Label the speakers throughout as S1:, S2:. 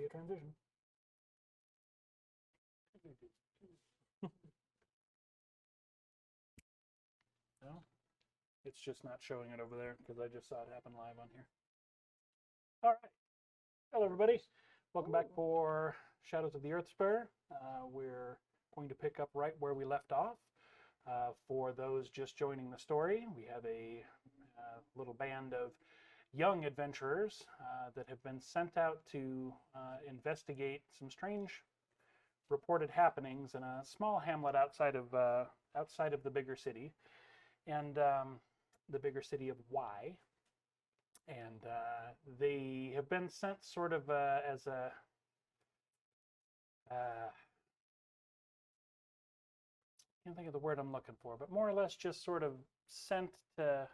S1: a transition. No, it's just not showing it over there because I just saw it happen live on here. All right. Hello, everybody. Welcome back for Shadows of the Earthspur. We're going to pick up right where we left off. For those just joining the story, we have a little band of young adventurers that have been sent out to investigate some strange reported happenings in a small hamlet outside of the bigger city, and the bigger city of Y. And they have been sent sort of as a can't think of the word I'm looking for, but more or less just sort of sent to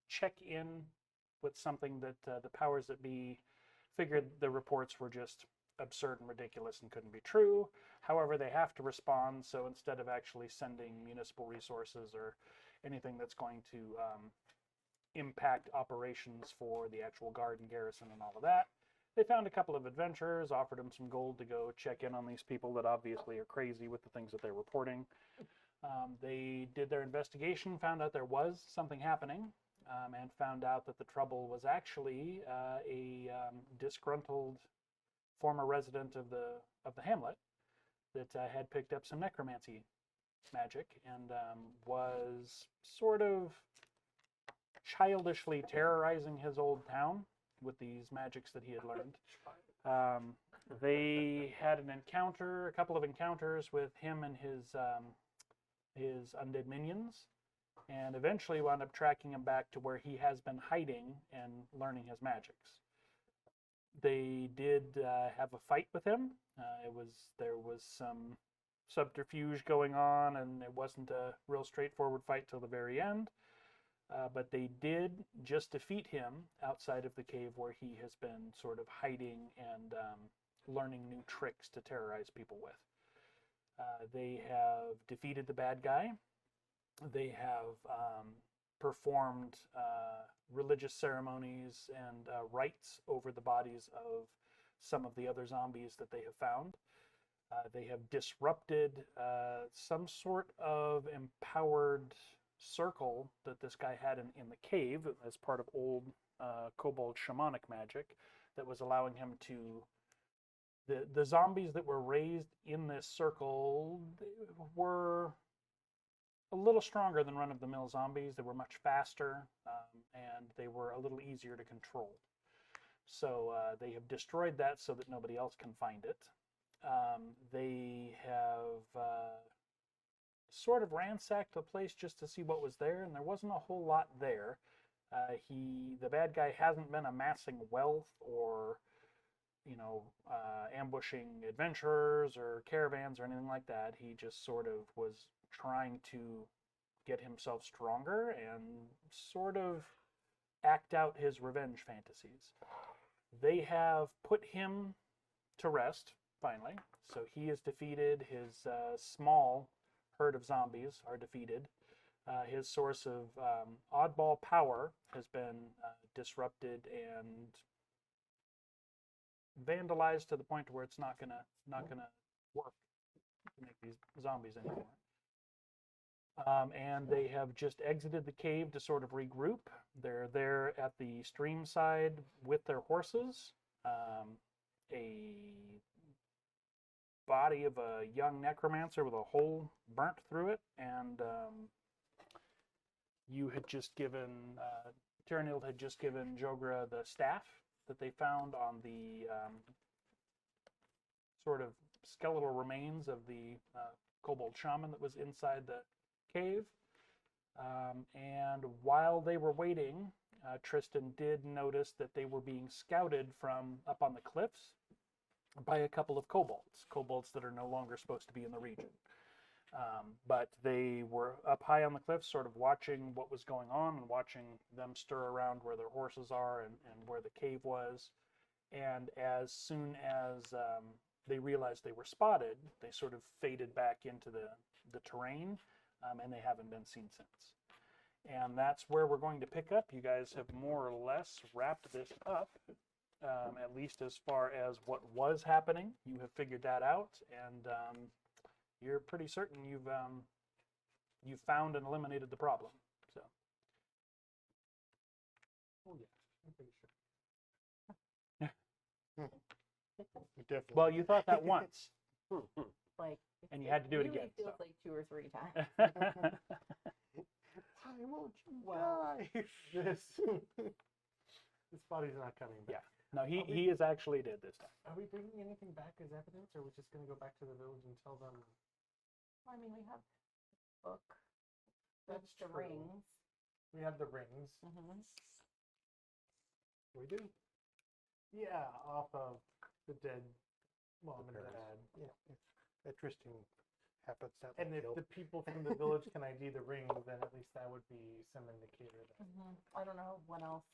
S1: check in with something that the powers that be figured the reports were just absurd and ridiculous and couldn't be true. However, they have to respond, so instead of actually sending municipal resources or anything that's going to impact operations for the actual guard and garrison and all of that, they found a couple of adventurers, offered them some gold to go check in on these people that obviously are crazy with the things that they're reporting. They did their investigation, found out there was something happening, and found out that the trouble was actually a disgruntled former resident of the hamlet that had picked up some necromancy magic and was sort of childishly terrorizing his old town with these magics that he had learned. They had a couple of encounters with him and his undead minions, and eventually wound up tracking him back to where he has been hiding and learning his magics. They did have a fight with him. There was some subterfuge going on, and it wasn't a real straightforward fight till the very end. But they did just defeat him outside of the cave where he has been sort of hiding and learning new tricks to terrorize people with. They have defeated the bad guy. They have performed religious ceremonies and rites over the bodies of some of the other zombies that they have found. They have disrupted some sort of empowered circle that this guy had in the cave as part of old kobold shamanic magic that was allowing him to... The zombies that were raised in this circle were a little stronger than run-of-the-mill zombies. They were much faster, and they were a little easier to control. So they have destroyed that so that nobody else can find it. They have sort of ransacked the place just to see what was there, and there wasn't a whole lot there. The bad guy hasn't been amassing wealth or, ambushing adventurers or caravans or anything like that. He just sort of was trying to get himself stronger and sort of act out his revenge fantasies. They have put him to rest, finally. So he is defeated. His small herd of zombies are defeated. His source of oddball power has been disrupted and vandalized to the point where it's not gonna work to make these zombies anymore. And they have just exited the cave to sort of regroup. They're there at the stream side with their horses. A body of a young necromancer with a hole burnt through it, and you had just given Tyrannild had just given Jogra the staff that they found on the sort of skeletal remains of the kobold shaman that was inside the cave. And while they were waiting, Tristan did notice that they were being scouted from up on the cliffs by a couple of kobolds that are no longer supposed to be in the region. But they were up high on the cliffs, sort of watching what was going on and watching them stir around where their horses are and where the cave was. And as soon as they realized they were spotted, they sort of faded back into the terrain, and they haven't been seen since. And that's where we're going to pick up. You guys have more or less wrapped this up. at least as far as what was happening. You have figured that out, and you're pretty certain you've found and eliminated the problem. So.
S2: Oh yeah, I'm pretty sure.
S3: Definitely.
S1: Well, you thought that once,
S4: Like,
S1: and you had to do it again.
S4: It feels like 2 or 3 times.
S3: Why won't you
S2: Well,
S3: die?
S2: This body's not coming back.
S1: Yeah. No, he is actually dead this time.
S2: Are we bringing anything back as evidence, or are we just going to go back to the village and tell them?
S4: I mean, we have the book,
S2: That's
S4: the
S2: true.
S4: rings.
S2: We have the rings.
S4: Mm-hmm.
S2: We do. Yeah, off of the dead mom and
S3: parents.
S2: dad.
S3: Yeah, that Tristan happens to have
S2: And if
S3: killed.
S2: the people from the village can ID the rings, then at least that would be some indicator that.
S4: Mm-hmm. I don't know what else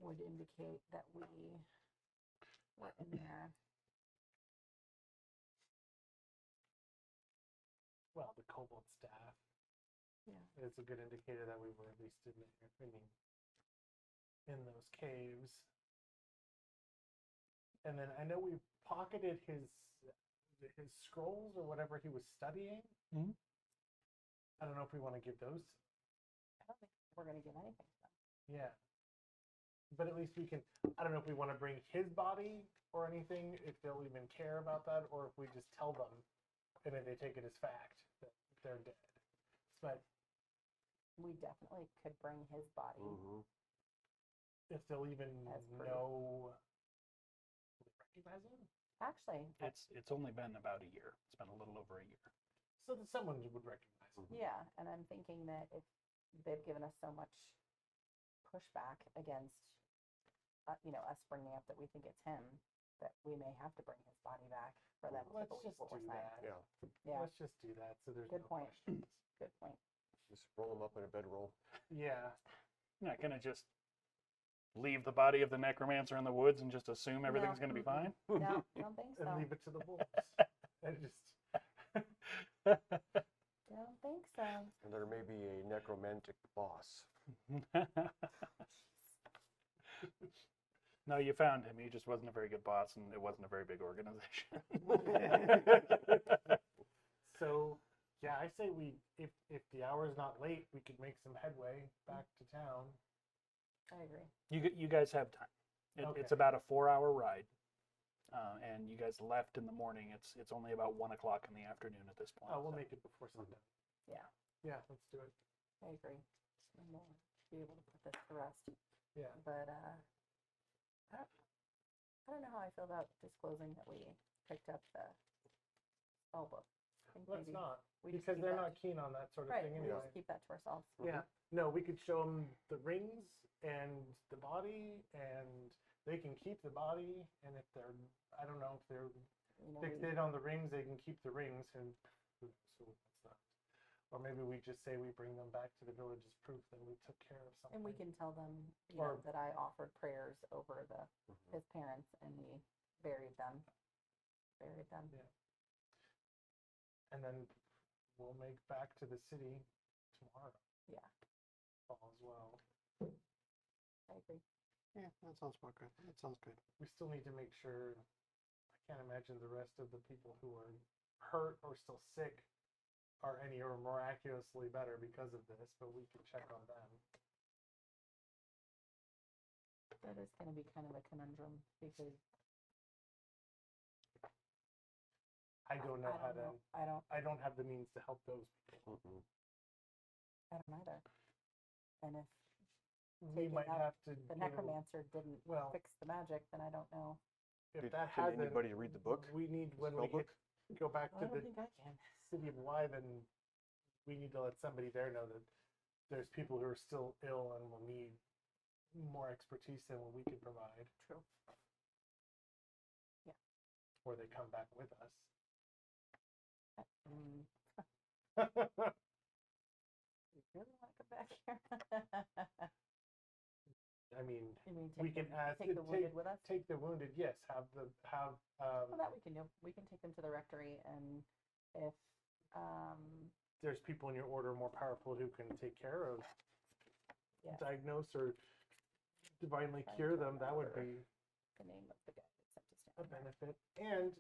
S4: would indicate that we were in there.
S2: Well, the kobold staff
S4: Yeah.
S2: is a good indicator that we were at least in those caves. And then I know we pocketed his scrolls or whatever he was studying.
S1: Mhm.
S2: I don't know if we want to give those.
S4: I don't think we're going to get anything from
S2: Yeah. But at least we can. I don't know if we want to bring his body or anything, if they'll even care about that, or if we just tell them and then they take it as fact that they're dead. But
S4: we definitely could bring his body.
S3: Mm-hmm.
S2: if they'll even
S4: As proof.
S2: know, will they recognize him?
S4: Actually,
S1: It's only been about a year. It's been a little over a year.
S2: So that someone would recognize him.
S4: yeah, and I'm thinking that if they've given us so much pushback against, us bringing up that we think it's him, that we may have to bring his body back for them to
S2: Let's
S4: believe
S2: just
S4: what we're
S2: do
S4: saying.
S2: that.
S3: Yeah,
S4: Yeah,
S2: Let's just do that. So there's
S4: Good
S2: no
S4: point.
S2: questions.
S4: good point.
S3: just roll them up in a bedroll.
S2: Yeah.
S1: You're not gonna just leave the body of the necromancer in the woods and just assume everything's
S4: No.
S1: gonna be fine.
S4: No, I don't think
S2: And
S4: so.
S2: leave it to the wolves. And just.
S4: Don't think so.
S3: And there may be a necromantic boss.
S1: No, you found him. He just wasn't a very good boss, and it wasn't a very big organization.
S2: So, yeah, I say if the hour is not late, we could make some headway back to town.
S4: I agree.
S1: You guys have time. It's
S2: Okay.
S1: about a 4-hour ride, and you guys left in the morning. It's only about 1 o'clock in the afternoon at this point.
S2: Oh, we'll
S1: so.
S2: make it before sundown.
S4: Yeah,
S2: Yeah, let's do it.
S4: I agree. And we'll be able to put this to rest.
S2: Yeah.
S4: But I don't know how I feel about disclosing that we picked up the spell book. I think
S2: Let's
S4: maybe
S2: not,
S4: we just
S2: because
S4: keep
S2: they're
S4: that-
S2: not keen on that sort of
S4: right.
S2: thing
S4: We
S2: anyway.
S4: just keep that to ourselves.
S2: Yeah. No, we could show them the rings and the body, and they can keep the body. And if they're, I don't know, if they're
S4: You know, we,
S2: fixated on the rings, they can keep the rings. And so that's not. Or maybe we just say we bring them back to the village as proof that we took care of something.
S4: and we can tell them,
S2: Or-
S4: that I offered prayers over
S3: Mhm.
S4: his parents and we buried them.
S2: Yeah. And then we'll make back to the city tomorrow.
S4: Yeah.
S2: All as well.
S4: I agree.
S3: Yeah, that sounds about good. That sounds good.
S2: We still need to make sure. I can't imagine the rest of the people who are hurt or still sick are any or miraculously better because of this, but we can check on them.
S4: That is going to be kind of a conundrum because
S2: I don't know how to.
S4: know.
S2: I don't have the means to help those people.
S3: Mm-mm.
S4: I don't either. And if
S2: We
S4: Taking
S2: might
S4: out
S2: have to.
S4: the necromancer didn't
S2: well,
S4: fix the magic, then I don't know.
S2: if
S3: Did
S2: that
S3: can
S2: hasn't,
S3: anybody read the book?
S2: we need when
S3: spell
S2: we
S3: book?
S2: go back
S4: I
S2: to
S4: don't
S2: the
S4: think I can.
S2: city of Y, then we need to let somebody there know that there's people who are still ill and will need more expertise than what we can provide,
S4: True.
S2: or they come back with us.
S4: Mm, you really want to come back here?
S2: I mean,
S4: You mean
S2: we
S4: take
S2: can
S4: them,
S2: ask
S4: take the wounded with us?
S2: take the wounded. Yes,
S4: Well, that we can do. We can take them to the rectory, and if
S2: there's people in your order more powerful who can take care of,
S4: Yeah.
S2: diagnose or divinely
S4: Trying
S2: cure
S4: to
S2: them, that would
S4: remember.
S2: be
S4: The name of the guy that sent us
S2: a
S4: down there.
S2: benefit. And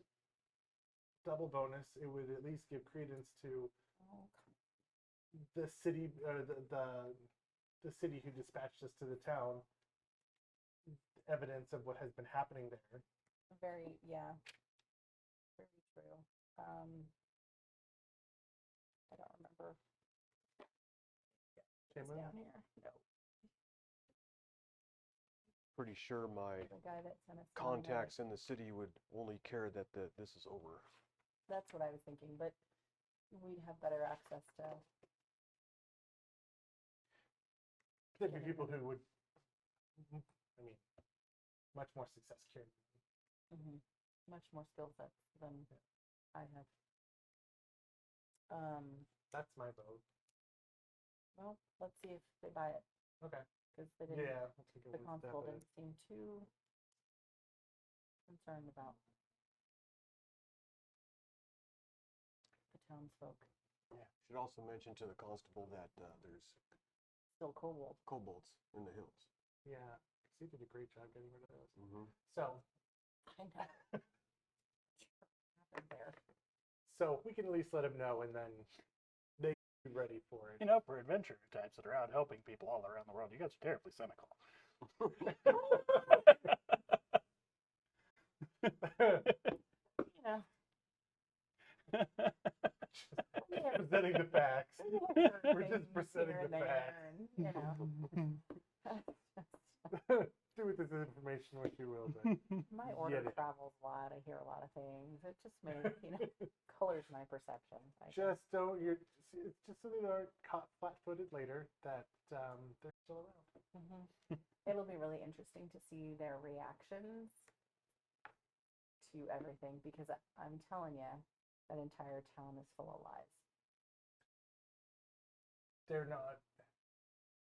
S2: double bonus, it would at least give credence to
S4: Oh,
S2: the city, the city who dispatched us to the town, evidence of what has been happening there.
S4: very, yeah, very true. I don't remember. It's
S2: Cameron?
S4: down here. No,
S3: Pretty sure my
S4: the guy that sent us down there.
S3: contacts in the city would only care that this is over.
S4: That's what I was thinking, but we'd have better access to.
S2: There'd be people who would, I mean, much more success cured.
S4: Much more skill sets than I have.
S2: That's my vote.
S4: Well, let's see if they buy it,
S2: Okay.
S4: because they didn't.
S2: Yeah. I'll take a
S4: The
S2: look at
S4: constable
S2: that.
S4: didn't seem too concerned about the townsfolk.
S3: Yeah. Should also mention to the constable that there's
S4: Still kobold.
S3: kobolds in the hills.
S2: Yeah. He did a great job getting rid of those.
S3: Mm-hmm.
S2: So,
S4: I know. Happened there.
S2: so we can at least let him know, and then they can be ready for it.
S1: You know, for adventure types that are out helping people all around the world, you guys are terribly cynical.
S4: Yeah.
S2: Presenting the facts. We're just presenting the facts.
S4: And, you know.
S2: Do with this information what you will, but
S4: My order
S2: Get it.
S4: travels a lot. I hear a lot of things. It just makes, colors my perception. I think.
S2: just don't. It's just so they aren't caught flat-footed later that they're still around.
S4: It'll be really interesting to see their reactions to everything, because I'm telling you, that entire town is full of lies.
S2: They're not.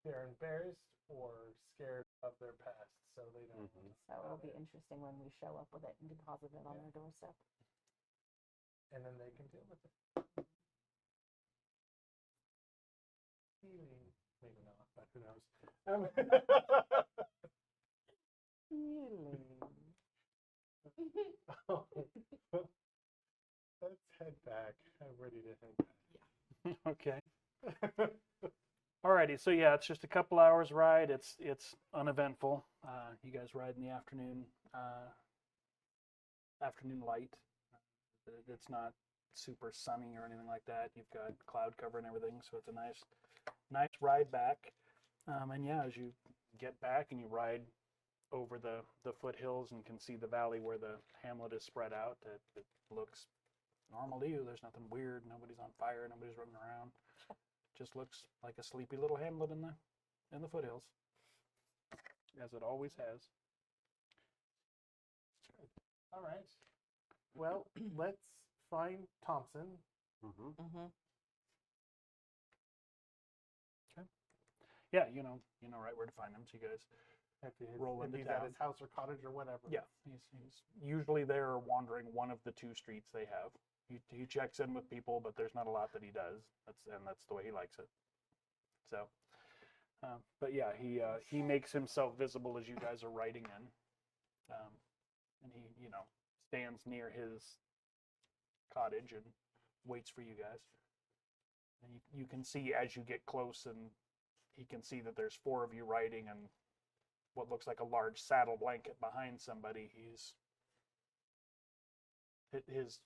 S2: They're embarrassed or scared of their past, so they don't.
S3: Mhm.
S4: So it'll be interesting when we show up with it and deposit it on their doorstep.
S2: And then they can deal with it. Maybe not, but who knows? Let's head back. I'm ready to head
S1: Okay.
S2: back.
S1: Alrighty, so yeah, it's just a couple hours ride. It's uneventful. You guys ride in the afternoon, afternoon light. It's not super sunny or anything like that. You've got cloud cover and everything, so it's a nice ride back. And yeah, as you get back and you ride over the foothills and can see the valley where the hamlet is spread out, it looks normal to you. There's nothing weird. Nobody's on fire. Nobody's running around. Just looks like a sleepy little hamlet in the foothills, as it always has.
S2: All right. Well, let's find Thompson.
S3: Mm-hmm.
S1: Yeah, you know right where to find him. So you guys roll
S2: If
S1: into
S2: he's
S1: town.
S2: at his house or cottage or whatever.
S1: Yeah, he's usually there wandering one of the two streets they have. He checks in with people, but there's not a lot that he does. That's the way he likes it. So, but yeah, he makes himself visible as you guys are riding in, and he stands near his cottage and waits for you guys. And you can see as you get close, and he can see that there's 4 of you riding, and what looks like a large saddle blanket behind somebody. His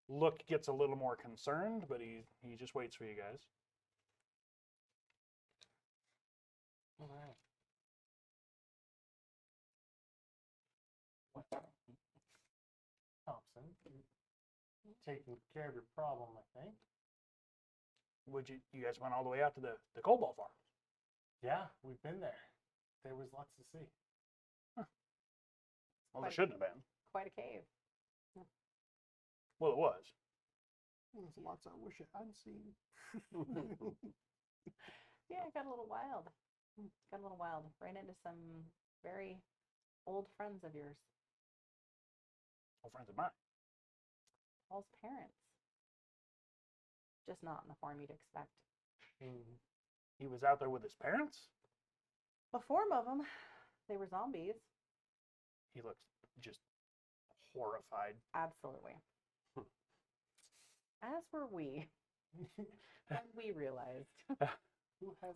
S1: look gets a little more concerned, but he just waits for you guys.
S2: All right. Thompson, you're taking care of your problem, I think.
S1: You guys went all the way out to the Cobalt Farm?
S2: Yeah, we've been there. There was lots to see.
S1: Well, there shouldn't have been.
S4: Quite a cave.
S1: Well, it was.
S3: There's lots I wish I hadn't seen.
S4: Yeah, it got a little wild. Ran into some very old friends of yours.
S1: Well, friends of mine.
S4: Paul's parents. Just not in the form you'd expect.
S1: He was out there with his parents?
S4: A form of them. They were zombies.
S1: He looks just horrified.
S4: Absolutely. As were we. When we realized.
S2: Who has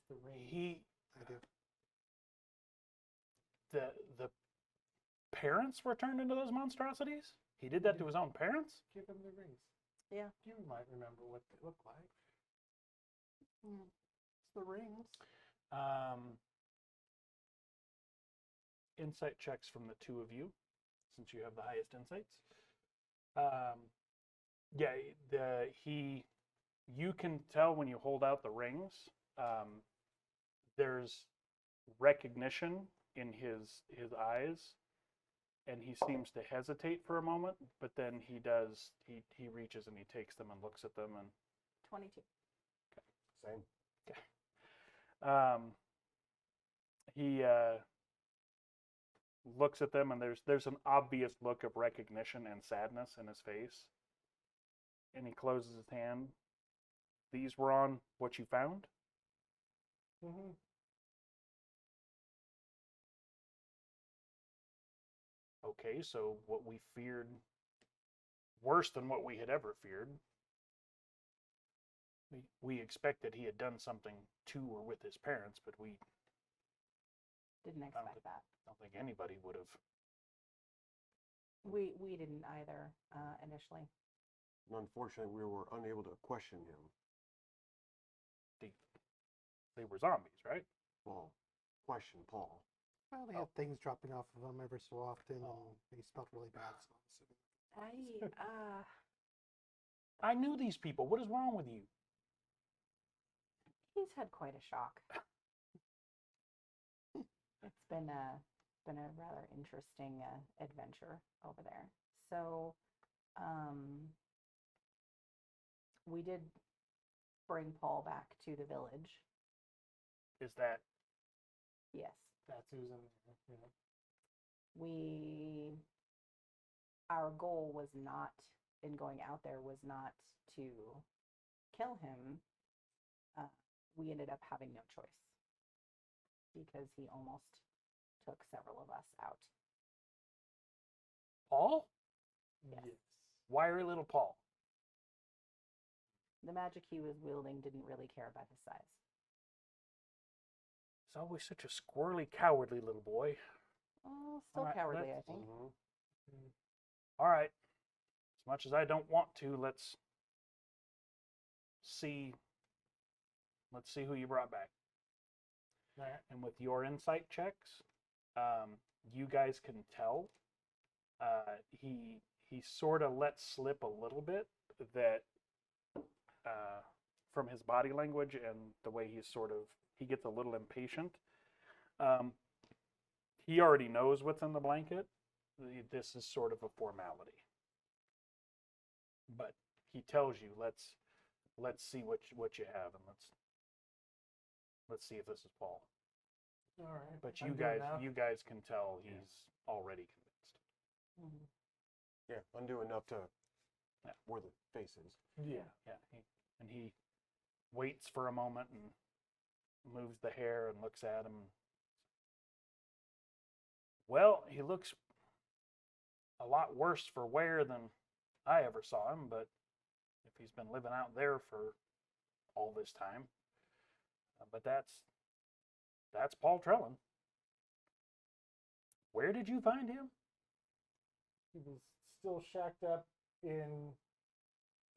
S2: the ring?
S1: He
S5: I do.
S1: the parents were turned into those monstrosities? He did that to his own parents?
S2: Give him the rings.
S4: Yeah.
S2: You might remember what they look like.
S4: Mm.
S2: It's the rings.
S1: Insight checks from the two of you, since you have the highest insights. You can tell when you hold out the rings. There's recognition in his eyes, and he seems to hesitate for a moment, but then he reaches and he takes them and looks at them and
S4: 22.
S3: Same.
S1: he looks at them, and there's an obvious look of recognition and sadness in his face, and he closes his hand. These were on what you found?
S2: Mm-hmm.
S1: Okay, so what we feared, worse than what we had ever feared. We expected he had done something to or with his parents, but we
S4: Didn't expect that.
S1: don't think anybody would have.
S4: We didn't either initially.
S3: And unfortunately, we were unable to question him.
S1: They were zombies, right?
S3: Well, question Paul.
S5: Well, they had things dropping off of them every so often, and they smelled really bad. So I'm assuming.
S4: I
S1: I knew these people. What is wrong with you?
S4: he's had quite a shock. It's been a rather interesting adventure over there. So, we did bring Paul back to the village.
S1: Is that
S4: Yes,
S2: That's who's in there.
S4: our goal was not, in going out there, was not to kill him. We ended up having no choice because he almost took several of us out.
S1: Paul?
S2: Yes.
S1: Wiry little Paul.
S4: The magic he was wielding didn't really care about his size.
S1: He's always such a squirrely, cowardly little boy.
S4: Oh, still
S1: Alright,
S4: cowardly, I
S1: let's-
S4: think.
S1: All right. As much as I don't want to, let's see who you brought back.
S2: All right.
S1: And with your insight checks, you guys can tell he sort of lets slip a little bit that from his body language and the way he gets a little impatient. He already knows what's in the blanket. This is sort of a formality, but he tells you, let's see what you have, and let's see if this is Paul.
S2: All right.
S1: But
S2: I'm
S1: you
S2: doing
S1: guys
S2: enough.
S1: can tell he's already convinced.
S4: Mhm.
S3: Yeah, undo enough to
S1: Yeah.
S3: where the face is.
S2: Yeah.
S1: Yeah, he waits for a moment and moves the hair and looks at him. Well, he looks a lot worse for wear than I ever saw him, but if he's been living out there for all this time, but that's Paul Trellin. Where did you find him?
S2: He was still shacked up in.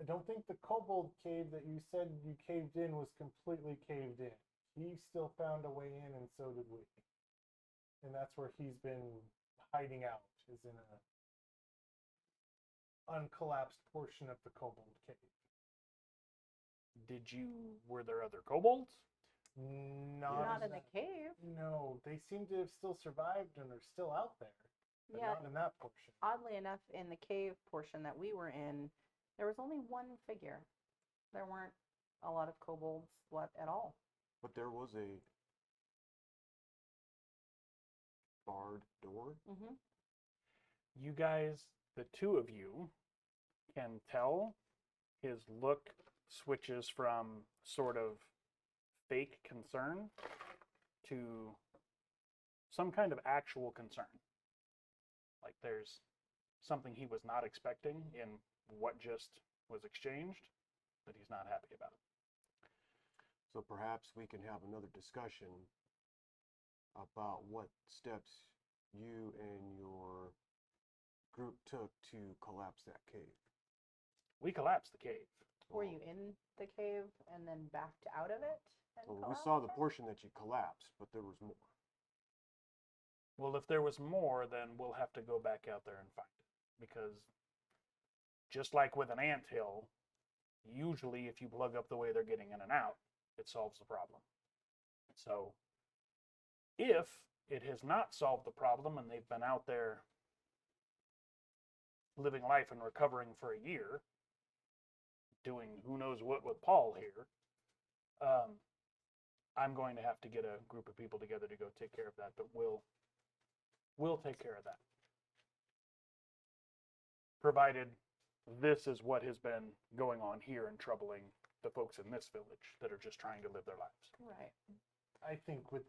S2: I don't think the kobold cave that you said you caved in was completely caved in. He still found a way in, and so did we. And that's where he's been hiding out, is in a uncollapsed portion of the kobold cave.
S1: Were there other kobolds?
S4: Not in the
S2: that-
S4: cave.
S2: No, they seem to have still survived and are still out there. But
S4: Yeah.
S2: not in that portion.
S4: Oddly enough, in the cave portion that we were in, there was only one figure. There weren't a lot of kobolds at all.
S3: But there was a barred door.
S4: Mm-hmm.
S1: You guys, the two of you, can tell his look switches from sort of fake concern to some kind of actual concern. Like there's something he was not expecting in what just was exchanged that he's not happy about.
S3: So perhaps we can have another discussion about what steps you and your group took to collapse that cave.
S1: We collapsed the cave.
S4: Were you in the cave and then backed out of it? And
S3: Well, we saw the
S4: collapsed it?
S3: portion that you collapsed, but there was more.
S1: Well, if there was more, then we'll have to go back out there and find it. Because just like with an anthill, usually if you plug up the way they're getting in and out, it solves the problem. So if it has not solved the problem and they've been out there living life and recovering for a year, doing who knows what with Paul here, I'm going to have to get a group of people together to go take care of that, but we'll take care of that. Provided this is what has been going on here and troubling the folks in this village that are just trying to live their lives.
S4: Right.
S2: I think with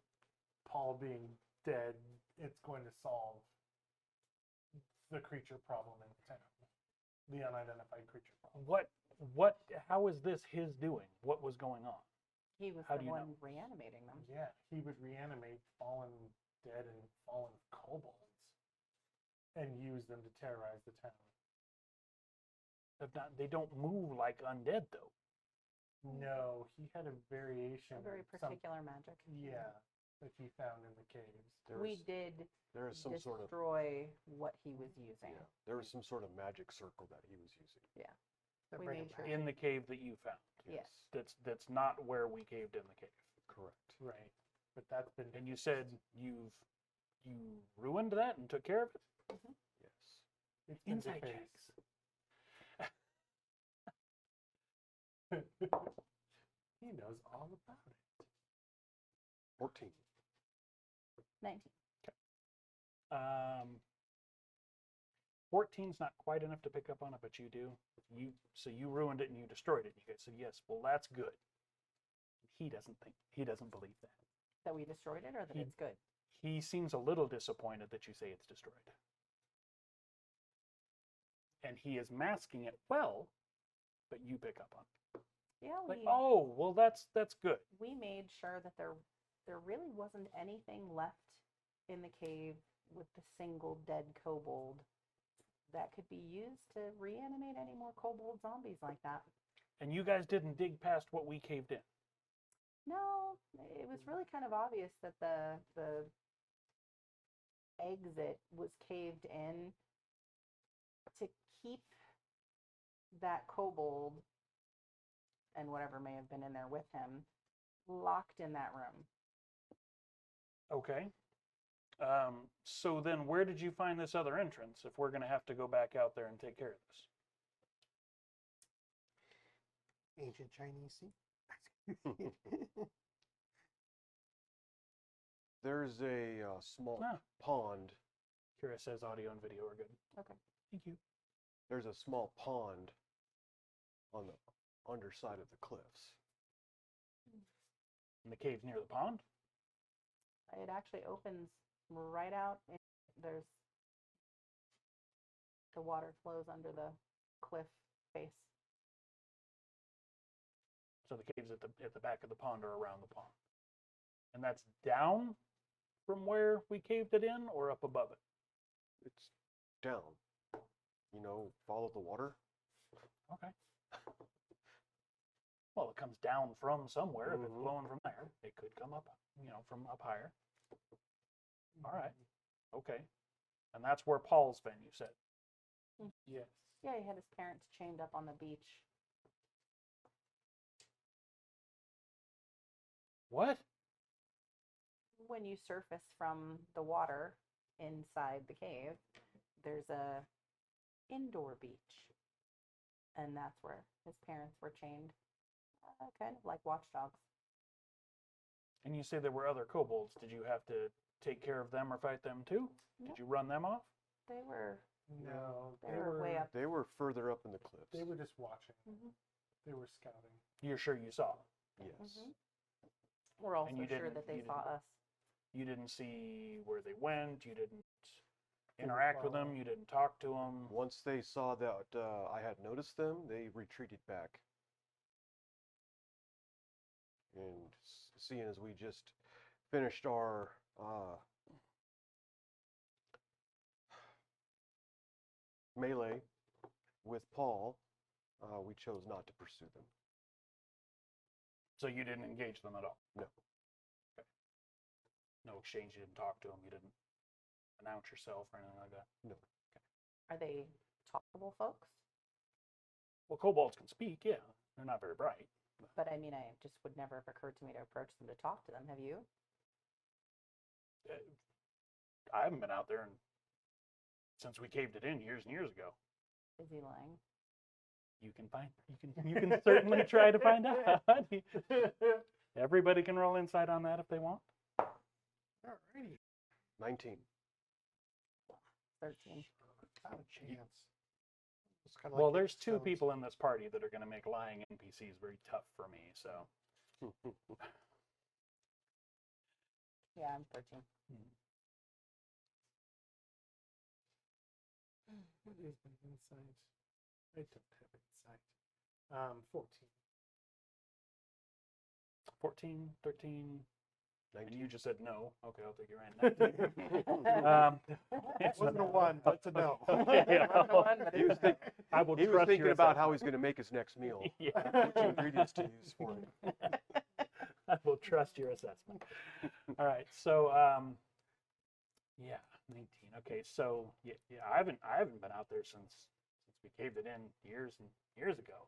S2: Paul being dead, it's going to solve the creature problem in the town. The unidentified creature problem.
S1: How is this his doing? What was going on?
S4: He was
S1: How
S4: the
S1: do you
S4: one
S1: know?
S4: reanimating them.
S2: Yeah, he would reanimate fallen dead and fallen kobolds and use them to terrorize the town.
S1: They don't move like undead, though.
S2: No, he had a variation.
S4: A very
S2: some-
S4: particular magic.
S2: Yeah, that he found in the caves.
S4: We did
S3: There is some sort of
S4: destroy what he was using.
S3: yeah, there was some sort of magic circle that he was using.
S5: That
S4: We
S5: bring
S4: made
S5: it
S4: sure.
S5: back.
S1: In the cave that you found.
S4: Yes.
S1: That's not where we caved in the cave.
S3: Correct.
S2: Right, but that's been
S1: And you said you ruined that and took care of it?
S3: Yes.
S2: it's been
S1: Inside
S2: defaced.
S1: checks.
S2: He knows all about it.
S3: 14.
S4: 19.
S1: 14's not quite enough to pick up on it, but you do. So you ruined it and you destroyed it. You guys said yes. Well, that's good. He doesn't believe that.
S4: That we destroyed it or that
S1: He-
S4: it's good?
S1: He seems a little disappointed that you say it's destroyed. And he is masking it well, but you pick up on it.
S4: Yeah,
S1: Like,
S4: we
S1: oh, well, that's good.
S4: we made sure that there really wasn't anything left in the cave with the single dead kobold that could be used to reanimate any more kobold zombies like that.
S1: And you guys didn't dig past what we caved in.
S4: No, it was really kind of obvious that the exit was caved in to keep that kobold and whatever may have been in there with him locked in that room.
S1: Okay. So then where did you find this other entrance if we're going to have to go back out there and take care of this?
S5: Ancient Chinese sea.
S3: There's a small
S1: Ah.
S3: pond.
S1: Kira says audio and video are good.
S4: Okay.
S1: Thank you.
S3: There's a small pond on the underside of the cliffs.
S1: And the cave's near the pond?
S4: It actually opens right out. There's the water flows under the cliff face.
S1: So the cave's at the back of the pond or around the pond. And that's down from where we caved it in or up above it?
S3: It's down. You know, follow the water.
S1: Okay. Well, it comes down from somewhere. If it's
S3: Mhm.
S1: flowing from there, it could come up, from up higher. All right. Okay. And that's where Paul's been, you said.
S2: Yes.
S4: Yeah, he had his parents chained up on the beach.
S1: What?
S4: When you surface from the water inside the cave, there's a indoor beach. And that's where his parents were chained, kind of like watchdogs.
S1: And you say there were other kobolds. Did you have to take care of them or fight them too?
S4: Nope.
S1: Did you run them off?
S4: They were
S2: No,
S4: they were way up.
S3: They were further up in the cliffs.
S2: They were just watching.
S4: Mhm.
S2: They were scouting.
S1: You're sure you saw?
S3: Yes.
S4: Mhm. We're also
S1: you
S4: sure
S1: didn't-
S4: that they
S1: you
S4: saw
S1: didn't-
S4: us.
S1: You didn't see where they went. You didn't interact with them. You didn't talk to them.
S3: Once they saw that I had noticed them, they retreated back. And seeing as we just finished our melee with Paul, we chose not to pursue them.
S1: So you didn't engage them at all?
S3: No.
S1: Okay. No exchange, you didn't talk to them, you didn't announce yourself or anything like that?
S3: No.
S4: Are they talkable folks?
S1: Well, kobolds can speak, yeah. They're not very bright.
S4: But I mean, I just would never have occurred to me to approach them to talk to them. Have you?
S1: I haven't been out there since we caved it in years and years ago.
S4: Is he lying?
S1: You can certainly try to find out. Everybody can roll insight on that if they want.
S5: Alrighty.
S3: 19.
S4: 13.
S5: Not a chance. It's kinda
S1: Well,
S5: like
S1: there's
S5: Game of
S1: two
S5: Thrones.
S1: people in this party that are going to make lying NPCs very tough for me, so.
S4: Yeah, I'm 13.
S2: What is my insight? I don't have insight. 14.
S1: 14, 13,
S3: 19.
S1: and you just said no. Okay, I'll take your hand.
S5: It wasn't a 1, but it's a no.
S1: Okay,
S3: He was, think,
S1: I will
S3: he was
S1: trust
S3: thinking
S1: your
S3: about how
S1: assessment.
S3: he's going to make his next meal.
S1: Yeah.
S3: Which ingredients to use for it.
S1: I will trust your assessment. All right, so yeah, 19. Okay, so yeah, I haven't been out there since we caved it in years and years ago.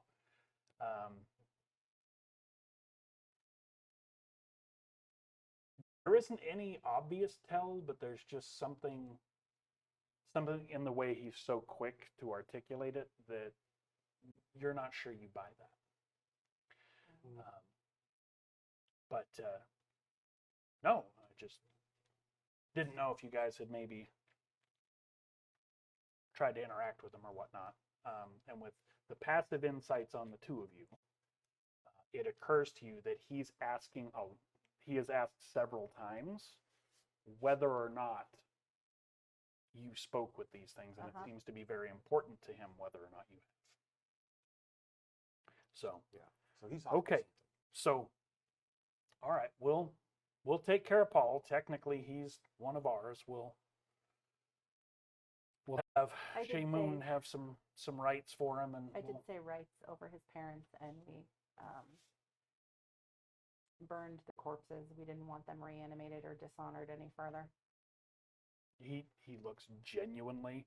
S1: There isn't any obvious tell, but there's just something in the way he's so quick to articulate it that you're not sure you buy that. But no, I just didn't know if you guys had maybe tried to interact with him or whatnot. And with the passive insights on the two of you, it occurs to you that he has asked several times whether or not you spoke with these things, and it seems to be very important to him whether or not you have. So
S3: Yeah. So he's
S1: okay. So all right, we'll take care of Paul. Technically, he's one of ours. We'll have
S4: I did
S1: Shamoon
S4: say-
S1: have some rights for him, and
S4: I did say rights over his parents, and we burned the corpses. We didn't want them reanimated or dishonored any further.
S1: he looks genuinely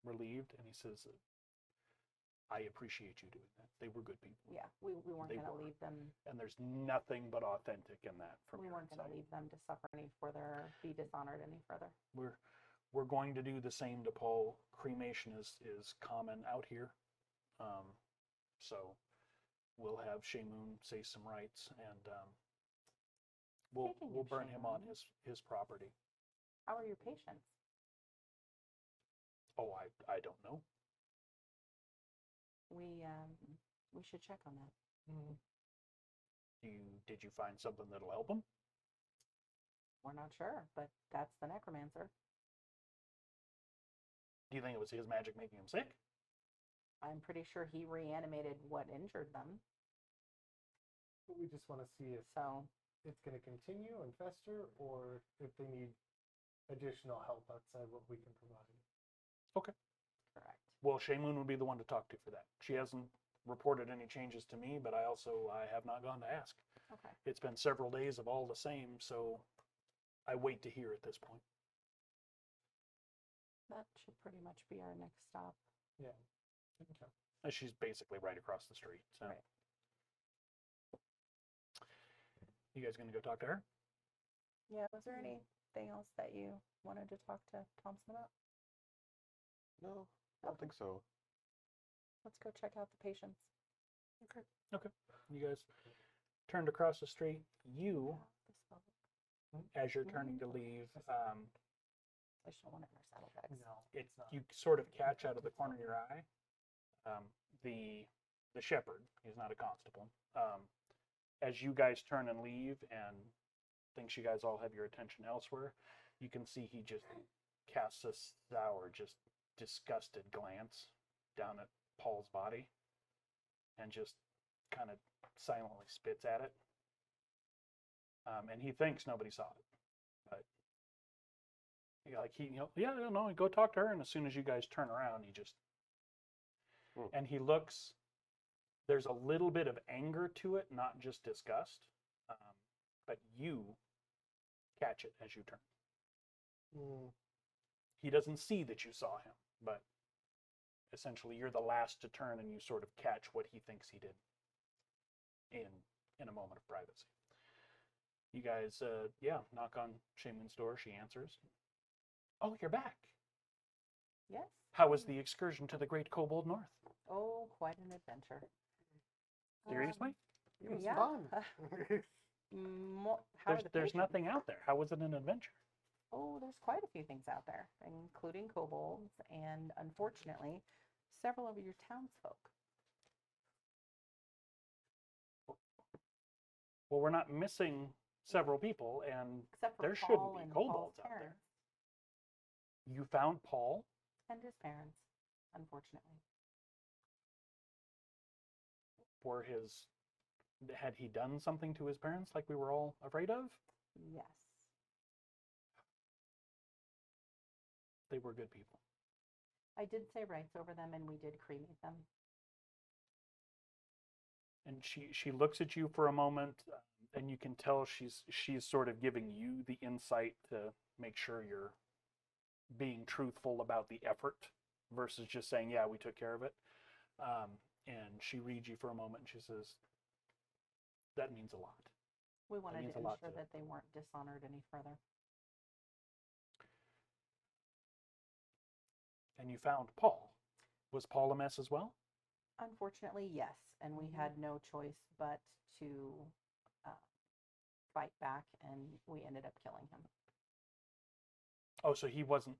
S1: relieved, and he says, "I appreciate you doing that. They were good people,
S4: Yeah, we weren't
S1: They
S4: going to
S1: were.
S4: leave them.
S1: and there's nothing but authentic in that from
S4: We
S1: your
S4: weren't going to
S1: side.
S4: leave them to suffer any further or be dishonored any further.
S1: We're going to do the same to Paul. Cremation is common out here, so we'll have Shamoon say some rights, and we'll
S4: Speaking of
S1: burn him on
S4: Shamoon.
S1: his property.
S4: How are your patients?
S1: Oh, I don't know.
S4: We should check on that.
S1: Did you find something that'll help him?
S4: We're not sure, but that's the necromancer.
S1: Do you think it was his magic making him sick?
S4: I'm pretty sure he reanimated what injured them.
S2: But we just want to see if
S4: So
S2: it's going to continue and fester, or if they need additional help outside what we can provide.
S4: correct.
S1: Well, Shamoon would be the one to talk to for that. She hasn't reported any changes to me, but I have not gone to ask.
S4: Okay.
S1: It's been several days of all the same, so I wait to hear at this point.
S4: That should pretty much be our next stop.
S2: Yeah. Okay.
S1: And she's basically right across the street. So,
S4: Right.
S1: you guys gonna go talk to her?
S4: Yeah, was there anything else that you wanted to talk to Thompson about?
S3: No, I don't think so.
S4: Let's go check out the patients.
S1: You guys turned across the street. You,
S4: The spell.
S1: as you're turning to leave,
S4: I just don't want it in our saddlebags.
S2: No, it's not.
S1: you sort of catch out of the corner of your eye the shepherd. He's not a constable. As you guys turn and leave, and thinks you guys all have your attention elsewhere, you can see he just casts a sour, just disgusted glance down at Paul's body and just kind of silently spits at it. And he thinks nobody saw it, but yeah, no, go talk to her. And as soon as you guys turn around, he just and he looks. There's a little bit of anger to it, not just disgust, but you catch it as you turn. He doesn't see that you saw him, but essentially you're the last to turn, and you sort of catch what he thinks he did in a moment of privacy. You guys, knock on Shaman's door. She answers. Oh, you're back.
S4: Yes.
S1: How was the excursion to the Great Kobold North?
S4: Oh, quite an adventure.
S1: Seriously?
S5: It was
S4: Yeah.
S5: fun.
S1: There's nothing out there. How was it an adventure?
S4: Oh, there's quite a few things out there, including kobolds and, unfortunately, several of your townsfolk.
S1: Well, we're not missing several people, and
S4: Except for
S1: there shouldn't
S4: Paul
S1: be
S4: and
S1: kobolds
S4: Paul's
S1: out there.
S4: parents
S1: You found Paul?
S4: and his parents, unfortunately.
S1: Had he done something to his parents like we were all afraid of?
S4: Yes.
S1: They were good people.
S4: I did say rights over them, and we did cremate them.
S1: And she looks at you for a moment, and you can tell she's sort of giving you the insight to make sure you're being truthful about the effort versus just saying, yeah, we took care of it. And she reads you for a moment, and she says, that means a lot.
S4: We wanted
S1: means
S4: to
S1: a lot
S4: ensure
S1: to-
S4: that they weren't dishonored any further.
S1: And you found Paul. Was Paul a mess as well?
S4: Unfortunately, yes, and we had no choice but to fight back, and we ended up killing him.
S1: Oh, so he wasn't.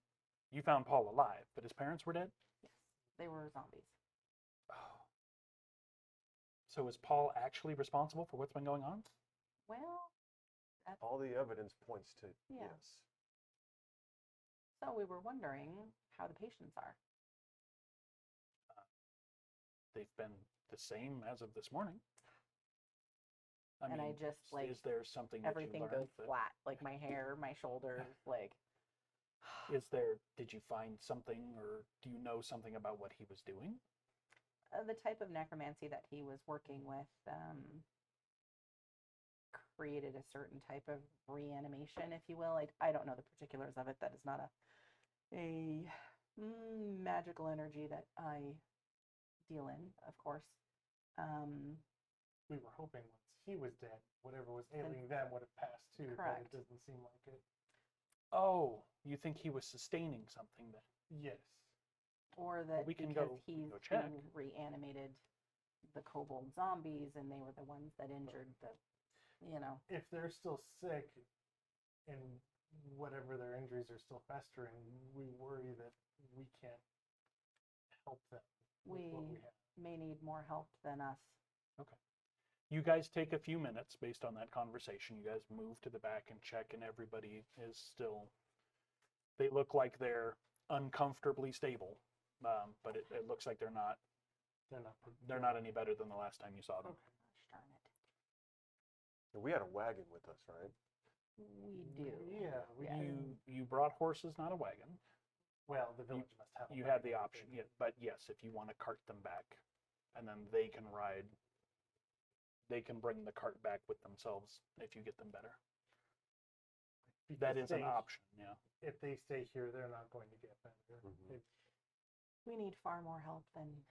S1: You found Paul alive, but his parents were dead?
S4: Yes, they were zombies.
S1: Oh. So is Paul actually responsible for what's been going on?
S4: Well,
S3: All the evidence points to
S4: Yeah.
S3: yes.
S4: so we were wondering how the patients are.
S1: They've been the same as of this morning.
S4: And I just, like,
S1: is there something that
S4: Everything
S1: you learned?
S4: goes flat, like my hair, my shoulders, like.
S1: Did you find something, or do you know something about what he was doing?
S4: The type of necromancy that he was working with created a certain type of reanimation, if you will. I don't know the particulars of it. That is not a magical energy that I deal in, of course.
S2: We were hoping once he was dead, whatever was ailing them would have passed too, but
S4: Correct.
S2: it doesn't seem like it.
S1: Oh, you think he was sustaining something then?
S2: Yes.
S4: Or that
S1: we can
S4: because
S1: go
S4: he's
S1: check.
S4: been reanimated the kobold zombies, and they were the ones that injured the,
S2: If they're still sick and whatever their injuries are still festering, we worry that we can't help them with what we have.
S4: may need more help than us.
S1: Okay. You guys take a few minutes based on that conversation. You guys move to the back and check, and everybody is still. They look like they're uncomfortably stable, but it looks like they're not. They're not any better than the last time you saw them.
S4: Gosh darn it.
S3: And we had a wagon with us, right?
S4: We do.
S2: Yeah, we
S4: Yeah.
S2: do.
S1: You brought horses, not a wagon.
S2: Well, the village must have. a
S1: You have
S2: wagon,
S1: the
S2: I
S1: option,
S2: think.
S1: yeah, but yes, if you want to cart them back, and then they can ride. They can bring the cart back with themselves if you get them better. That
S2: Because
S1: is an option, yeah.
S2: If they stay here, they're not going to get better.
S3: Mhm.
S2: They-
S4: We need far more help than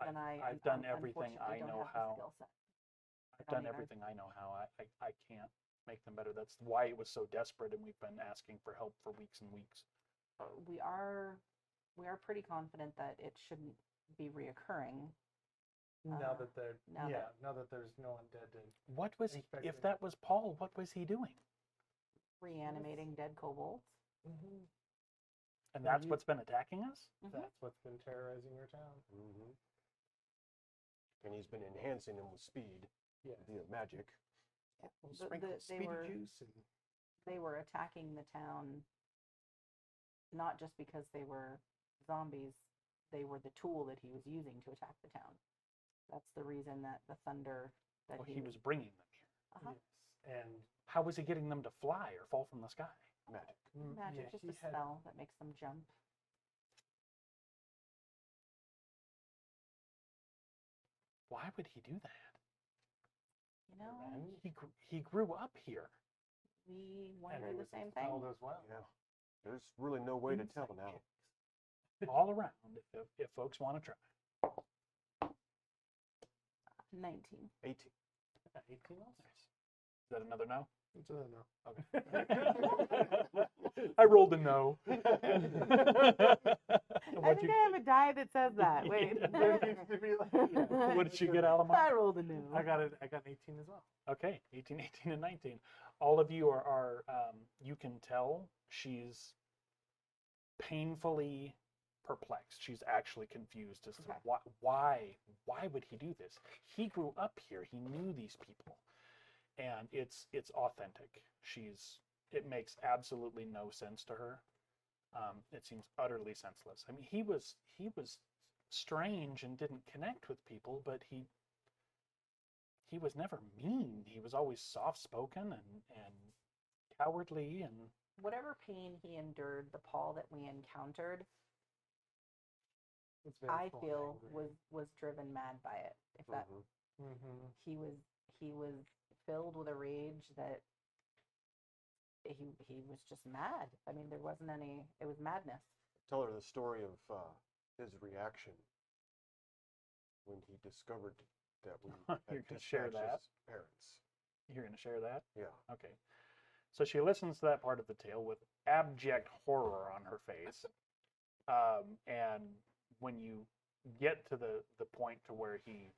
S1: I've done everything I
S4: unfortunately don't
S1: know
S4: have the
S1: how.
S4: skill set.
S1: I've
S4: don't
S1: done
S4: either.
S1: everything I know how. I can't make them better. That's why it was so desperate, and we've been asking for help for weeks and weeks.
S4: We are pretty confident that it shouldn't be reoccurring.
S2: now that they're
S4: now
S2: now that there's no undead to
S1: What was if
S2: Infected.
S1: that was Paul? What was he doing?
S4: Reanimating dead kobolds.
S1: And
S2: And
S1: that's
S2: you-
S1: what's been attacking us.
S2: That's what's been terrorizing your town.
S3: Mm-hmm. And he's been enhancing them with speed
S2: Yeah.
S3: via magic.
S5: We'll
S4: The-
S5: sprinkle
S4: they
S5: speedy
S4: were-
S5: juice and
S4: they were attacking the town not just because they were zombies, they were the tool that he was using to attack the town. That's the reason that the thunder that
S1: Well, he was bringing them here.
S4: uh-huh.
S2: Yes. And
S1: How was he getting them to fly or fall from the sky?
S3: Magic.
S4: Magic,
S2: yeah,
S4: just
S2: he
S4: a
S2: had-
S4: spell that makes them jump.
S1: Why would he do that?
S4: You know,
S2: and,
S1: He grew up here.
S4: we
S2: and
S4: wonder
S2: he
S4: the
S2: was
S4: same
S2: expelled
S4: thing.
S2: as well.
S3: Yeah. There's really no way to tell
S2: Insight
S3: now.
S2: checks.
S1: All around, if folks want to try.
S4: 19.
S3: 18.
S2: 18 also.
S1: Is that another no?
S5: it's a no.
S1: I rolled a no.
S4: I
S1: What'd
S4: think
S1: you,
S4: I have a die that says that. Wait.
S2: There needs to be like, yeah.
S1: what did you get, Alamo?
S4: I rolled a no.
S2: I got it. I got an 18 as well.
S1: Okay, 18, 18, and 19. All of you are you can tell she's painfully perplexed. She's actually confused as to
S4: Okay.
S1: why would he do this? He grew up here. He knew these people, and it's authentic. It makes absolutely no sense to her. It seems utterly senseless. I mean, he was strange and didn't connect with people, but he was never mean. He was always soft-spoken and cowardly and
S4: Whatever pain he endured, the Paul that we encountered,
S2: It's very
S4: I
S2: full
S4: feel
S2: angry.
S4: was driven mad by it. If that
S3: Mhm.
S2: Mm-hmm.
S4: he was filled with a rage that he was just mad. I mean, there wasn't any. It was madness.
S3: Tell her the story of his reaction when he discovered that we
S1: You're
S3: had
S1: gonna share
S3: dispatched
S1: that?
S3: his parents.
S1: you're going to share that?
S3: Yeah.
S1: Okay. So she listens to that part of the tale with abject horror on her face. And when you get to the point to where he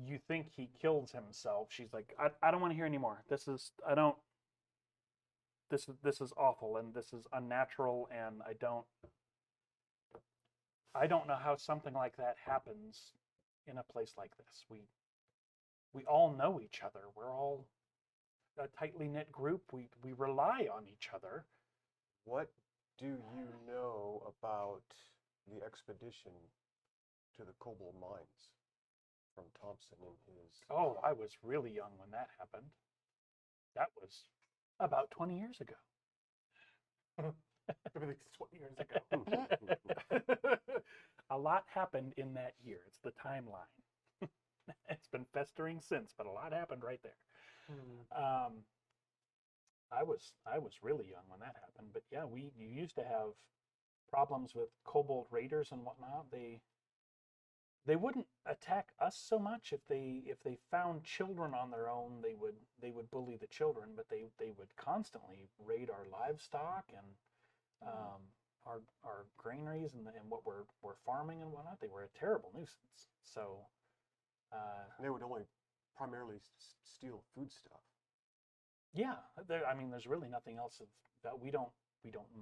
S1: you think he kills himself, she's like, I don't want to hear anymore. This is awful and this is unnatural and I don't know how something like that happens in a place like this. We all know each other. We're all a tightly knit group. We rely on each other.
S3: What do you know about the expedition to the Cobalt Mines from Thompson and his...
S1: Oh, I was really young when that happened. That was about 20 years ago.
S2: Everything's 20 years ago.
S1: A lot happened in that year. It's the timeline. It's been festering since, but a lot happened right there.
S2: Hmm.
S1: I was really young when that happened, but yeah, you used to have problems with Kobold raiders and whatnot. They wouldn't attack us so much if they found children on their own. They would bully the children, but they would constantly raid our livestock and our granaries and what we're farming and whatnot. They were a terrible nuisance. So
S3: They would only primarily steal food stuff.
S1: yeah, I mean, there's really nothing else that we don't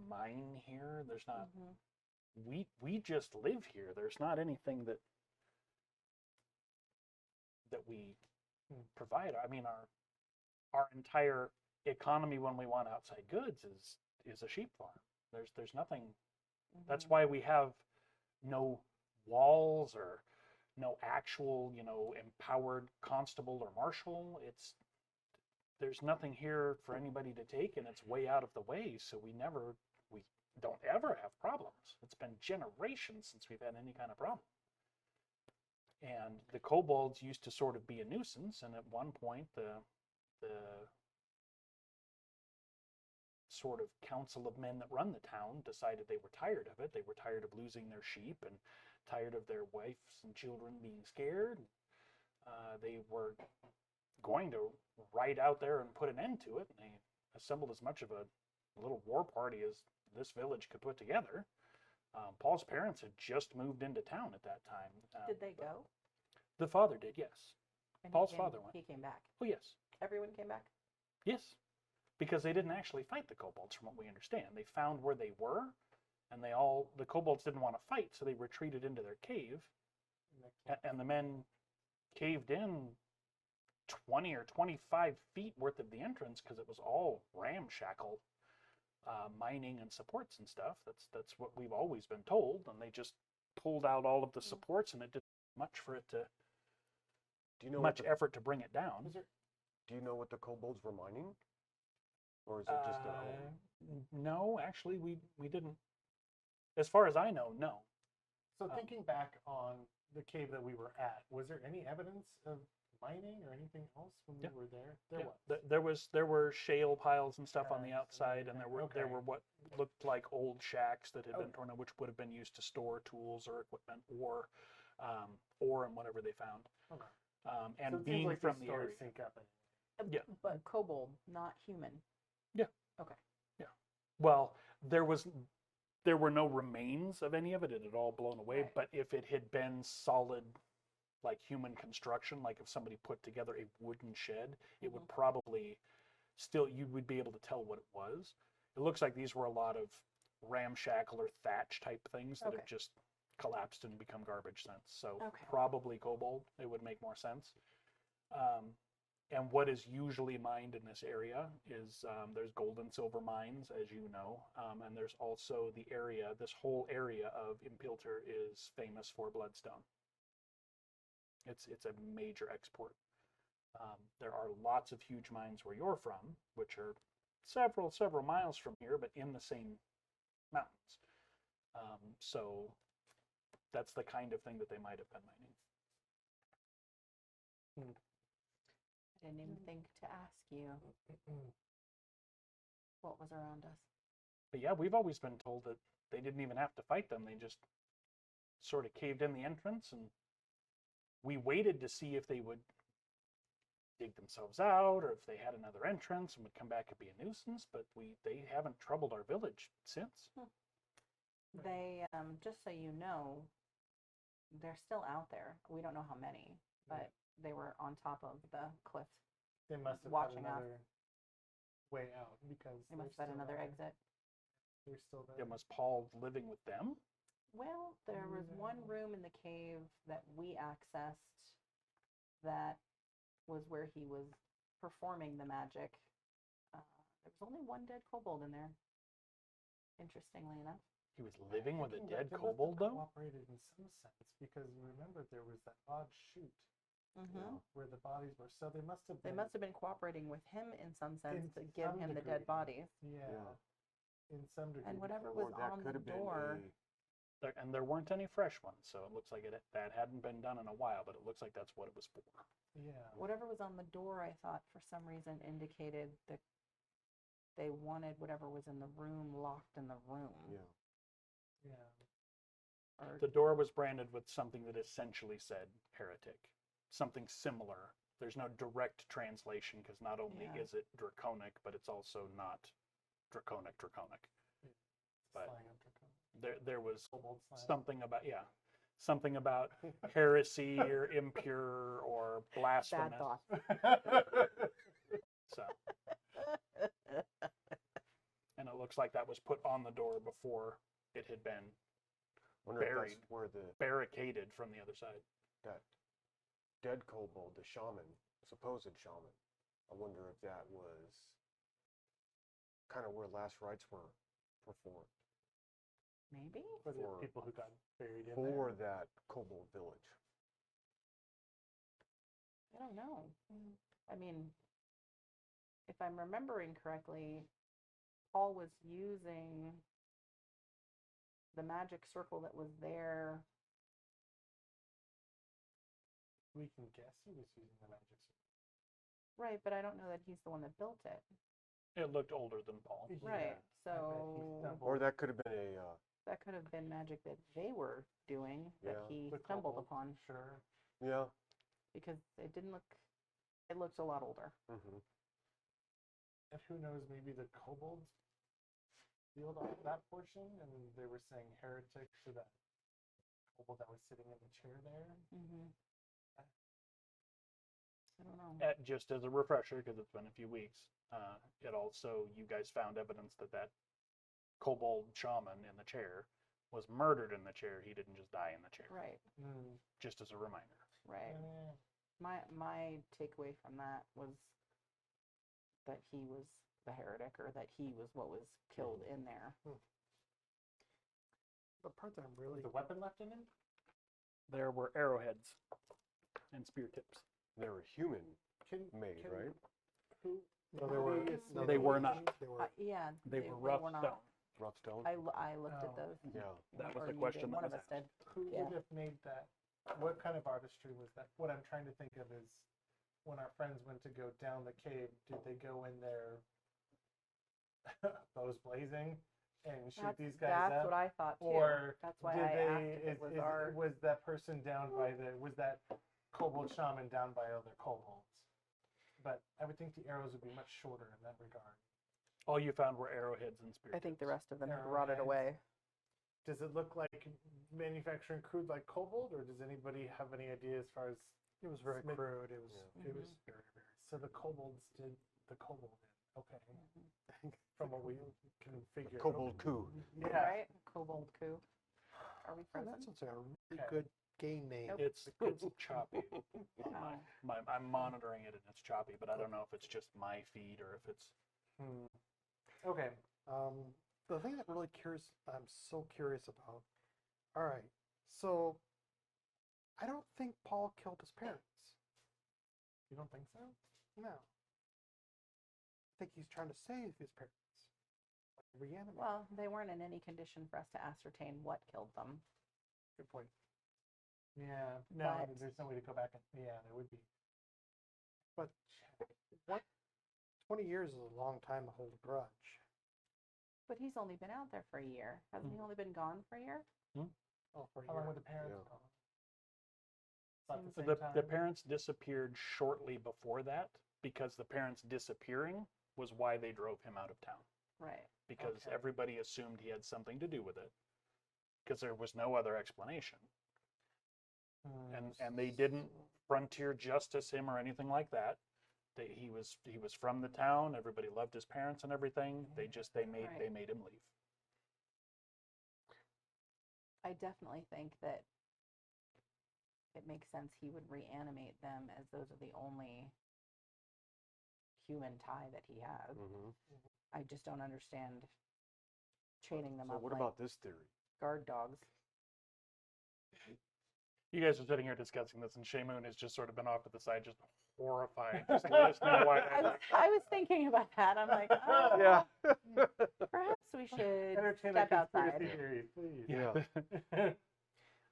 S1: mine here. There's not.
S4: Mhm.
S1: We just live here. There's not anything that we provide. I mean, our entire economy when we want outside goods is a sheep farm. There's nothing. That's
S4: Mhm.
S1: why we have no walls or no actual, empowered constable or marshal. There's nothing here for anybody to take, and it's way out of the way. So we don't ever have problems. It's been generations since we've had any kind of problem. And the kobolds used to sort of be a nuisance, and at one point the sort of council of men that run the town decided they were tired of it. They were tired of losing their sheep and tired of their wives and children being scared. They were going to ride out there and put an end to it, and they assembled as much of a little war party as this village could put together. Paul's parents had just moved into town at that time.
S4: Did they go?
S1: The father did, yes.
S4: And
S1: Paul's father went.
S4: He came back.
S1: Oh, yes.
S4: Everyone came back.
S1: Yes. Because they didn't actually fight the kobolds, from what we understand. They found where they were, and the kobolds didn't want to fight, so they retreated into their cave.
S2: And
S1: And the men caved in 20 or 25 feet worth of the entrance because it was all ramshackle mining and supports and stuff. That's what we've always been told, and they just pulled out all of the supports, and it didn't much for it to
S3: Do you know
S1: much
S3: what the,
S1: effort to bring it down.
S3: Do you know what the kobolds were mining? Or is it just their home?
S1: No, actually, we didn't. As far as I know, no.
S2: So thinking back on the cave that we were at, was there any evidence of mining or anything else when
S1: Yeah.
S2: we were there?
S1: There were shale piles and stuff on the
S2: Yes,
S1: outside, and there
S2: okay.
S1: were what looked like old shacks that had been
S2: Okay.
S1: torn out, which would have been used to store tools or equipment or ore and whatever they found.
S2: Okay.
S1: And
S2: So it seems
S1: being
S2: like
S1: from
S2: these
S1: the area,
S2: stories sync up.
S1: Yeah.
S4: But kobold, not human.
S1: well, there were no remains of any of it. It had all blown away.
S4: Right.
S1: But if it had been solid, like human construction, like if somebody put together a wooden shed, it would probably still, you would be able to tell what it was. It looks like these were a lot of ramshackle or thatch type things that
S4: Okay.
S1: have just collapsed and become garbage since. So
S4: Okay.
S1: probably kobold, it would make more sense. And what is usually mined in this area is there's gold and silver mines, as you know, and there's also the area, this whole area of Impilter is famous for bloodstone. It's a major export. There are lots of huge mines where you're from, which are several miles from here, but in the same mountains. So that's the kind of thing that they might have been mining.
S4: I didn't even think to ask you what was around us.
S1: But yeah, we've always been told that they didn't even have to fight them. They just sort of caved in the entrance, and we waited to see if they would dig themselves out or if they had another entrance and would come back and be a nuisance, but they haven't troubled our village since.
S4: They, just so you know, they're still out there. We don't know how many, but they were on top of the cliff.
S2: They must have
S4: Watching
S2: had
S4: us.
S2: another way out because
S4: They must have had another exit.
S2: They're still there.
S1: And was Paul living with them?
S4: Well, there was one room in the cave that we accessed that was where he was performing the magic. There was only one dead kobold in there, interestingly enough.
S1: He was living with a
S2: Thinking
S1: dead
S2: that they must have
S1: kobold, though?
S2: cooperated in some sense because remember there was that odd shoot where the bodies were. So they must have.
S4: They
S2: been,
S4: must have been cooperating with him in some sense to
S2: In
S4: give
S2: some
S4: him the
S2: degree.
S4: dead bodies.
S2: Yeah. In some degree.
S4: And whatever
S3: Or
S4: was
S3: that
S4: on
S3: could
S4: the
S3: have been
S4: door.
S1: And there weren't any fresh ones, so it looks like that hadn't been done in a while, but it looks like that's what it was for.
S2: Yeah.
S4: Whatever was on the door, I thought for some reason indicated that they wanted whatever was in the room locked in the room.
S3: Yeah.
S2: Yeah.
S4: Or
S1: The door was branded with something that essentially said heretic, something similar. There's no direct translation because not only
S4: Yeah.
S1: is it draconic, but it's also not draconic. But
S2: Slang of Dracon.
S1: there was
S2: Kobold slang.
S1: something about heresy or impure or blasphemous.
S4: bad thoughts.
S1: So, and it looks like that was put on the door before it had been
S3: Wonder if
S1: Buried.
S3: that's where the
S1: barricaded from the other side.
S3: that dead kobold, the shaman, supposed shaman. I wonder if that was kind of where last rites were performed
S4: Maybe?
S2: For the
S3: For-
S2: people who got buried in
S3: for
S2: there.
S3: that kobold village.
S4: I don't know. I mean, if I'm remembering correctly, Paul was using the magic circle that was there.
S2: We can guess he was using the magic circle.
S4: Right, but I don't know that he's the one that built it.
S1: It looked older than Paul.
S4: Right,
S2: I bet he
S4: so
S2: stumbled
S3: Or that could have been a
S4: that could have been magic that they were doing that
S3: Yeah.
S4: he
S2: the
S4: stumbled
S2: kobold,
S4: upon
S2: Sure.
S4: because it didn't look, it looks a lot older.
S3: mm-hmm.
S2: And who knows, maybe the kobolds sealed off that portion and they were saying heretic to that kobold that was sitting in the chair there.
S4: I don't know.
S1: Just as a refresher, because it's been a few weeks, it also, you guys found evidence that kobold shaman in the chair was murdered in the chair. He didn't just die in the chair.
S4: Right,
S1: Just as a reminder.
S4: right. My takeaway from that was that he was the heretic, or that he was what was killed in there.
S5: The part that I'm really
S2: The weapon left in him?
S1: There were arrowheads and spear tips.
S3: They were human
S2: Can,
S3: made,
S2: can,
S3: right?
S2: Who?
S5: no, they were
S2: No,
S1: they were not.
S5: They were
S4: Yeah,
S1: They were rough
S4: were not.
S1: stone.
S3: Rough stone?
S4: I looked
S2: Oh.
S4: at those.
S3: Yeah.
S1: That was
S4: or
S1: the
S4: you
S1: question
S4: did,
S1: that
S4: one of
S1: was
S4: us did.
S2: Who
S4: Yeah.
S2: would have made that? What kind of artistry was that? What I'm trying to think of is when our friends went to go down the cave, did they go in there bows blazing and shoot these guys
S4: That's
S2: up?
S4: what I thought too.
S2: Or
S4: That's why
S2: did
S4: I
S2: they,
S4: asked if it was our.
S2: was that person down by was that kobold shaman down by other kobolds? But I would think the arrows would be much shorter in that regard.
S1: All you found were arrowheads and spear
S4: I think the
S1: tips.
S4: rest of them had rotted away.
S2: Does it look like manufacturing crude like kobold, or does anybody have any idea as far as
S5: it was very
S2: Smith-
S5: crude. It was very
S2: so the kobolds did the kobold in? Okay,
S4: Mm-hmm.
S2: from what we can figure.
S3: Kobold coup.
S2: Yeah.
S4: Right? Kobold coup. Are we
S5: Oh,
S4: frozen?
S5: that sounds like a really
S2: Okay.
S5: good game name.
S4: Nope.
S1: It's choppy.
S4: Oh.
S1: I'm monitoring it and it's choppy, but I don't know if it's just my feed or if it's.
S2: Okay.
S5: The thing that really I'm so curious about. All right, so I don't think Paul killed his parents.
S2: You don't think so?
S5: No. I think he's trying to save his parents. Like reanimate.
S4: Well, they weren't in any condition for us to ascertain what killed them.
S5: Good point.
S2: Yeah. No,
S4: But-
S2: there's no way to go back and yeah, there would be.
S5: But what? 20 years is a long time to hold a grudge.
S4: But he's only been out there for a year. Hasn't he only been gone for a year?
S5: Oh, for a
S2: How long
S5: year.
S2: would the parents
S3: Yeah.
S2: gone? About the
S4: Seems-
S2: same
S1: The
S2: time?
S1: parents disappeared shortly before that because the parents disappearing was why they drove him out of town.
S4: Right.
S1: Because
S2: Okay.
S1: everybody assumed he had something to do with it because there was no other explanation. And they didn't frontier justice him or anything like that. He was from the town. Everybody loved his parents and everything. They
S4: Right.
S1: made him leave.
S4: I definitely think that it makes sense he would reanimate them, as those are the only human tie that he has.
S3: Mm-hmm.
S4: I just don't understand chaining them
S3: So
S4: up
S3: what
S4: like
S3: about this theory?
S4: guard dogs.
S1: You guys are sitting here discussing this, and Shamoon has just sort of been off to the side, just horrified, just listening. Why?
S4: I was thinking about that. I'm like, oh,
S3: Yeah.
S4: perhaps we should
S2: Entertain
S4: step
S2: our conspiracy
S4: outside.
S2: theories, please.
S3: Yeah.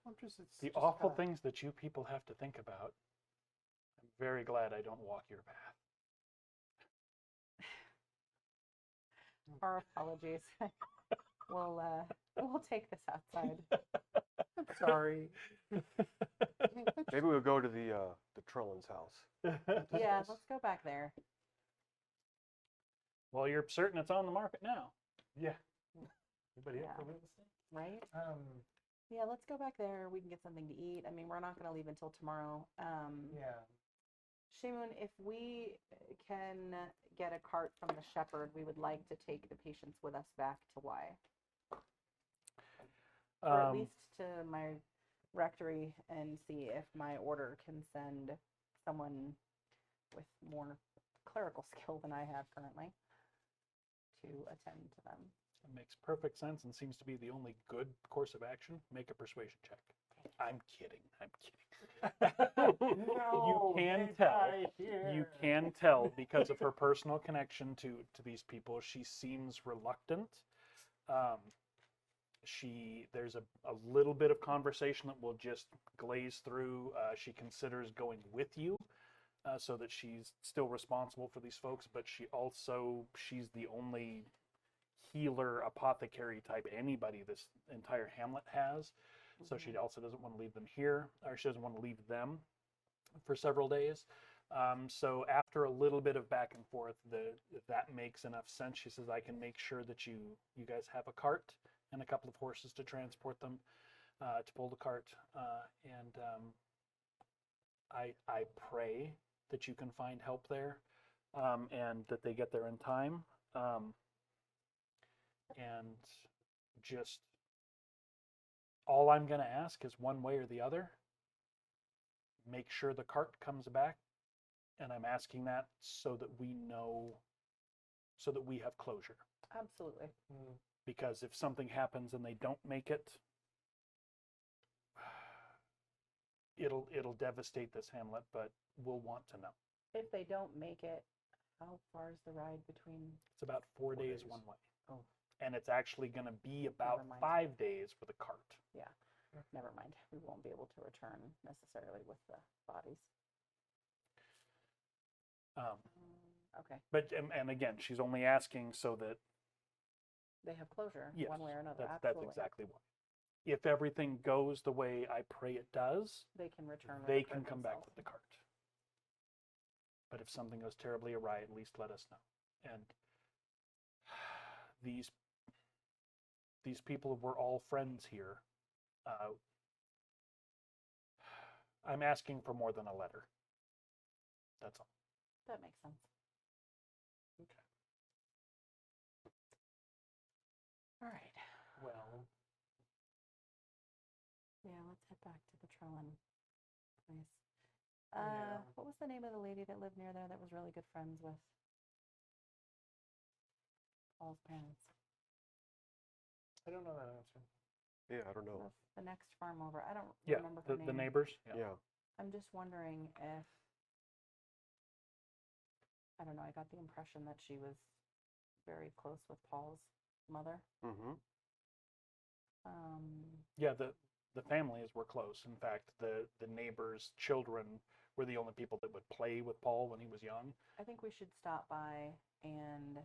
S5: I'm just, it's
S1: The
S5: just
S1: awful
S5: kinda-
S1: things that you people have to think about. I'm very glad I don't walk your path.
S4: Our apologies. We'll take this outside.
S5: I'm sorry.
S3: Maybe we'll go to the Trellin's house.
S4: Yeah, let's go back there.
S1: Well, you're certain it's on the market now.
S2: Yeah. Anybody up
S4: Yeah.
S2: for real estate?
S4: Right?
S2: Yeah.
S4: Yeah, let's go back there. We can get something to eat. I mean, we're not going to leave until tomorrow. Shamoon, if we can get a cart from the shepherd, we would like to take the patients with us back to Y. Or at least to my rectory and see if my order can send someone with more clerical skill than I have currently to attend to them.
S1: It makes perfect sense and seems to be the only good course of action. Make a persuasion check. I'm kidding. I'm kidding.
S2: No,
S1: you can
S2: they
S1: tell.
S2: die
S1: You
S2: here.
S1: can tell because of her personal connection to these people. She seems reluctant. There's a little bit of conversation that will just glaze through. She considers going with you so that she's still responsible for these folks, but she's the only healer, apothecary type anybody this entire hamlet has. So she also doesn't want to leave them here, or she doesn't want to leave them for several days. So after a little bit of back and forth, that makes enough sense. She says, I can make sure that you guys have a cart and a couple of horses to transport them, to pull the cart. And I pray that you can find help there, and that they get there in time. And just all I'm going to ask is one way or the other, make sure the cart comes back. And I'm asking that so that we know, so that we have closure.
S4: Absolutely.
S1: Because if something happens and they don't make it, it'll devastate this hamlet, but we'll want to know.
S4: If they don't make it, how far is the ride between?
S1: It's about 4 days,
S3: days.
S1: one way.
S4: Oh.
S1: And it's actually going to be about
S4: Never mind.
S1: 5 days for the cart.
S4: Yeah, never mind. We won't be able to return necessarily with the bodies. Okay,
S1: But and again, she's only asking so that
S4: they have closure
S1: yes,
S4: one way or another.
S1: that's
S4: Absolutely.
S1: exactly why. If everything goes the way I pray it does,
S4: They can return. with
S1: they
S4: the
S1: can
S4: cart
S1: come back
S4: themselves.
S1: with the cart. But if something goes terribly awry, at least let us know. And these people were all friends here. I'm asking for more than a letter. That's all.
S4: That makes sense.
S1: Okay.
S4: All right.
S2: Well,
S4: Yeah, let's head back to the Trellin place.
S2: Yeah.
S4: What was the name of the lady that lived near there that was really good friends with Paul's parents?
S2: I don't know that answer.
S3: Yeah, I don't know.
S4: The next farm over. I don't
S1: Yeah,
S4: remember her
S1: the
S4: name.
S1: neighbors.
S3: Yeah.
S4: I'm just wondering if, I don't know, I got the impression that she was very close with Paul's mother.
S3: Mm-hmm.
S1: Yeah, the families were close. In fact, the neighbors' children were the only people that would play with Paul when he was young.
S4: I think we should stop by and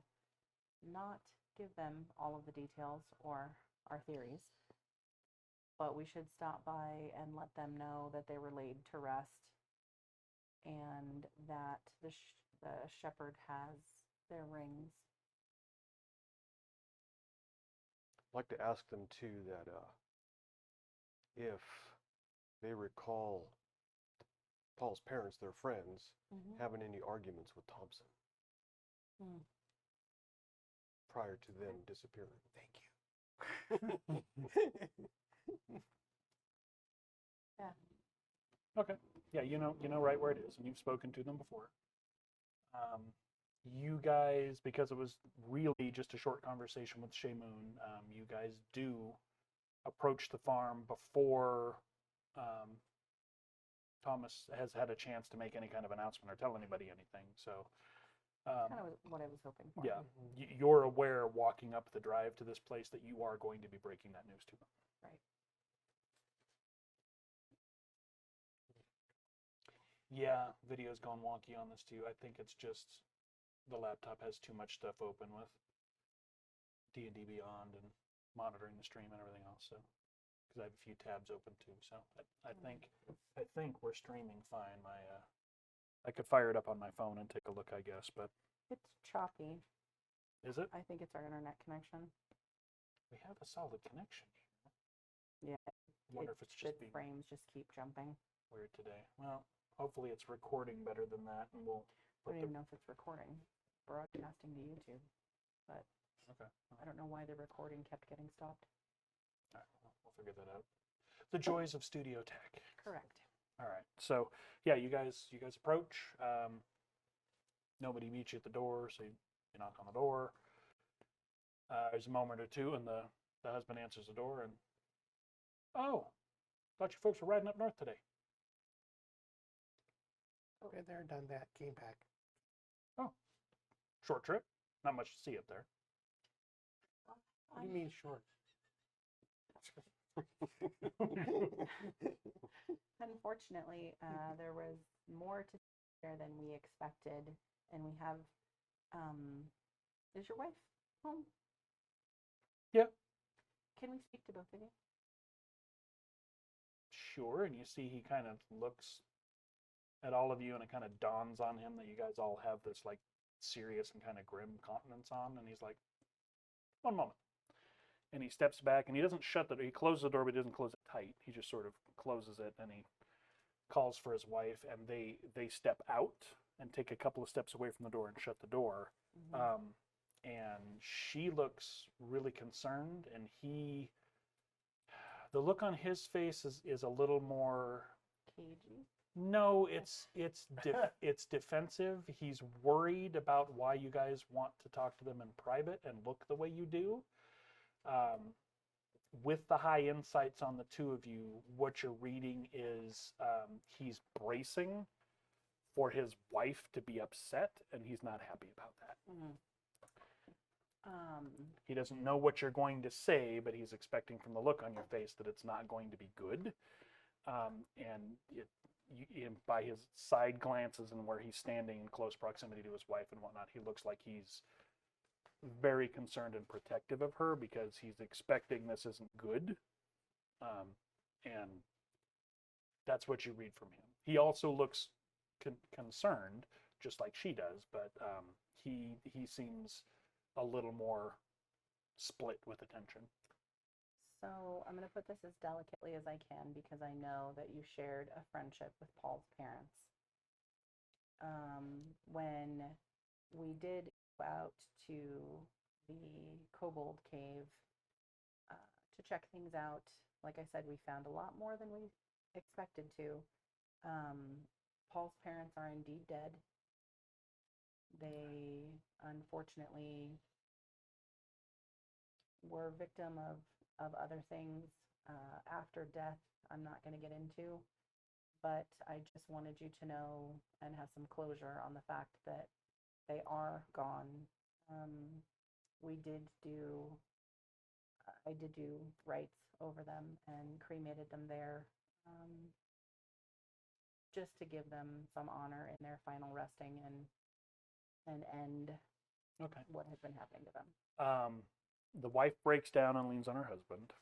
S4: not give them all of the details or our theories, but we should stop by and let them know that they were laid to rest and that the shepherd has their rings.
S3: I'd like to ask them too that if they recall Paul's parents, their friends, having any arguments with Thompson prior to them disappearing. Thank you.
S4: Yeah.
S1: Okay. Yeah, you know right where it is, and you've spoken to them before. You guys, because it was really just a short conversation with Shamoon, you guys do approach the farm before Thomas has had a chance to make any kind of announcement or tell anybody anything. So,
S4: Kind of what I was hoping for.
S1: yeah, you're aware walking up the drive to this place that you are going to be breaking that news to them.
S4: Right.
S1: Yeah, video's gone wonky on this too. I think it's just the laptop has too much stuff open with D&D Beyond and monitoring the stream and everything else. So, because I have a few tabs open too. So I think we're streaming fine. I could fire it up on my phone and take a look, I guess. But
S4: It's choppy.
S1: is it?
S4: I think it's our internet connection.
S1: We have a solid connection here.
S4: Yeah.
S1: Wonder if it's just
S4: the
S1: being
S4: frames just keep jumping.
S1: weird today. Well, hopefully it's recording better than that, and we'll
S4: I
S1: put
S4: don't
S1: the
S4: even know if it's recording, broadcasting to YouTube, but
S1: okay.
S4: I don't know why the recording kept getting stopped.
S1: All right, we'll figure that out. The joys of studio tech.
S4: Correct.
S1: All right. So yeah, you guys approach. Nobody meets you at the door, so you knock on the door. There's a moment or two, and the husband answers the door, and oh, thought you folks were riding up north today.
S5: Been there, done that, came back.
S1: Short trip. Not much to see up there.
S5: What do you mean short?
S4: Unfortunately, there was more to there than we expected, and we have. Is your wife home?
S1: Yeah.
S4: Can we speak to both of you?
S1: Sure. And you see he kind of looks at all of you, and it kind of dawns on him that you guys all have this like serious and kind of grim countenance on, and he's like, one moment. And he steps back, and he doesn't shut the door. He closes the door, but he doesn't close it tight. He just sort of closes it, and he calls for his wife, and they step out and take a couple of steps away from the door and shut the door. And she looks really concerned, and The look on his face is a little more.
S4: Cagey.
S1: No, it's defensive. He's worried about why you guys want to talk to them in private and look the way you do. With the high insights on the two of you, what you're reading is he's bracing for his wife to be upset, and he's not happy about that.
S4: Mm.
S1: He doesn't know what you're going to say, but he's expecting from the look on your face that it's not going to be good. And by his side glances and where he's standing in close proximity to his wife and whatnot, he looks like he's very concerned and protective of her because he's expecting this isn't good. And that's what you read from him. He also looks concerned, just like she does, but he seems a little more split with attention.
S4: So I'm going to put this as delicately as I can because I know that you shared a friendship with Paul's parents. When we did go out to the Kobold Cave to check things out, like I said, we found a lot more than we expected to. Paul's parents are indeed dead. They unfortunately were victim of other things after death I'm not going to get into, but I just wanted you to know and have some closure on the fact that they are gone. I did do rites over them and cremated them there, just to give them some honor in their final resting and end what has been happening to them.
S1: The wife breaks down and leans on her husband.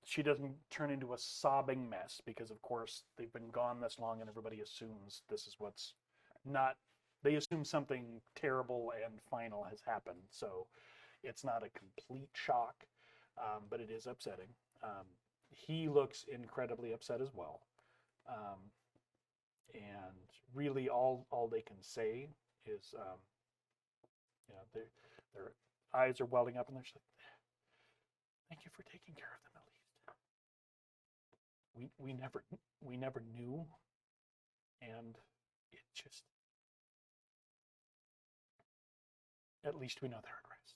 S1: She doesn't turn into a sobbing mess because, of course, they've been gone this long and everybody assumes this is what's not. They assume something terrible and final has happened. So it's not a complete shock, but it is upsetting. He looks incredibly upset as well. And really all they can say is, their eyes are welling up and they're just like, thank you for taking care of them at least. We never knew, and it just, at least we know they're at rest.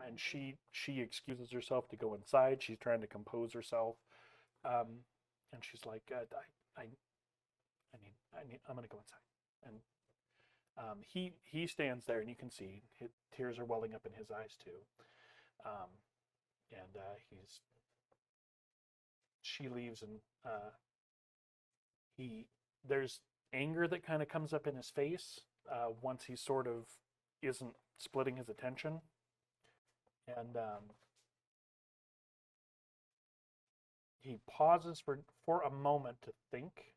S1: And she excuses herself to go inside. She's trying to compose herself, and she's like, I'm gonna go inside. And he stands there, and you can see tears are welling up in his eyes too. She leaves, and there's anger that kind of comes up in his face once he sort of isn't splitting his attention. And he pauses for a moment to think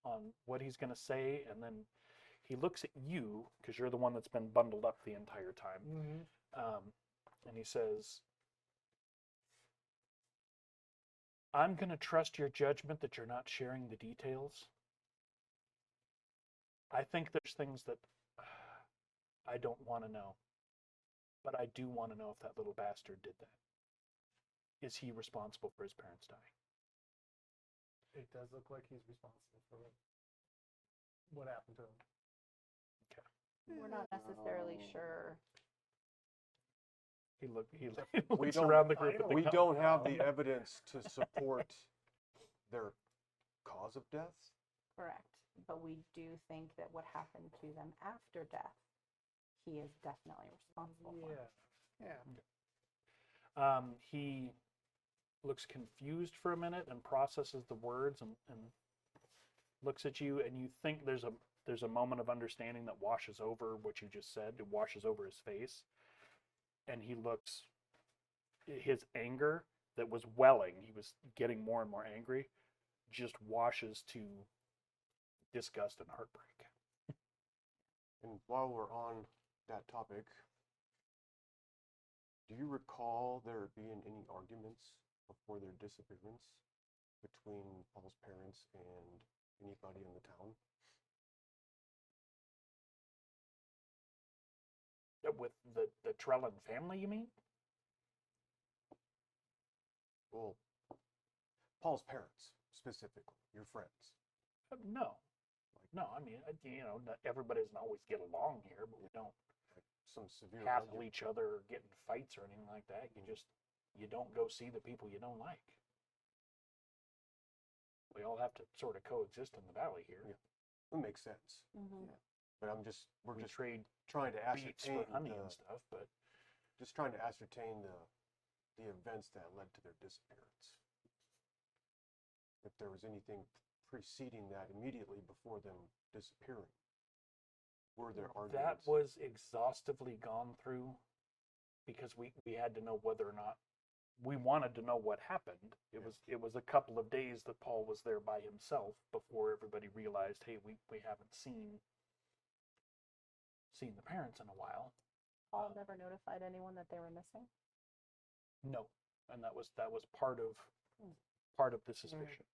S1: on what he's going to say, and then he looks at you, because you're the one that's been bundled up the entire time.
S2: Mm-hmm.
S1: And he says, I'm going to trust your judgment that you're not sharing the details. I think there's things that I don't want to know. But I do want to know if that little bastard did that. Is he responsible for his parents dying?
S2: It does look like he's responsible for what happened to him.
S1: Okay.
S4: We're not necessarily sure.
S1: He
S3: We
S1: looks
S3: don't-
S1: around the group.
S3: We don't have the evidence to support their cause of death.
S4: Correct. But we do think that what happened to them after death, he is definitely responsible for.
S2: Yeah.
S1: He looks confused for a minute and processes the words and looks at you, and you think there's a moment of understanding that washes over what you just said. It washes over his face, and he looks, his anger that was welling, he was getting more and more angry, just washes to disgust and heartbreak.
S3: And while we're on that topic, do you recall there being any arguments before their disappearance between Paul's parents and anybody in the town?
S1: With the Trellin family, you mean?
S3: Well, Paul's parents, specifically, your friends.
S1: No. No, I mean, everybody doesn't always get along here, but we don't
S3: Like some severe
S1: hassle each other or get in fights or anything like that. You don't go see the people you don't like. We all have to sort of coexist in the valley here.
S3: Yeah. It makes sense.
S4: Mm-hmm.
S3: But we're
S1: We
S3: just
S1: trade
S3: trying to
S1: beets
S3: ascertain
S1: for honey and stuff, but
S3: just trying to ascertain the events that led to their disappearance. If there was anything preceding that immediately before them disappearing. Were there arguments?
S1: that was exhaustively gone through because we had to know whether or not we wanted to know what happened. It was a couple of days that Paul was there by himself before everybody realized, hey, we haven't seen the parents in a while.
S4: Paul never notified anyone that they were missing.
S1: No, and that was part of the suspicion.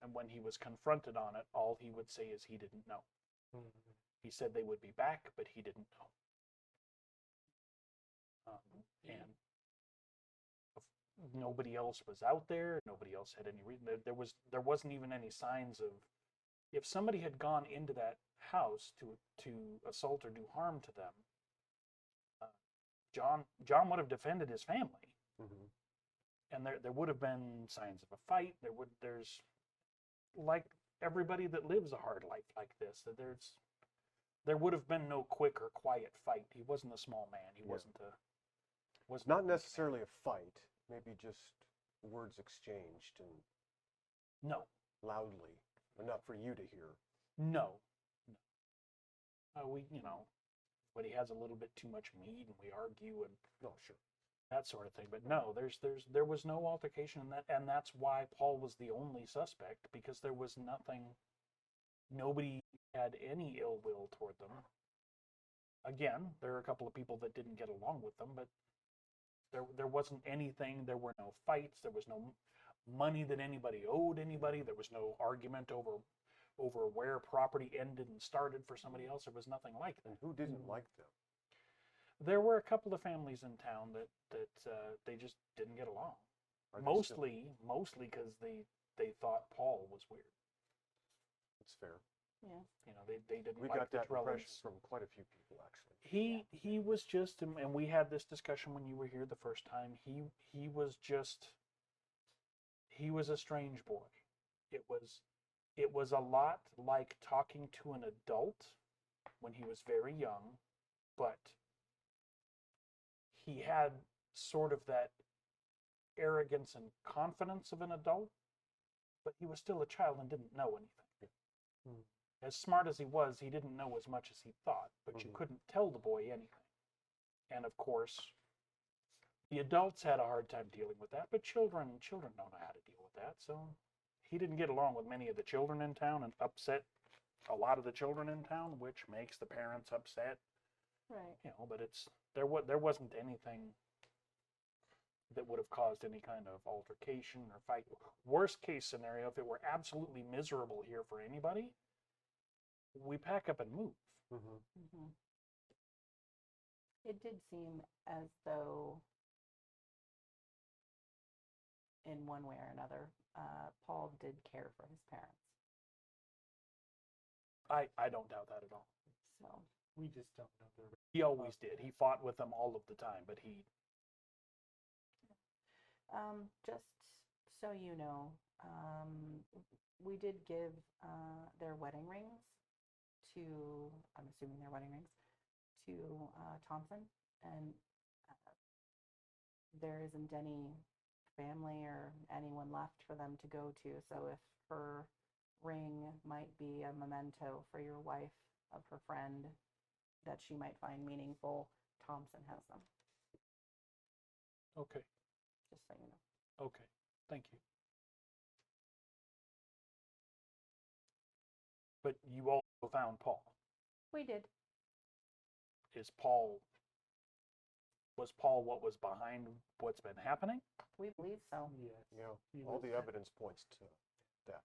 S1: And when he was confronted on it, all he would say is he didn't know.
S2: Mm-hmm.
S1: He said they would be back, but he didn't know. And nobody else was out there. Nobody else had any reason. There wasn't even any signs of, if somebody had gone into that house to assault or do harm to them, John would have defended his family,
S3: Mhm.
S1: and there would have been signs of a fight. There's like everybody that lives a hard life like this, that there would have been no quick or quiet fight. He wasn't a small man. He wasn't a
S3: Not necessarily a fight, maybe just words exchanged and
S1: no.
S3: loudly, enough for you to hear.
S1: No. But he has a little bit too much meat, and we argue and
S3: No, sure.
S1: that sort of thing. But no, there was no altercation in that, and that's why Paul was the only suspect, because there was nothing. Nobody had any ill will toward them. Again, there are a couple of people that didn't get along with them, but there wasn't anything. There were no fights. There was no money that anybody owed anybody. There was no argument over where property ended and started for somebody else. There was nothing like that.
S3: And who didn't like them?
S1: There were a couple of families in town that they just didn't get along.
S3: Are they
S1: Mostly because they thought Paul was weird.
S3: It's fair.
S4: Yeah.
S1: They didn't
S3: We
S1: like
S3: got
S1: the
S3: that impression
S1: Trellans.
S3: from quite a few people, actually.
S1: He was just, and we had this discussion when you were here the first time. He was a strange boy. It was a lot like talking to an adult when he was very young, but he had sort of that arrogance and confidence of an adult, but he was still a child and didn't know anything. As smart as he was, he didn't know as much as he thought, but you couldn't tell the boy anything. And of course, the adults had a hard time dealing with that, but children don't know how to deal with that. So he didn't get along with many of the children in town and upset a lot of the children in town, which makes the parents upset.
S4: Right.
S1: But there wasn't anything that would have caused any kind of altercation or fight. Worst case scenario, if it were absolutely miserable here for anybody, we pack up and move.
S3: Mm-hmm.
S4: Mm-hmm. It did seem as though, in one way or another, Paul did care for his parents.
S1: I don't doubt that at all.
S4: So
S2: We just don't know their.
S1: He always did. He fought with them all of the time, but
S4: just so you know, we did give their wedding rings to, I'm assuming their wedding rings, to Thompson, and there isn't any family or anyone left for them to go to. So if her ring might be a memento for your wife of her friend that she might find meaningful, Thompson has them,
S1: okay.
S4: just so you know.
S1: Okay. Thank you. But you also found Paul.
S4: We did.
S1: Was Paul what was behind what's been happening?
S4: We believe so.
S2: Yes.
S3: Yeah,
S2: He
S3: all
S2: was-
S3: the evidence points to that.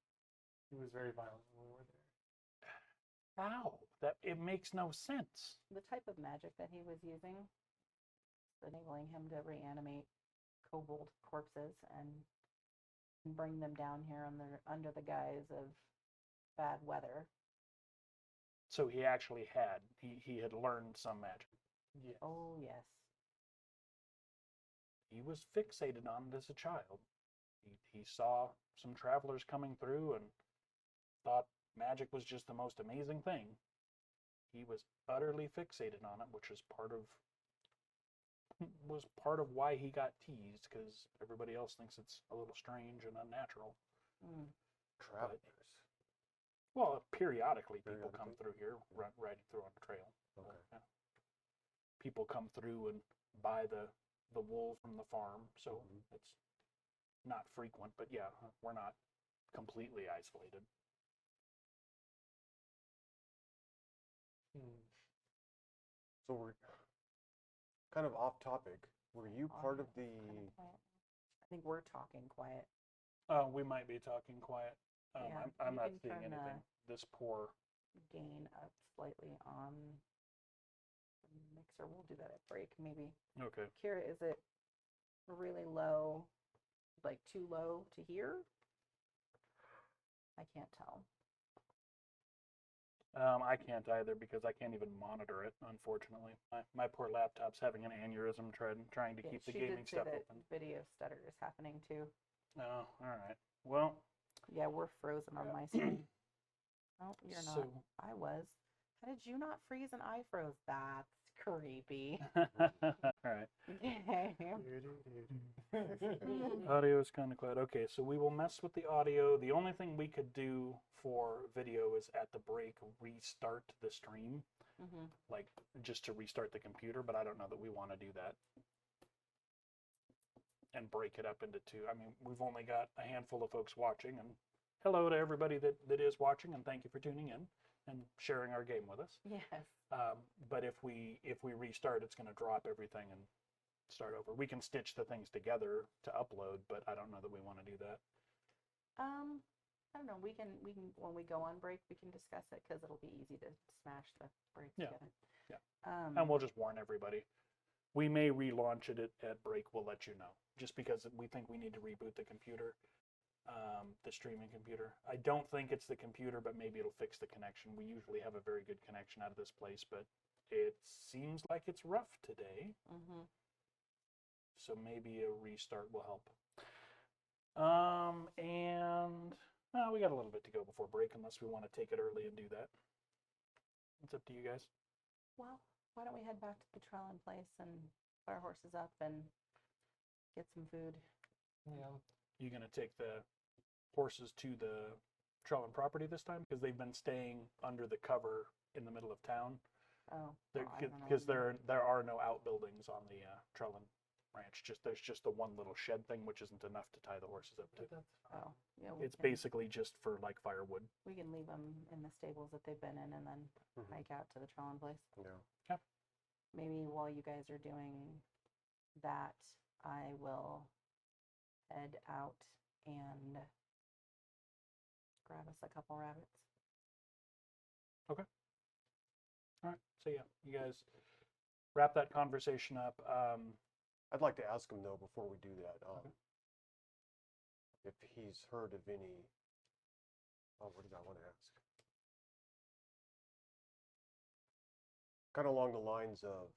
S2: He was very violent when we were there.
S1: How? It makes no sense.
S4: The type of magic that he was using, enabling him to reanimate kobold corpses and and bring them down here under the guise of bad weather.
S1: So he actually had he had learned some magic.
S2: Yes.
S4: Oh yes.
S1: He was fixated on it as a child. He saw some travelers coming through and thought magic was just the most amazing thing. He was utterly fixated on it, which was part of why he got teased, because everybody else thinks it's a little strange and unnatural.
S4: Mm.
S3: Travelers.
S1: Well, periodically people come
S3: Periodically?
S1: through here, riding through on the trail.
S3: Okay.
S1: Yeah. People come through and buy the wool from the farm, so
S3: Mhm.
S1: it's not frequent. But yeah, we're not completely isolated.
S2: Hmm.
S3: So we're kind of off topic. Were you part of the?
S4: Kinda quiet. I think we're talking quiet.
S1: We might be talking quiet.
S4: Yeah,
S1: I'm
S4: you
S1: not
S4: can
S1: seeing
S4: turn
S1: anything this poor.
S4: Gain up slightly on the mixer. We'll do that at break, maybe.
S1: Okay.
S4: Kira, is it really low, like too low to hear? I can't tell.
S1: I can't either because I can't even monitor it, unfortunately. My poor laptop's having an aneurysm trying to
S4: Yeah,
S1: keep the
S4: she
S1: gaming
S4: did say
S1: stuff
S4: that
S1: open.
S4: video stutter is happening too.
S1: Oh, all right. Well,
S4: Yeah, we're frozen on
S1: Yeah.
S4: my screen. Oh, you're not.
S1: so
S4: I was. How did you not freeze and I froze? That's creepy.
S1: all right. Audio is kind of quiet. Okay, so we will mess with the audio. The only thing we could do for video is at the break restart the stream,
S4: Mm-hmm.
S1: like just to restart the computer, but I don't know that we want to do that and break it up into two. I mean, we've only got a handful of folks watching, and hello to everybody that is watching, and thank you for tuning in and sharing our game with us.
S4: Yes.
S1: But if we restart, it's going to drop everything and start over. We can stitch the things together to upload, but I don't know that we want to do that.
S4: I don't know. We can when we go on break, we can discuss it because it'll be easy to smash the breaks
S1: Yeah.
S4: together.
S1: Yeah.
S4: Um,
S1: And we'll just warn everybody. We may relaunch it at break. We'll let you know. Just because we think we need to reboot the computer, the streaming computer. I don't think it's the computer, but maybe it'll fix the connection. We usually have a very good connection out of this place, but it seems like it's rough today.
S4: mhm.
S1: So maybe a restart will help. And we got a little bit to go before break, unless we want to take it early and do that. It's up to you guys.
S4: Well, why don't we head back to the trail in place and put our horses up and get some food?
S2: Yeah.
S1: You gonna take the horses to the Trellin property this time because they've been staying under the cover in the middle of town?
S4: Oh, well, I don't know
S1: Because
S4: when
S1: there are no outbuildings on the Trellin ranch. There's just the one little shed thing, which isn't enough to tie the horses up to.
S2: But that's fine.
S4: Oh, yeah.
S1: It's basically just for like firewood.
S4: We can leave them in the stables that they've been in and then
S3: Mhm.
S4: hike out to the Trellin place.
S3: Yeah.
S4: Maybe while you guys are doing that, I will head out and grab us a couple rabbits.
S1: All right. So yeah, you guys wrap that conversation up.
S3: I'd like to ask him though before we do that,
S1: Okay.
S3: if he's heard of any. Oh, what did I want to ask? Kind of along the lines of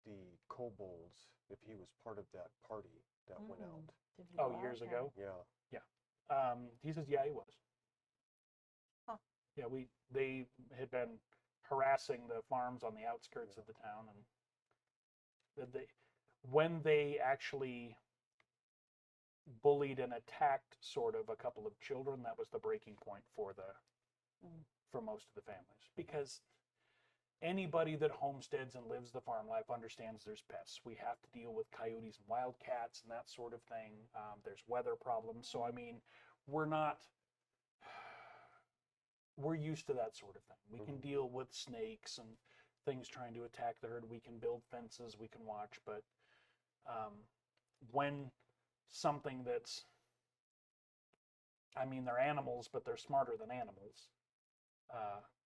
S3: the kobolds, if he was part of that party that went out.
S4: Did he
S1: Oh,
S4: go out?
S1: years
S4: Yeah.
S1: ago.
S3: Yeah.
S1: He says, yeah, he was.
S4: Huh.
S1: Yeah, they had been harassing the farms on the outskirts of the town, and when they actually bullied and attacked sort of a couple of children, that was the breaking point for most of the families, because anybody that homesteads and lives the farm life understands there's pests. We have to deal with coyotes and wildcats and that sort of thing. There's weather problems. So, I mean, we're used to that sort of thing. We can deal with snakes and things trying to attack the herd. We can build fences, we can watch. But when something that's, I mean, they're animals, but they're smarter than animals,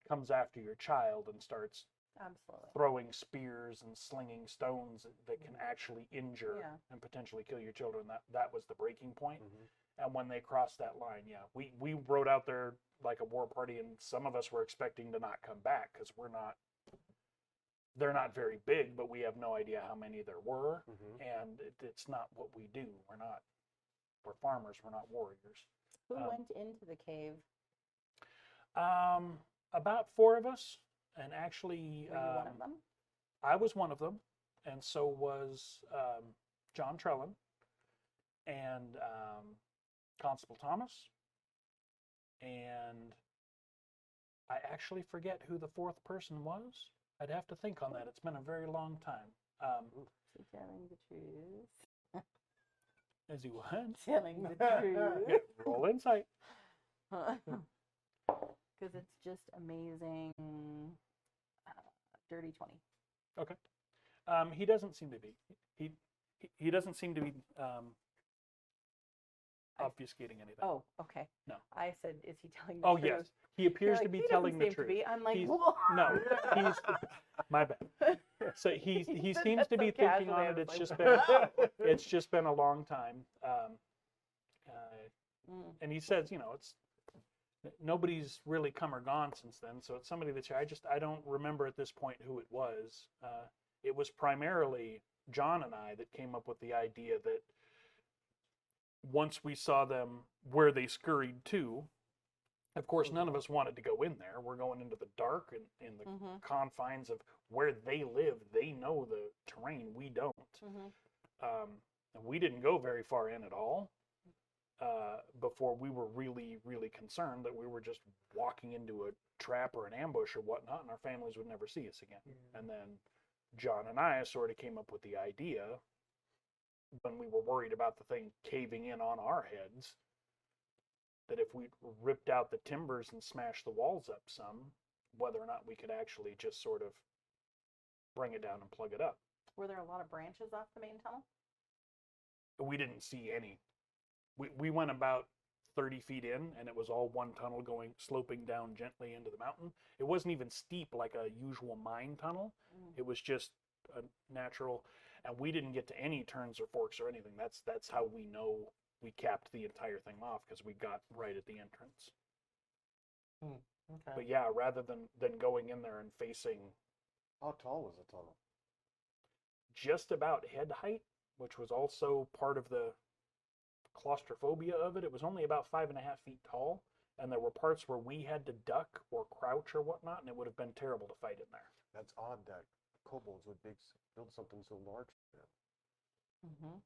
S1: comes after your child and starts
S4: Absolutely.
S1: throwing spears and slinging stones that can actually injure
S4: Yeah.
S1: and potentially kill your children, that was the breaking point.
S3: Mhm.
S1: And when they crossed that line, yeah, we rode out there like a war party, and some of us were expecting to not come back because they're not very big, but we have no idea how many there were, and it's not what we do. We're farmers, we're not warriors.
S4: Who went into the cave?
S1: About 4 of us, and actually,
S4: Were you one of them?
S1: I was one of them, and so was John Trellin and Constable Thomas, and I actually forget who the 4th person was. I'd have to think on that. It's been a very long time.
S4: Is he telling the truth?
S1: Is he what?
S4: Telling the truth.
S1: Yeah, roll insight.
S4: Because it's just amazing. Dirty 20.
S1: Okay. He doesn't seem to be. He doesn't seem to be obfuscating anything.
S4: Oh, okay.
S1: No.
S4: I said, is he telling the
S1: Oh,
S4: truth?
S1: yes. He appears to be telling the truth.
S4: I'm like,
S1: He's-
S4: whoa.
S1: No, he's my bad. So he
S4: said
S1: seems
S4: that
S1: to
S4: so
S1: be thinking
S4: casually,
S1: on
S4: I
S1: it.
S4: was
S1: It's
S4: like,
S1: just
S4: wow.
S1: been it's just been a long time. And he says, it's nobody's really come or gone since then. So it's somebody that I don't remember at this point who it was. It was primarily John and I that came up with the idea that once we saw them where they scurried to, of course, none of us wanted to go in there. We're going into the dark and in the confines of where they live. They know the terrain. We don't. And we didn't go very far in at all before we were really, really concerned that we were just walking into a trap or an ambush or whatnot, and our families would never see us again. And then John and I sort of came up with the idea when we were worried about the thing caving in on our heads, that if we ripped out the timbers and smashed the walls up some, whether or not we could actually just sort of bring it down and plug it up.
S4: Were there a lot of branches off the main tunnel?
S1: We didn't see any. We went about 30 feet in, and it was all one tunnel sloping down gently into the mountain. It wasn't even steep like a usual mine tunnel. It was just a natural, and we didn't get to any turns or forks or anything. That's how we know we capped the entire thing off, because we got right at the entrance.
S2: Okay.
S1: But yeah, rather than going in there and facing
S3: How tall was the tunnel?
S1: just about head height, which was also part of the claustrophobia of it, it was only about 5.5 feet tall, and there were parts where we had to duck or crouch or whatnot, and it would have been terrible to fight in there.
S3: That's odd that kobolds would build something so large for them.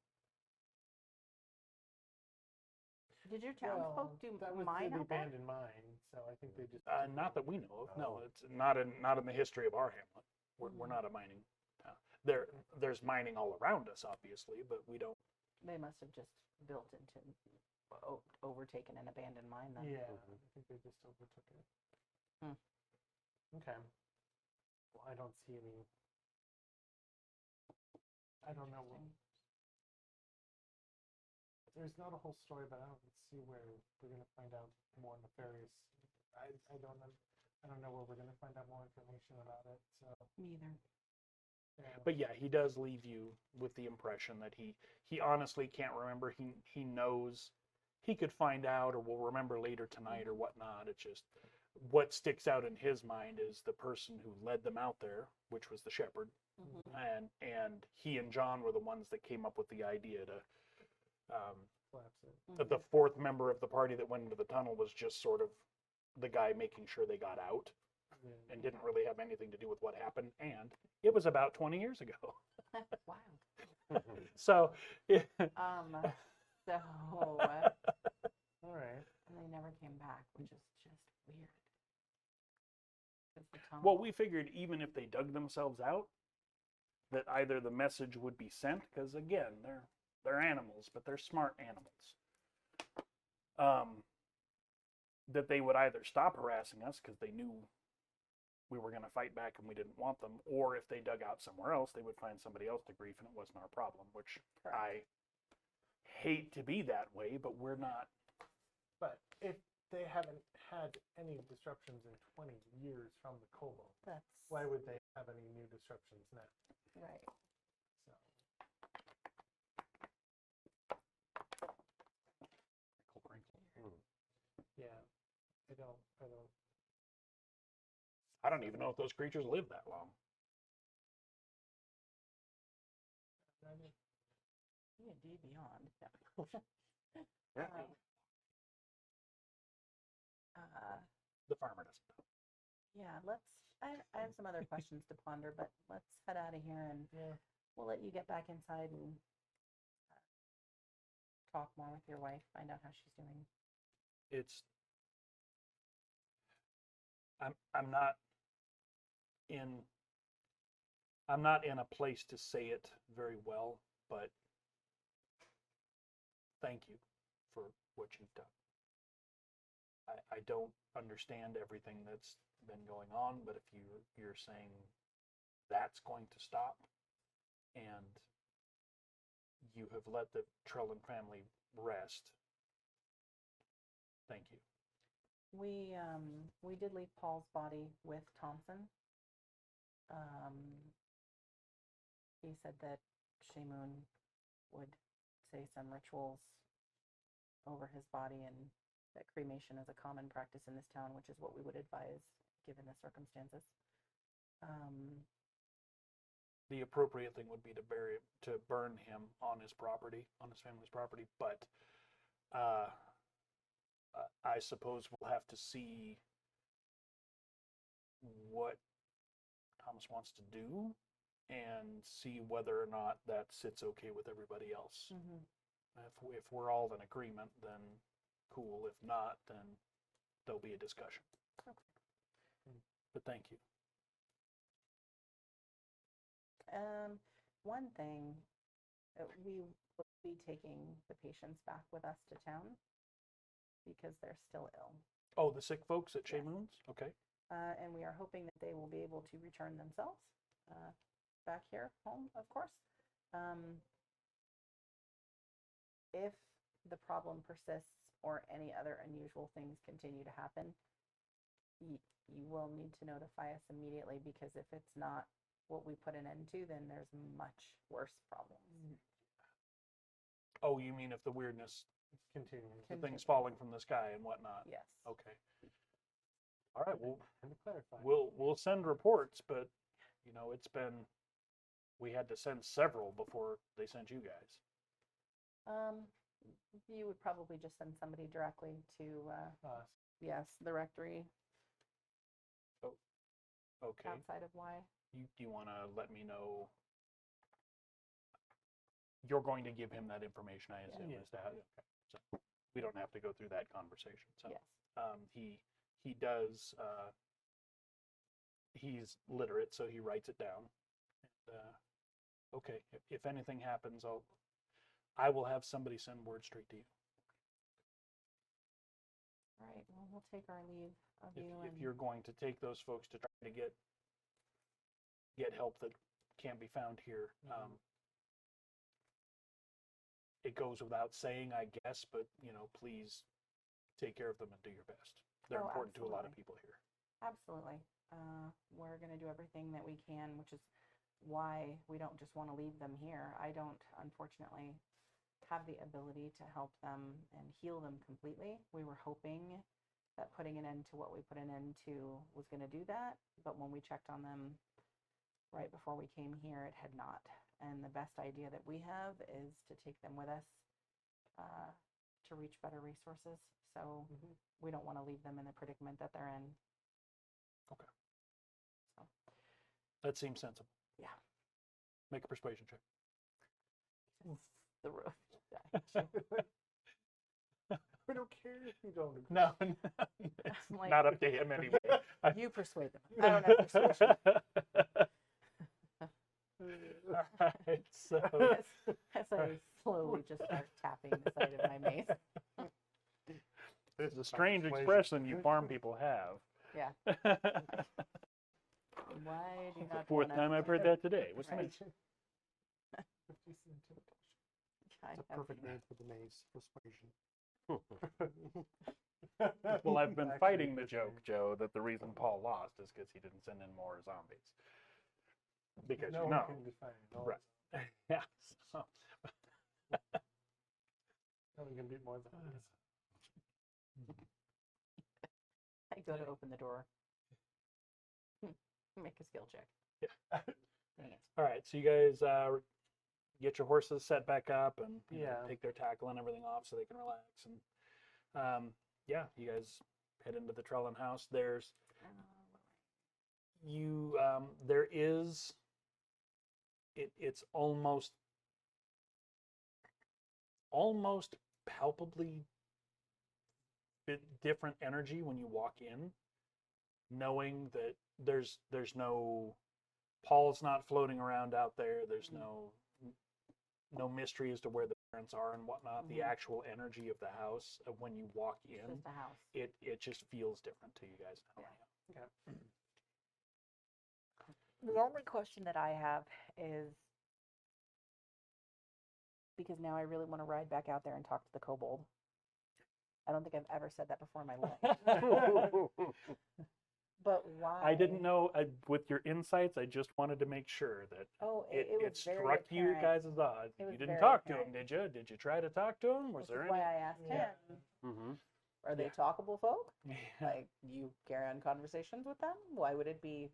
S4: Did your townsfolk do
S2: that was
S4: mine
S2: the
S4: out there?
S2: abandoned mine, so I think they just
S1: Not that we know of. No,
S3: Oh.
S1: it's not in the history of our hamlet. We're not a mining town. There's mining all around us, obviously, but we don't.
S4: They must have just built into, overtaken an abandoned mine then.
S2: Yeah, I think they just overtook it. Okay. Well, I don't see any. I don't know. There's not a whole story, but I don't see where we're gonna find out more nefarious. I don't know where we're gonna find out more information about it. So.
S4: Me either.
S2: Yeah.
S1: But yeah, he does leave you with the impression that he honestly can't remember. He knows he could find out or will remember later tonight or whatnot. It's just what sticks out in his mind is the person who led them out there, which was the shepherd, and he and John were the ones that came up with the idea to.
S2: Collapse it.
S1: The 4th member of the party that went into the tunnel was just sort of the guy making sure they got out, and didn't really have anything to do with what happened. And it was about 20 years ago.
S4: Wow.
S1: So,
S4: So,
S2: All right.
S4: and they never came back, which is just weird. 'Cause the tunnel-
S1: well, we figured even if they dug themselves out, that either the message would be sent, because again, they're animals, but they're smart animals. That they would either stop harassing us because they knew we were going to fight back and we didn't want them, or if they dug out somewhere else, they would find somebody else to grief and it wasn't our problem, which I hate to be that way, but we're not.
S2: But if they haven't had any disruptions in 20 years from the kobold,
S4: That's
S2: why would they have any new disruptions now?
S4: right.
S2: So.
S1: I don't even know if those creatures live that long.
S4: D&D Beyond.
S3: Yeah.
S1: The farmer doesn't know.
S4: Yeah, I have some other questions to ponder, but let's head out of here and
S2: Yeah.
S4: we'll let you get back inside and talk more with your wife, find out how she's doing.
S1: It's I'm not in a place to say it very well, but thank you for what you've done. I don't understand everything that's been going on, but if you're saying that's going to stop and you have let the Trellin family rest, thank you.
S4: We did leave Paul's body with Thompson. He said that Shamoon would say some rituals over his body and that cremation is a common practice in this town, which is what we would advise given the circumstances.
S1: The appropriate thing would be to burn him on his property, on his family's property, but I suppose we'll have to see what Thomas wants to do and see whether or not that sits okay with everybody else.
S4: Mm-hmm.
S1: If we're all in agreement, then cool. If not, then there'll be a discussion.
S4: Okay.
S1: But thank you.
S4: One thing, we will be taking the patients back with us to town because they're still ill.
S1: Oh, the sick folks at
S4: Yes.
S1: Shamoon's? Okay.
S4: And we are hoping that they will be able to return themselves back here home, of course. If the problem persists or any other unusual things continue to happen, you will need to notify us immediately, because if it's not what we put an end to, then there's much worse problems.
S1: Oh, you mean if the weirdness,
S2: Continuing.
S1: the things falling from the sky and whatnot?
S4: Yes.
S1: Okay. All right. Well,
S2: And to clarify.
S1: we'll send reports, but we had to send several before they sent you guys.
S4: You would probably just send somebody directly to yes, the rectory
S1: Okay.
S4: outside of Y.
S1: You want to let me know? You're going to give him that information, I assume,
S2: Yeah.
S1: as to how. Okay. So we don't have to go through that conversation. So
S4: Yes.
S1: he does. He's literate, so he writes it down. And, okay. If anything happens, I will have somebody send word straight to you.
S4: All right. Well, we'll take our leave of you.
S1: If you're going to take those folks to try to get help that can't be found here, it goes without saying, I guess, but please take care of them and do your best. They're important to a lot of people here.
S4: Absolutely. We're going to do everything that we can, which is why we don't just want to leave them here. I don't, unfortunately, have the ability to help them and heal them completely. We were hoping that putting an end to what we put an end to was going to do that, but when we checked on them right before we came here, it had not. And the best idea that we have is to take them with us to reach better resources. So we don't want to leave them in the predicament that they're in.
S1: Okay.
S4: So
S1: That seems sensible.
S4: yeah.
S1: Make a persuasion check.
S4: The roof.
S2: We don't care if you don't agree.
S1: No, it's
S4: Like-
S1: not up to him anyway.
S4: You persuade them. I don't have persuasion.
S1: All right, so
S4: As I slowly just start tapping the side of my mace.
S1: it's a strange expression you farm people have.
S4: Yeah. Why do you
S1: The
S4: not
S1: fourth
S4: wanna-
S1: time I've heard that today. What's the
S4: Right.
S1: matter?
S4: I
S5: It's a
S4: have-
S5: perfect name for the maze, persuasion.
S1: Well, I've been
S2: Actually,
S1: fighting the
S2: good
S1: joke,
S2: name.
S1: Joe, that the reason Paul lost is because he didn't send in more zombies. Because
S2: No
S1: you
S2: one
S1: know.
S2: can define all
S1: Right. Yeah. So,
S2: No one can beat more than this.
S4: I go to open the door. Make a skill check. Dang it.
S1: All right, so you guys get your horses set back up and
S2: Yeah.
S1: take their tackle and everything off so they can relax. And yeah, you guys head into the Trellin house. There is it's almost palpably different energy when you walk in, knowing that there's no Paul's not floating around out there. There's no mystery as to where the parents are and whatnot. The actual energy of the house when you walk
S4: It's
S1: in,
S4: just a house.
S1: it just feels different to you guys now.
S2: Okay.
S4: The only question that I have is, because now I really want to ride back out there and talk to the kobold. I don't think I've ever said that before in my life. But why?
S1: I didn't know with your insights. I just wanted to make sure that
S4: Oh,
S1: it
S4: was very
S1: struck you
S4: apparent.
S1: guys as odd.
S4: It was
S1: You didn't
S4: very
S1: talk to him,
S4: apparent.
S1: did you? Did you try to talk to him? Was
S4: Which
S1: there
S4: is why
S1: any?
S4: I asked
S2: Yeah.
S4: him,
S3: Mm-hmm.
S4: are they
S1: Yeah.
S4: talkable folk?
S1: Yeah.
S4: Like, you carry on conversations with them? Why would you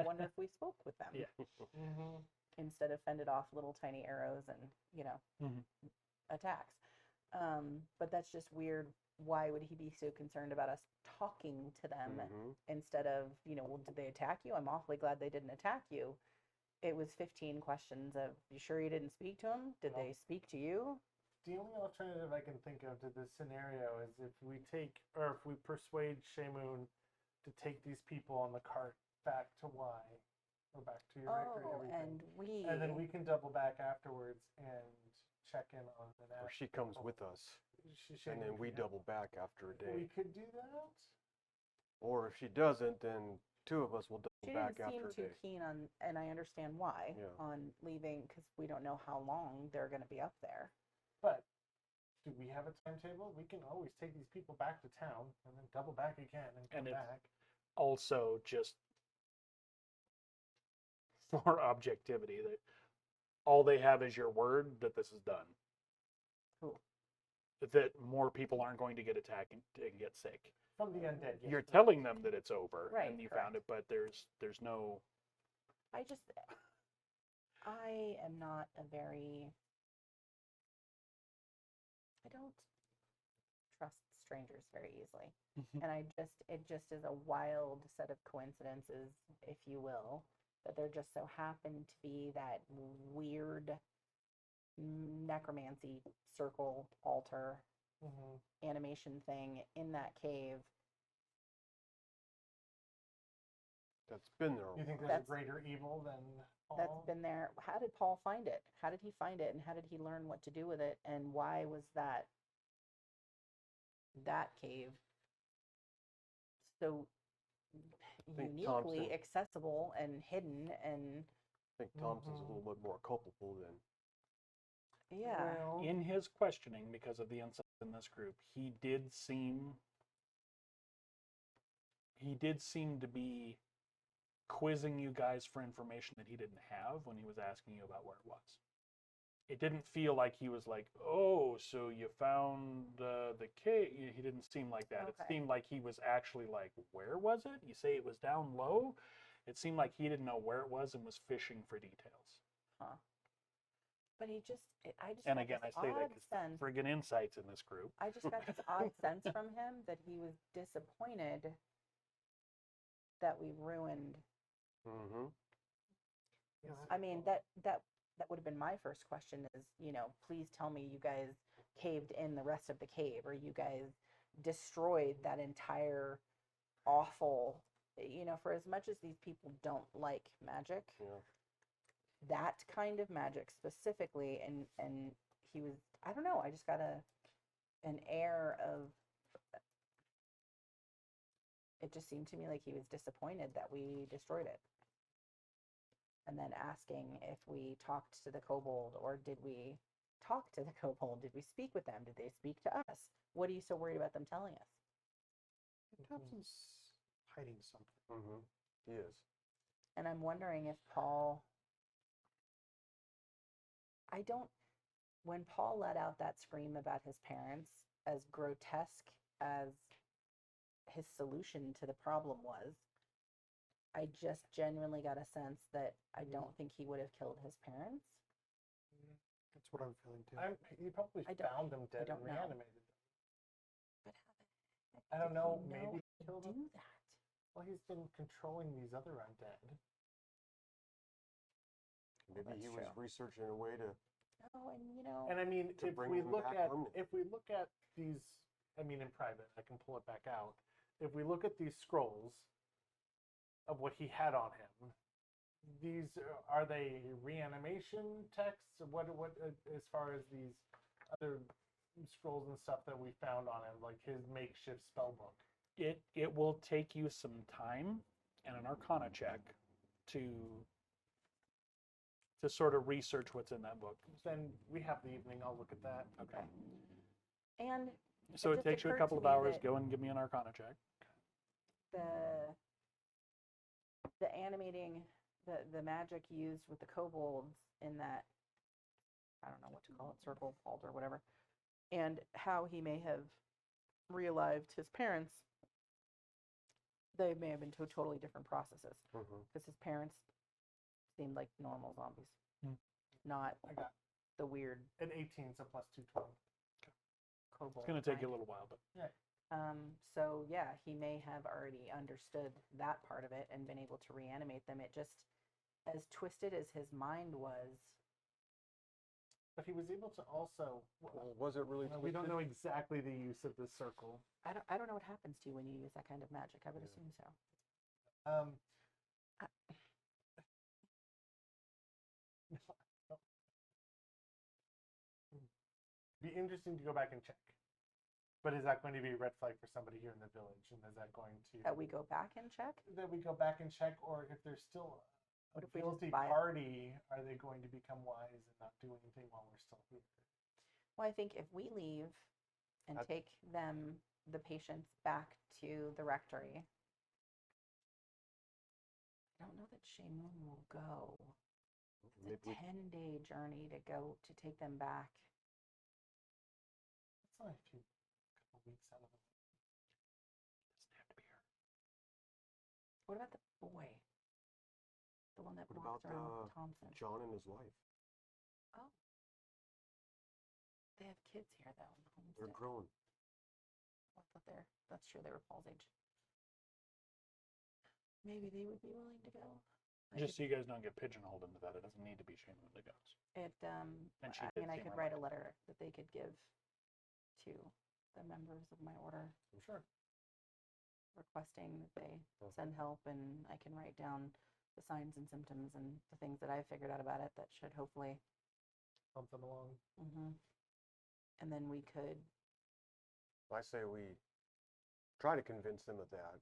S4: wonder if we spoke with them?
S1: Yeah.
S2: Mm-hmm.
S4: Instead of fended off little tiny arrows and,
S1: Mhm.
S4: attacks. But that's just weird. Why would he be so concerned about us talking to them
S3: Mm-hmm.
S4: instead of, well, did they attack you? I'm awfully glad they didn't attack you. It was 15 questions of, you sure you didn't speak to them? Did they speak to you?
S2: The only alternative I can think of to this scenario is if we persuade Shamoon to take these people on the cart back to Y, or back to your everything.
S4: And
S2: And then we can double back afterwards and check in on an
S3: Or she comes with us, and then we double back after a
S2: We
S3: day.
S2: could do that.
S3: Or if she doesn't, then two of us will
S4: she
S3: double back
S4: didn't seem
S3: after a
S4: too
S3: day.
S4: keen on, and I understand why,
S3: Yeah.
S4: on leaving, because we don't know how long they're going to be up there.
S2: But do we have a timetable? We can always take these people back to town and then double back again and come
S1: And it's-
S2: back.
S1: Also, just for objectivity, that all they have is your word that this is done.
S4: Cool.
S1: That more people aren't going to get attacked and get sick.
S2: From the undead. Yes,
S1: You're
S2: correct.
S1: telling them that it's over
S4: Right,
S1: and you
S4: correct.
S1: found it, but there's no.
S4: I am not a very, I don't trust strangers very easily. And it just is a wild set of coincidences, if you will, that there just so happened to be that weird necromancy circle altar
S2: Mhm.
S4: animation thing in that cave.
S3: That's been there.
S2: You think there's
S4: That's-
S2: a greater evil than Paul?
S4: That's been there. How did Paul find it? How did he find it, and how did he learn what to do with it? And why was that cave so
S3: think
S4: uniquely
S3: Thompson-
S4: accessible and hidden? And
S3: I think Thompson's a
S2: Mhm.
S3: little bit more culpable than.
S4: yeah,
S2: Well,
S1: In his questioning, because of the insight in this group, he did seem to be quizzing you guys for information that he didn't have when he was asking you about where it was. It didn't feel like he was like, "Oh, so you found the cave." He didn't seem like that. It
S4: Okay.
S1: seemed like he was actually like, "Where was it? You say it was down low?" It seemed like he didn't know where it was and was fishing for details.
S4: huh. But I just
S1: And
S4: got
S1: again, I
S4: this
S1: say that
S4: odd
S1: because
S4: sense.
S1: friggin' insights in this group.
S4: I just got this odd sense from him that he was disappointed that we ruined.
S3: Mm-hmm.
S4: I mean, that would have been my first question is, please tell me you guys caved in the rest of the cave, or you guys destroyed that entire awful, for as much as these people don't like magic,
S3: Yeah.
S4: that kind of magic specifically, and he was, I don't know, I just got an air of, it just seemed to me like he was disappointed that we destroyed it. And then asking if we talked to the kobold, or did we talk to the kobold? Did we speak with them? Did they speak to us? What are you so worried about them telling us?
S5: Thompson's hiding something.
S3: Mm-hmm. He is.
S4: And I'm wondering if Paul, when Paul let out that scream about his parents, as grotesque as his solution to the problem was, I just genuinely got a sense that I don't think he would have killed his parents.
S5: That's what I'm feeling too.
S2: He probably
S4: I don't-
S2: found them dead and
S4: don't know.
S2: reanimated them.
S4: But how the heck
S2: I don't
S4: did
S2: know,
S4: he
S2: maybe
S4: how
S2: he
S4: to
S2: killed them.
S4: do that?
S2: Well, he's been controlling these other undead.
S3: Maybe
S4: that's
S3: he was
S4: true.
S3: researching a way to.
S4: Oh, and you know,
S2: And I mean,
S3: To
S2: if
S3: bring
S2: we
S3: them
S2: look
S3: back
S2: at
S3: permanently.
S2: these, I mean, in private, I can pull it back out. If we look at these scrolls of what he had on him, these are they reanimation texts? What as far as these other scrolls and stuff that we found on him, like his makeshift spell book?
S1: It will take you some time and an Arcana check to sort of research what's in that book.
S2: Then we have the evening. I'll look at that.
S1: Okay.
S4: and
S1: So
S4: It
S1: it
S4: just
S1: takes you a
S4: occurred
S1: couple
S4: to
S1: of
S4: me
S1: hours.
S4: that-
S1: Go and give me an Arcana check.
S4: the animating the magic used with the kobolds in that, I don't know what to call it, circle, vault, or whatever, and how he may have realived his parents. They may have been two totally different processes because his parents seemed like normal zombies, not
S2: I got
S4: the weird
S2: an 18, so plus 220.
S4: kobold.
S1: It's going to take you a
S4: kind.
S1: little while, but
S4: So yeah, he may have already understood that part of it and been able to reanimate them. It just, as twisted as his mind was,
S2: But he was able to also.
S3: Well, was it really?
S2: We don't
S3: twisted?
S2: know exactly the use of this circle.
S4: I don't know what happens to you when you use that kind of magic. I would assume so.
S2: Um, be interesting to go back and check. But is that going to be a red flag for somebody here in the village? And is that going to
S4: That we go back and check.
S2: that we go back and check, or if there's still a
S4: What if we just
S2: guilty
S4: buy it?
S2: party, are they going to become wise and not do anything while we're still here?
S4: Well, I think if we leave and
S3: I-
S4: take the patients back to the rectory, I don't know that Shamoon will go.
S3: Maybe
S4: It's a 10-day journey to go to take them back.
S2: It's only a couple weeks out of it.
S1: doesn't have to be her.
S4: What about the boy? The one that
S3: What
S4: walks
S3: about,
S4: around with Thompson.
S3: John and his wife.
S4: Oh. They have kids here though. In the
S3: They're
S4: homestead.
S3: grown.
S4: I thought that's true. They were Paul's age. Maybe they would be willing to go.
S1: Just so you guys don't get pigeonholed into that, it doesn't need to be Shane that goes.
S4: And
S1: she
S4: I
S1: did
S4: mean, I
S1: seem
S4: could write a
S1: reluctant.
S4: letter that they could give to the members of my order
S2: I'm sure.
S4: requesting that they send help, and I can write down the signs and symptoms and the things that I've figured out about it that should hopefully.
S2: Bump them along.
S4: And then we could.
S3: I say we try to convince them of that.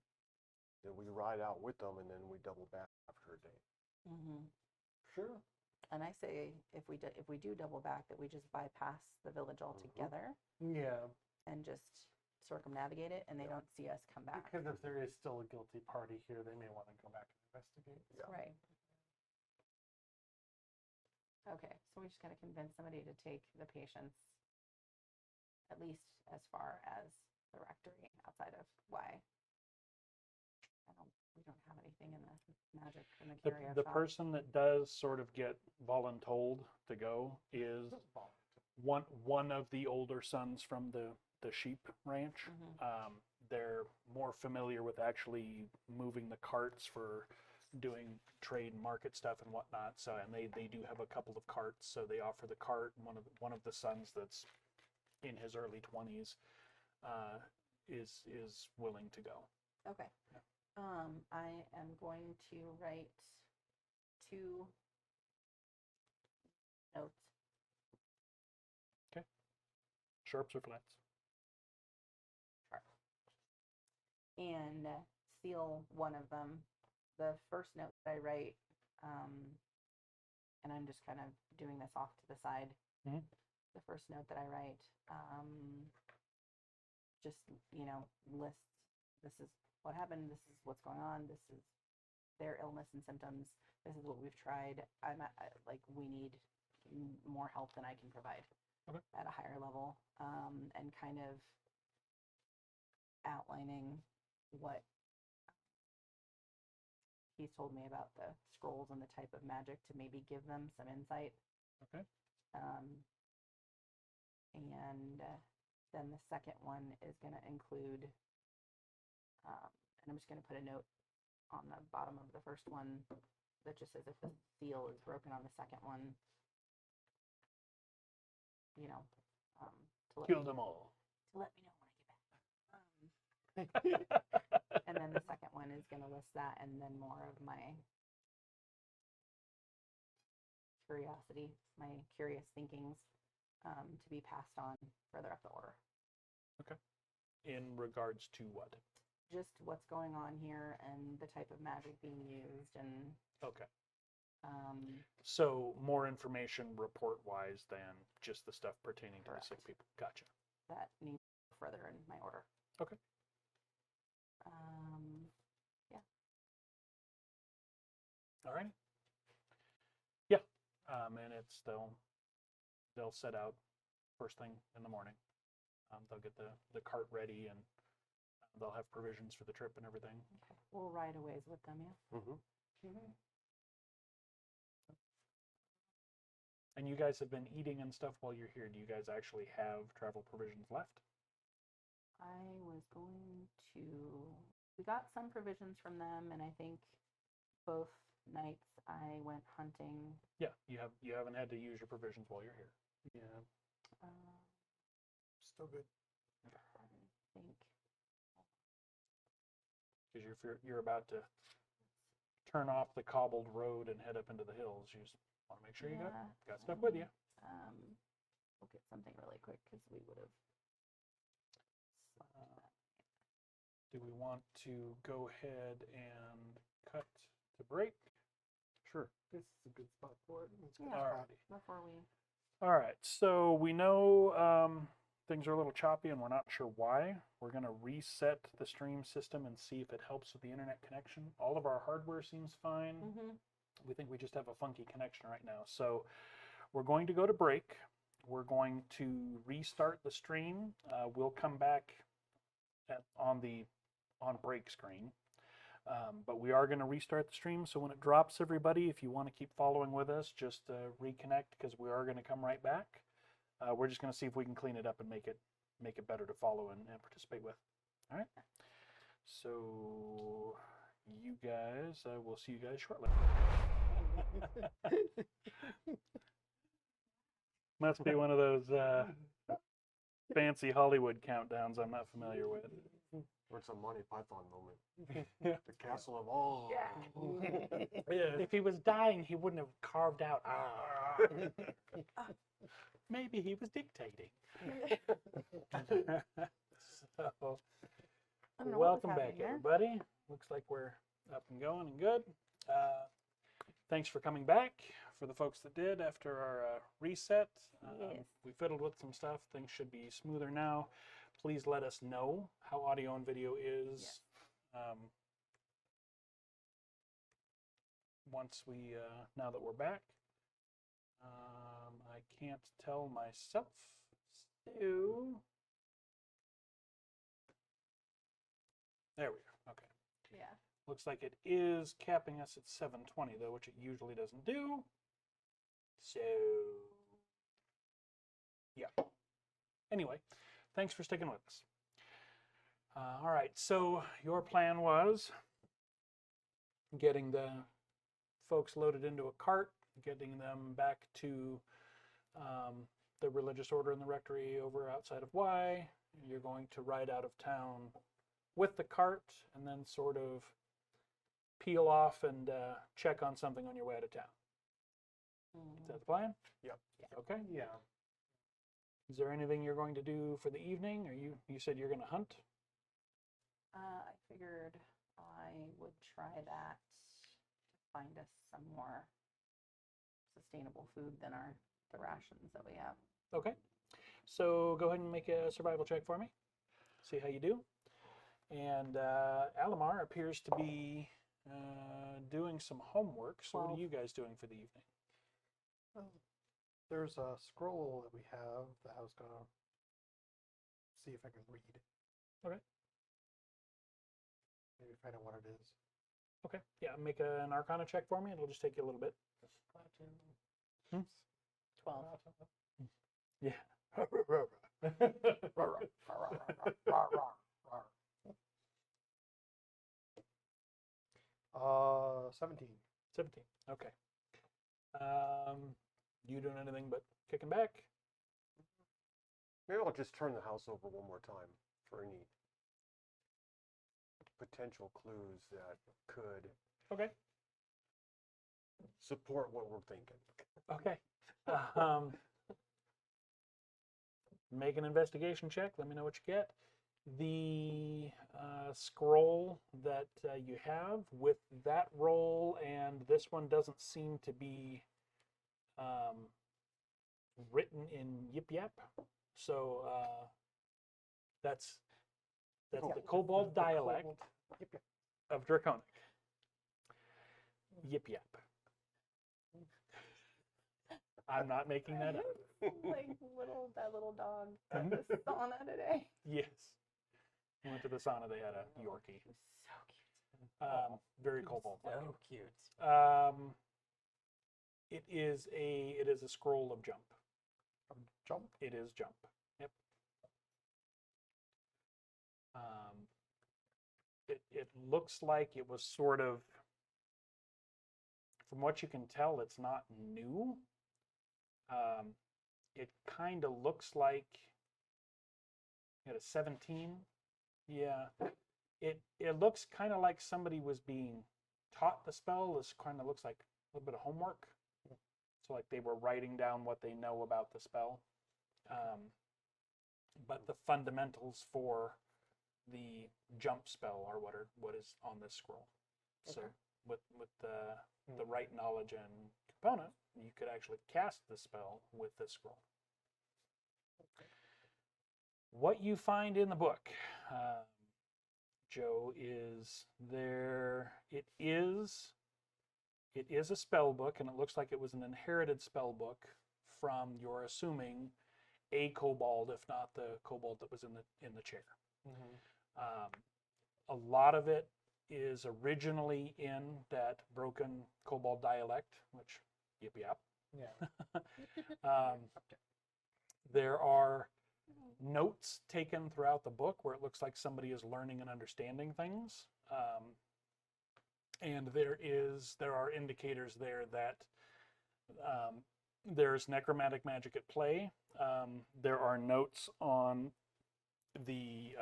S3: Then we ride out with them, and then we double back after a day.
S2: Sure.
S4: And I say if we do double back, that we just bypass the village altogether
S2: Yeah.
S4: and just circumnavigate it, and they don't see us come back.
S2: Because if there is still a guilty party here, they may want to go back and investigate.
S3: Yeah.
S4: Right. Okay, so we just gotta convince somebody to take the patients at least as far as the rectory outside of why. We don't have anything in the magic in the curio
S1: The
S4: shop.
S1: person that does sort of get voluntold to go is one of the older sons from the sheep ranch. They're more familiar with actually moving the carts for doing trade and market stuff and whatnot. So, and they do have a couple of carts, so they offer the cart. One of the sons that's in his early 20s is willing to go.
S4: Okay. I am going to write 2 notes.
S1: Sharps or flats?
S4: And seal one of them. The first note that I write, and I'm just kind of doing this off to the side. The first note that I write, just, lists, this is what happened, this is what's going on, this is their illness and symptoms, this is what we've tried. We need more help than I can provide at a higher level, and kind of outlining what he's told me about the scrolls and the type of magic to maybe give them some insight.
S1: Okay.
S4: And then the second one is going to include, and I'm just going to put a note on the bottom of the first one that just says if the seal is broken on the second one, you know, to let
S1: Kill
S4: me,
S1: them all.
S4: to let me know when I get back. And then the second one is going to list that, and then more of my curiosity, my curious thinkings, to be passed on further up the order.
S1: In regards to what?
S4: Just what's going on here and the type of magic being used, and
S1: Okay. So more information report-wise than just the stuff pertaining to the sick
S4: Correct.
S1: people. Gotcha.
S4: that needs to go further in my order.
S1: Okay. All right. Yeah. And it's they'll set out first thing in the morning. They'll get the cart ready, and they'll have provisions for the trip and everything.
S4: Okay. We'll ride a ways with them, yeah.
S3: Mm-hmm.
S1: And you guys have been eating and stuff while you're here. Do you guys actually have travel provisions left?
S4: I was going to. We got some provisions from them, and I think both nights I went hunting.
S1: Yeah, you haven't had to use your provisions while you're here. Yeah.
S5: Still good.
S4: I think
S1: Because you're about to turn off the cobbled road and head up into the hills. You just want to make sure you got stuff with you.
S4: We'll get something really quick because we would have.
S1: Do we want to go ahead and cut to break?
S3: Sure.
S2: This is a good spot for it.
S5: That's a good
S4: Yeah.
S5: spot.
S4: Before we.
S1: All right, so we know things are a little choppy and we're not sure why. We're going to reset the stream system and see if it helps with the internet connection. All of our hardware seems fine. We think we just have a funky connection right now. So we're going to go to break. We're going to restart the stream. We'll come back on break screen. But we are going to restart the stream. So when it drops, everybody, if you want to keep following with us, just reconnect, because we are going to come right back. We're just going to see if we can clean it up and make it better to follow and participate with. All right. So you guys, we'll see you guys shortly. Must be one of those fancy Hollywood countdowns I'm not familiar with.
S3: Or it's a Monty Python moment.
S1: Yeah.
S3: The Castle of All.
S1: If he was dying, he wouldn't have carved out. Maybe he was dictating. So,
S4: I don't know what was
S1: welcome back,
S4: happening there.
S1: everybody. Looks like we're up and going and good. Thanks for coming back. For the folks that did after our reset,
S4: Yes.
S1: we fiddled with some stuff. Things should be smoother now. Please let us know how audio and video is.
S4: Yes.
S1: Once we, now that we're back. I can't tell myself. So, there we are. Okay.
S4: Yeah.
S1: Looks like it is capping us at 7:20 though, which it usually doesn't do. So, yeah. Anyway, thanks for sticking with us. All right, so your plan was getting the folks loaded into a cart, getting them back to the religious order in the rectory over outside of Y. You're going to ride out of town with the cart and then sort of peel off and check on something on your way out of town. Is that the plan?
S3: Yep.
S1: Okay.
S2: Yeah.
S1: Is there anything you're going to do for the evening? Or you said you're going to hunt?
S4: I figured I would try that to find us some more sustainable food than the rations that we have.
S1: Okay. So go ahead and make a survival check for me. See how you do. And Alamar appears to be doing some homework. So what are
S4: 12.
S1: you guys doing for the evening?
S5: There's a scroll that we have that I was gonna see if I can read.
S1: Okay.
S5: Maybe find out what it is.
S1: Okay. Yeah, make an Arcana check for me. It'll just take you a little bit.
S4: 12.
S1: Yeah.
S5: 17.
S1: 17. Okay. You doing anything but kicking back?
S3: Maybe I'll just turn the house over one more time for any potential clues that could
S1: Okay.
S3: support what we're thinking.
S1: Okay. Um, make an investigation check. Let me know what you get. The scroll that you have with that roll and this one doesn't seem to be written in Yip Yap. So that's the Kobold dialect of Draconic. Yip Yap. I'm not making that up.
S4: Like that little dog at the sauna today.
S1: Yes. Went to the sauna. They had a Yorkie.
S4: So cute.
S1: Very kobold.
S6: So cute.
S1: It is a scroll of jump.
S5: Jump.
S1: It is jump. Yep. It looks like it was sort of, from what you can tell, it's not new. It kind of looks like at a 17. Yeah. It looks kind of like somebody was being taught the spell. This kind of looks like a little bit of homework. So like they were writing down what they know about the spell. But the fundamentals for the jump spell are what is on this scroll. So with the right knowledge and component, you could actually cast the spell with this scroll. What you find in the book, Joe, is there. It is a spell book, and it looks like it was an inherited spell book from, you're assuming, a kobold, if not the kobold that was in the chair. A lot of it is originally in that broken kobold dialect, which yip yap.
S2: Yeah.
S1: There are notes taken throughout the book where it looks like somebody is learning and understanding things. And there are indicators there that there's necromantic magic at play. There are notes on the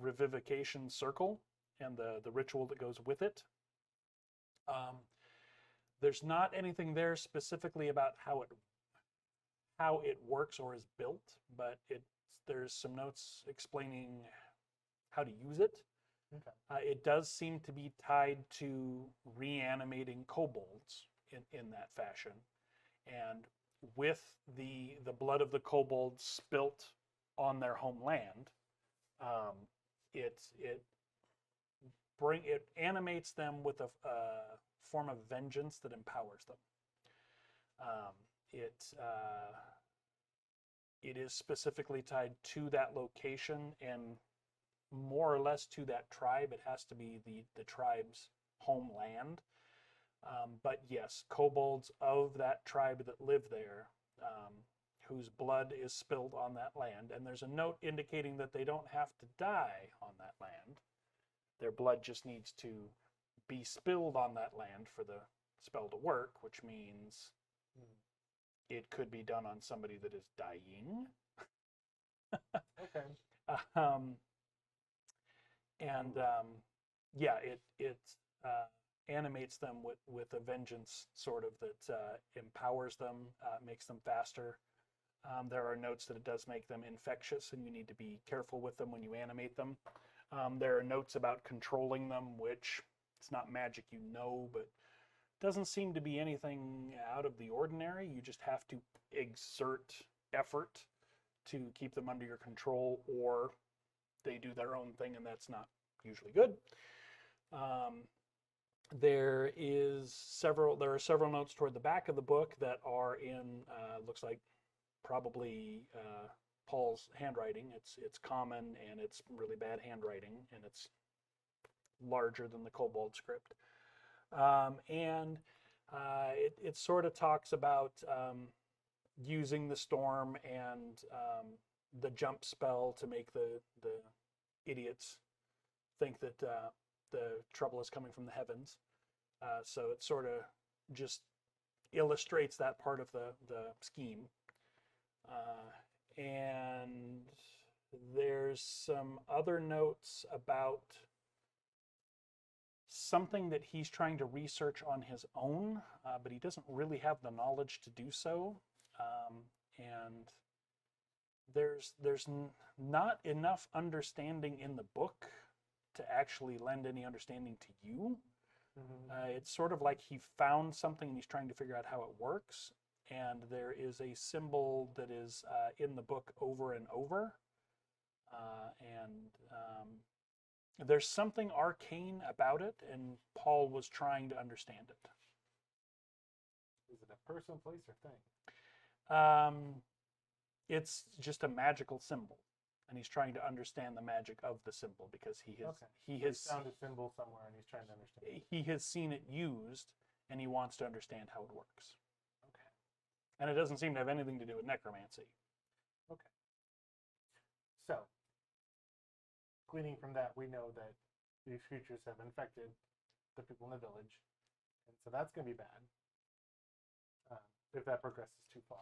S1: revivification circle and the ritual that goes with it. There's not anything there specifically about how it works or is built, but there's some notes explaining how to use it.
S2: Okay.
S1: It does seem to be tied to reanimating kobolds in that fashion, and with the blood of the kobolds spilt on their homeland, it animates them with a form of vengeance that empowers them. It is specifically tied to that location and more or less to that tribe. It has to be the tribe's homeland. But yes, kobolds of that tribe that live there, whose blood is spilled on that land. And there's a note indicating that they don't have to die on that land. Their blood just needs to be spilled on that land for the spell to work, which means it could be done on somebody that is dying.
S2: Okay.
S1: It animates them with a vengeance sort of that empowers them, makes them faster. There are notes that it does make them infectious, and you need to be careful with them when you animate them. There are notes about controlling them, which it's not magic, but doesn't seem to be anything out of the ordinary. You just have to exert effort to keep them under your control, or they do their own thing, and that's not usually good. There are several notes toward the back of the book that are in looks like probably Paul's handwriting. It's common, and it's really bad handwriting, and it's larger than the kobold script. And it sort of talks about using the storm and the jump spell to make the idiots think that the trouble is coming from the heavens. So it sort of just illustrates that part of the scheme. And there's some other notes about something that he's trying to research on his own, but he doesn't really have the knowledge to do so. And there's not enough understanding in the book to actually lend any understanding to you. It's sort of like he found something and he's trying to figure out how it works. And there is a symbol that is in the book over and over. There's something arcane about it, and Paul was trying to understand it.
S2: Is it a person, place, or thing?
S1: It's just a magical symbol, and he's trying to understand the magic of the symbol because he has
S2: found a symbol somewhere and he's trying to understand.
S1: he has seen it used, and he wants to understand how it works.
S2: Okay.
S1: And it doesn't seem to have anything to do with necromancy.
S2: Okay. So, gleaning from that, we know that these creatures have infected the people in the village, and so that's going to be bad if that progresses too far.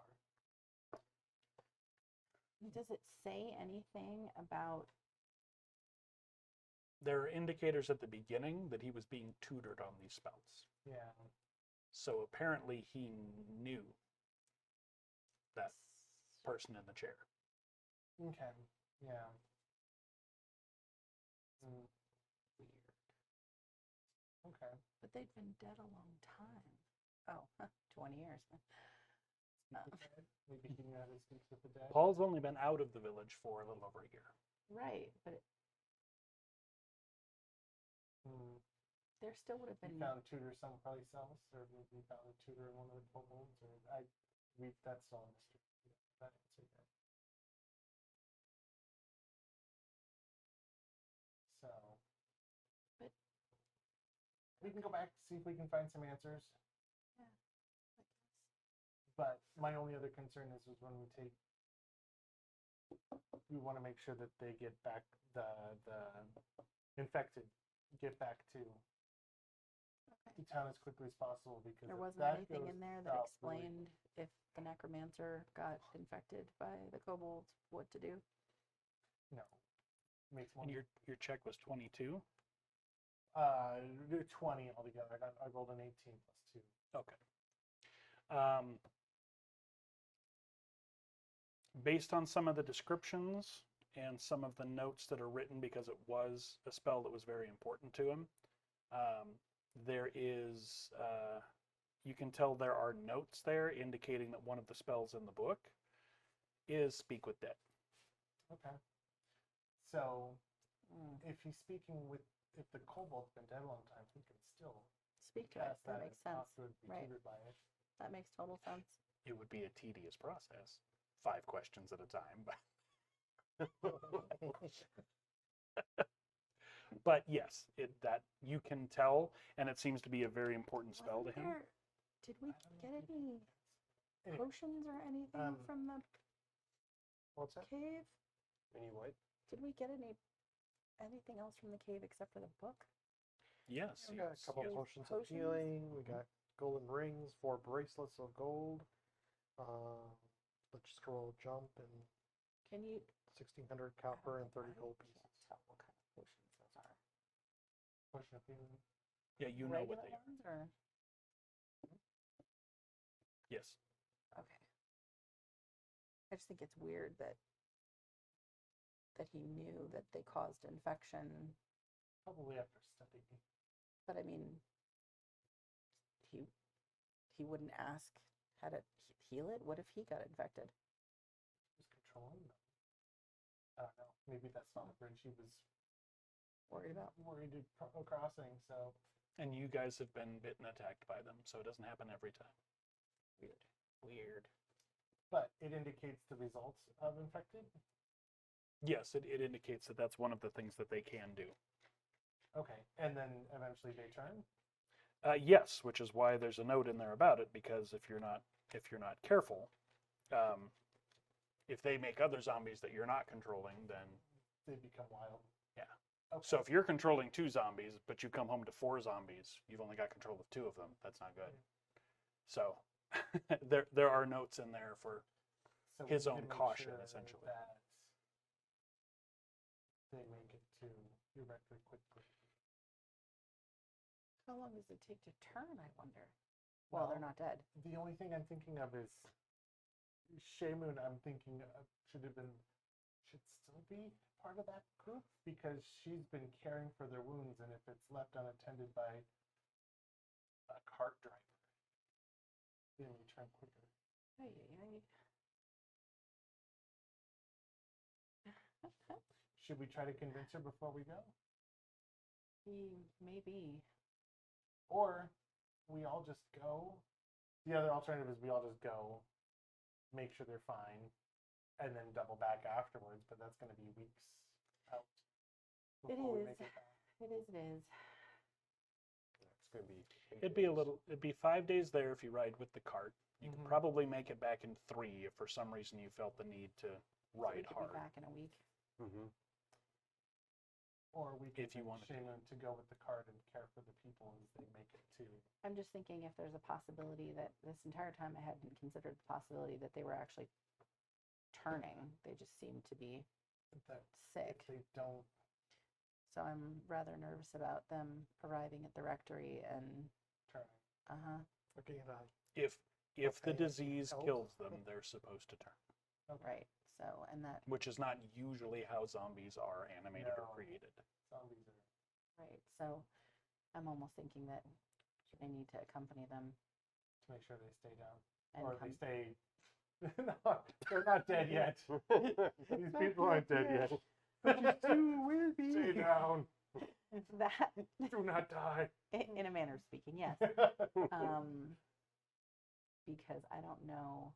S4: Does it say anything about?
S1: There are indicators at the beginning that he was being tutored on these spells.
S2: Yeah.
S1: So apparently he knew that person in the chair.
S2: Okay. Yeah. Mm.
S4: Weird.
S2: Okay.
S4: But they'd been dead a long time. Oh, 20 years.
S2: Maybe he knew how to speak with the dead.
S1: Paul's only been out of the village for a little over a year.
S4: Right, but there still would have
S2: He
S4: been.
S2: found tutor someplace else, or maybe he found a tutor in one of the kobolds, or that's all a mystery. That answer yet. So,
S4: But
S2: we can go back see if we can find some answers.
S4: Yeah, I guess.
S2: But my only other concern is when we want to make sure that they get back the infected get back to
S4: Okay.
S2: the town as quickly as possible, because
S4: There
S2: if
S4: wasn't
S2: that
S4: anything
S2: goes
S4: in there that
S2: south really-
S4: explained if the necromancer got infected by the kobolds, what to do.
S2: No, makes more.
S1: And your check was 22?
S2: 20 altogether. I rolled an 18 plus 2.
S1: Okay. Based on some of the descriptions and some of the notes that are written, because it was a spell that was very important to him, there is, you can tell there are notes there indicating that one of the spells in the book is Speak with Dead.
S2: Okay. So, if he's speaking with, if the kobold's been dead a long time, he can still
S4: Speak to it.
S2: cast
S4: That
S2: that
S4: makes
S2: and
S4: sense.
S2: possibly be
S4: Right.
S2: tutored by it.
S4: That makes total sense.
S1: It would be a tedious process, 5 questions at a time, but yes, that you can tell, and it seems to be a very important spell to him.
S4: Did we
S2: I don't
S4: get
S2: know.
S4: any
S2: Anyway,
S4: potions or anything from the
S3: What's that?
S4: cave?
S3: Any what?
S4: Did we get anything else from the cave except for the book?
S1: Yes,
S5: We got a
S1: yes,
S5: couple
S1: yes.
S5: potions of
S4: Potions?
S5: healing. We got golden rings, 4 bracelets of gold, let's scroll jump, and
S4: Can you?
S5: 1,600 copper and 30
S4: I
S5: gold
S4: can't
S5: pieces.
S4: tell what kind of potions those are.
S2: potion of healing.
S1: Yeah, you know what
S4: Regular
S1: they are.
S4: ones or?
S1: Yes.
S4: Okay. I just think it's weird that he knew that they caused infection,
S2: Probably after studying.
S4: but I mean, he wouldn't ask how to heal it. What if he got infected?
S2: Who's controlling them? I don't know. Maybe that's not a bridge he was
S4: Worried about?
S2: worried crossing. So,
S1: And you guys have been bitten, attacked by them, so it doesn't happen every time.
S4: Weird.
S1: Weird.
S2: but it indicates the results of infected.
S1: Yes, it indicates that that's one of the things that they can do.
S2: Okay, and then eventually they turn.
S1: Yes, which is why there's a note in there about it, because if you're not careful, if they make other zombies that you're not controlling, then
S2: They become wild.
S1: Yeah.
S2: Okay.
S1: so if you're controlling 2 zombies, but you come home to 4 zombies, you've only got control of 2 of them. That's not good. So there are notes in there for
S2: So
S1: his
S2: we
S1: own
S2: need to make
S1: caution,
S2: sure
S1: essentially.
S2: That they make it to your record quickly.
S4: How long does it take to turn, I wonder? Well, they're
S2: Well,
S4: not dead.
S2: The only thing I'm thinking of is Shamun. I'm thinking should still be part of that group because she's been caring for their wounds, and if it's left unattended by a cart driver, they return quicker.
S4: Ay, ay, ay.
S2: Should we try to convince her before we go,
S4: Maybe.
S2: or we all just go? The other alternative is we all just go, make sure they're fine, and then double back afterwards. But that's going to be weeks out
S4: It
S2: before we
S4: is.
S2: make it back.
S4: It is. It is.
S3: It's going to be.
S1: it'd be 5 days there if you ride with the cart. You
S2: Mhm.
S1: could probably make it back in 3 if for some reason you felt the need to
S4: So we
S1: ride
S4: could
S1: hard.
S4: be back in a week.
S3: Mm-hmm.
S2: Or we can
S1: If you wanted to.
S2: Shaman to go with the cart and care for the people as they make it to.
S4: I'm just thinking if there's a possibility that this entire time I hadn't considered the possibility that they were actually turning. They just seemed to be
S2: That
S4: sick.
S2: if they don't,
S4: So I'm rather nervous about them arriving at the rectory and
S2: turn.
S5: Okay,
S1: If the
S5: Okay,
S1: disease
S5: health.
S1: kills them, they're supposed to turn,
S4: right. So and that
S1: which is not usually how zombies are animated or
S2: No.
S1: created.
S2: Zombies are
S4: right. So I'm almost thinking that I need to accompany them
S2: to make sure they stay down,
S4: and
S2: or
S4: come.
S2: they stay. No, they're not dead yet. These people aren't dead yet.
S5: but you still will be.
S2: Stay down.
S4: That
S2: Do not die.
S4: in a manner of speaking, yes. Because I don't know.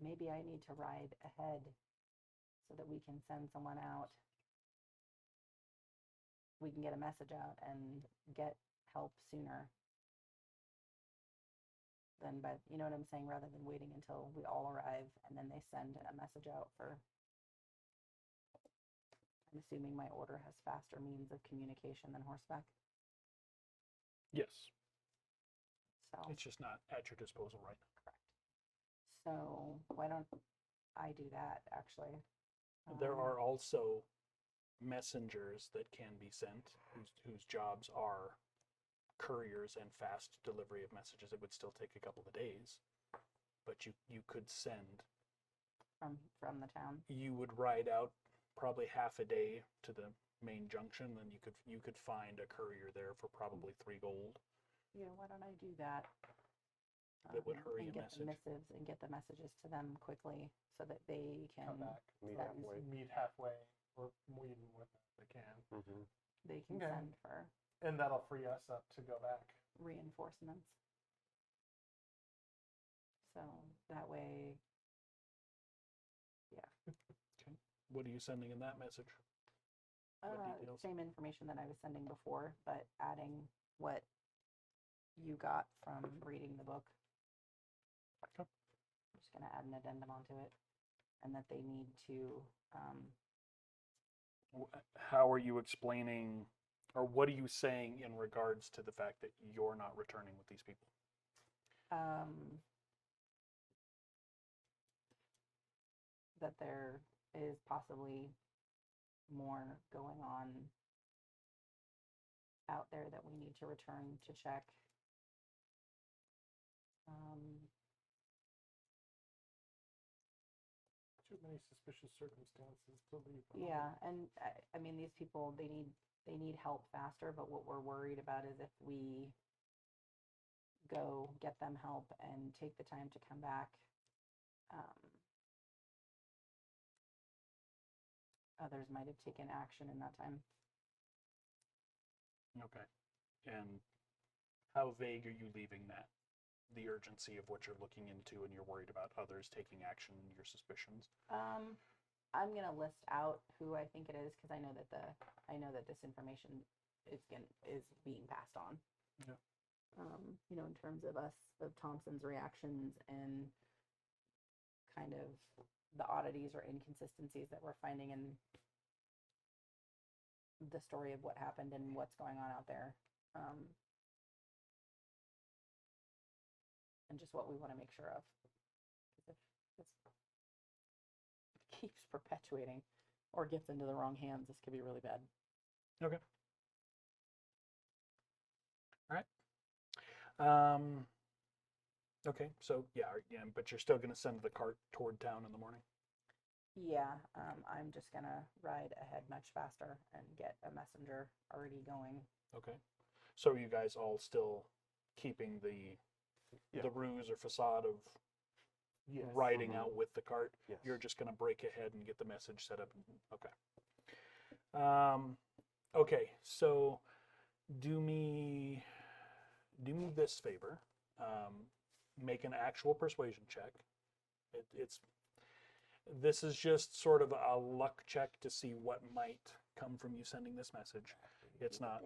S4: Maybe I need to ride ahead so that we can send someone out. We can get a message out and get help sooner than by, you know what I'm saying, rather than waiting until we all arrive and then they send a message out for. I'm assuming my order has faster means of communication than horseback.
S1: Yes,
S4: So
S1: it's just not at your disposal right now.
S4: correct. So why don't I do that actually?
S1: There are also messengers that can be sent whose jobs are couriers and fast delivery of messages. It would still take a couple of days, but you could send.
S4: From the town.
S1: You would ride out probably half a day to the main junction, then you could find a courier there for probably 3 gold.
S4: Yeah, why don't I do that?
S1: That would hurry
S4: and
S1: a
S4: get the
S1: message.
S4: missives and get the messages to them quickly so that they can
S2: Come back.
S3: Meet
S4: That
S3: halfway.
S2: Meet halfway, or even more than they can,
S3: Mm-hmm.
S4: they can
S2: Okay.
S4: send for
S2: and that'll free us up to go back.
S4: reinforcements. So that way,
S1: What are you sending in that message? What details?
S4: same information that I was sending before, but adding what you got from reading the book.
S1: Okay.
S4: I'm just going to add an addendum onto it, and that they need to.
S1: How are you explaining, or what are you saying in regards to the fact that you're not returning with these people?
S4: That there is possibly more going on out there that we need to return to check.
S2: Too many suspicious circumstances to leave.
S4: Yeah, and I mean these people they need help faster, but what we're worried about is if we go get them help and take the time to come back, others might have taken action in that time.
S1: Okay. And how vague are you leaving that? The urgency of what you're looking into and you're worried about others taking action, your suspicions?
S4: I'm gonna list out who I think it is because I know that this information is being passed on.
S1: Yeah.
S4: In terms of Thompson's reactions and kind of the oddities or inconsistencies that we're finding in the story of what happened and what's going on out there. And just what we want to make sure of. If this keeps perpetuating or gets into the wrong hands, this could be really bad.
S1: Okay. All right. Okay, so yeah, but you're still going to send the cart toward town in the morning?
S4: Yeah, I'm just gonna ride ahead much faster and get a messenger already going.
S1: Okay. So are you guys all still keeping the ruse or facade of
S2: Yes.
S1: riding out with the cart?
S3: Yes.
S1: You're just going to break ahead and get the message set up. Okay. Okay, so do me this favor. Make an actual persuasion check. This is just sort of a luck check to see what might come from you sending this message. It's not.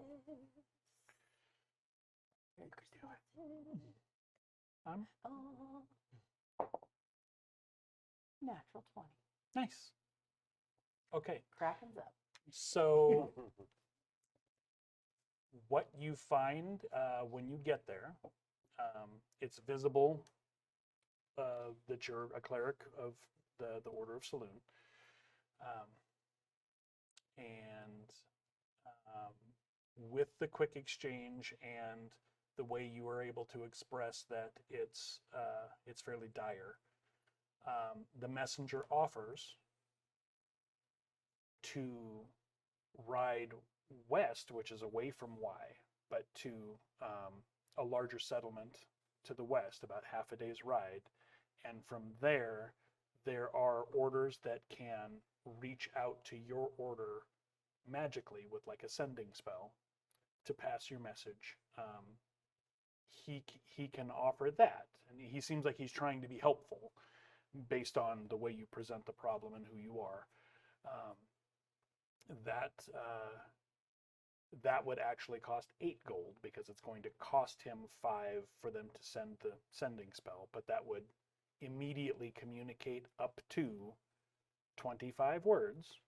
S1: You could do it.
S4: Natural 20.
S1: Nice. Okay.
S4: Kraken's up.
S1: So what you find when you get there, it's visible that you're a cleric of the Order of Saloon. And with the quick exchange and the way you are able to express that it's fairly dire, the messenger offers to ride west, which is away from Y, but to a larger settlement to the west, about half a day's ride. And from there are orders that can reach out to your order magically with like a sending spell to pass your message. He can offer that, and he seems like he's trying to be helpful based on the way you present the problem and who you are. That would actually cost 8 gold because it's going to cost him 5 for them to send the sending spell, but that would immediately communicate up to 25 words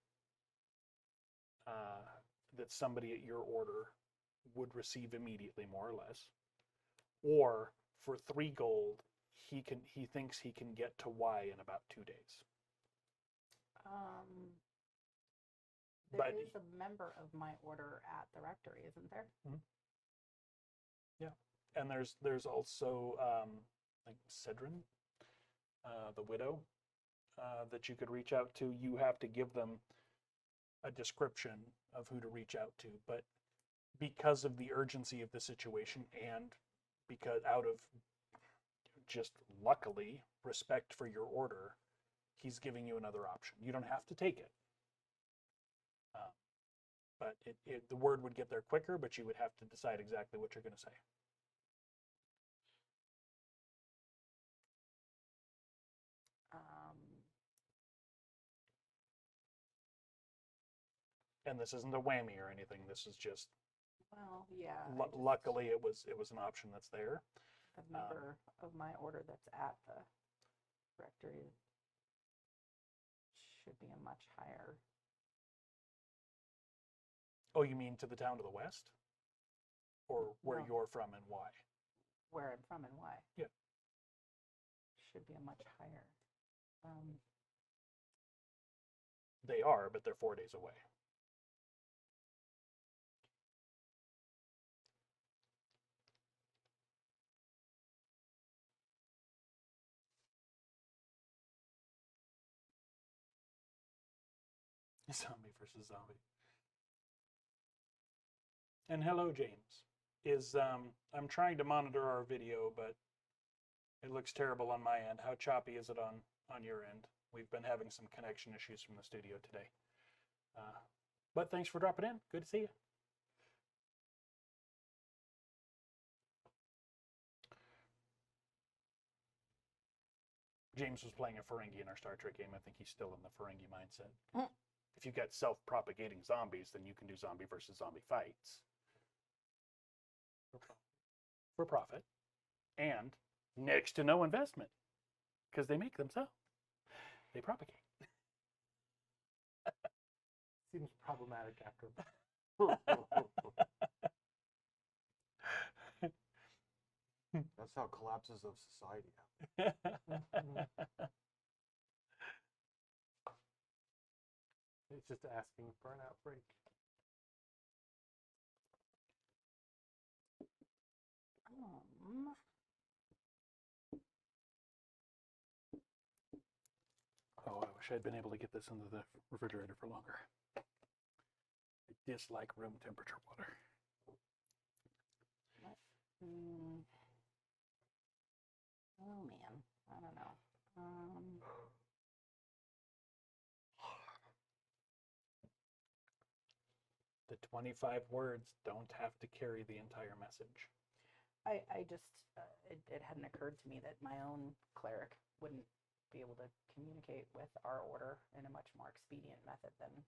S1: that somebody at your order would receive immediately, more or less. Or for 3 gold, he thinks he can get to Y in about 2 days.
S4: There is a member of my order at the rectory, isn't there?
S1: Mm-hmm. Yeah, and there's also like Cedrin, the widow, that you could reach out to. You have to give them a description of who to reach out to, but because of the urgency of the situation and because out of just luckily respect for your order, he's giving you another option. You don't have to take it. But the word would get there quicker, but you would have to decide exactly what you're going to say. And this isn't a whammy or anything. This is just.
S4: Well, yeah.
S1: Luckily, it was an option that's there.
S4: A member of my order that's at the rectory should be a much higher.
S1: Oh, you mean to the town to the west? Or where
S4: No.
S1: you're from and why?
S4: Where I'm from and why.
S1: Yeah.
S4: Should be a much higher.
S1: They are, but they're 4 days away. Zombie versus zombie. And hello, James. I'm trying to monitor our video, but it looks terrible on my end. How choppy is it on your end? We've been having some connection issues from the studio today. But thanks for dropping in. Good to see you. James was playing a Ferengi in our Star Trek game. I think he's still in the Ferengi mindset.
S4: Mm.
S1: If you've got self-propagating zombies, then you can do zombie versus zombie fights for profit and next to no investment because they make themselves. They propagate.
S2: Seems problematic after.
S3: That's how collapses of society happen.
S2: It's just asking for an outbreak.
S1: Oh, I wish I'd been able to get this into the refrigerator for longer. I dislike room temperature water.
S4: Oh man, I don't know.
S1: The 25 words don't have to carry the entire message.
S4: I just, it hadn't occurred to me that my own cleric wouldn't be able to communicate with our order in a much more expedient method than.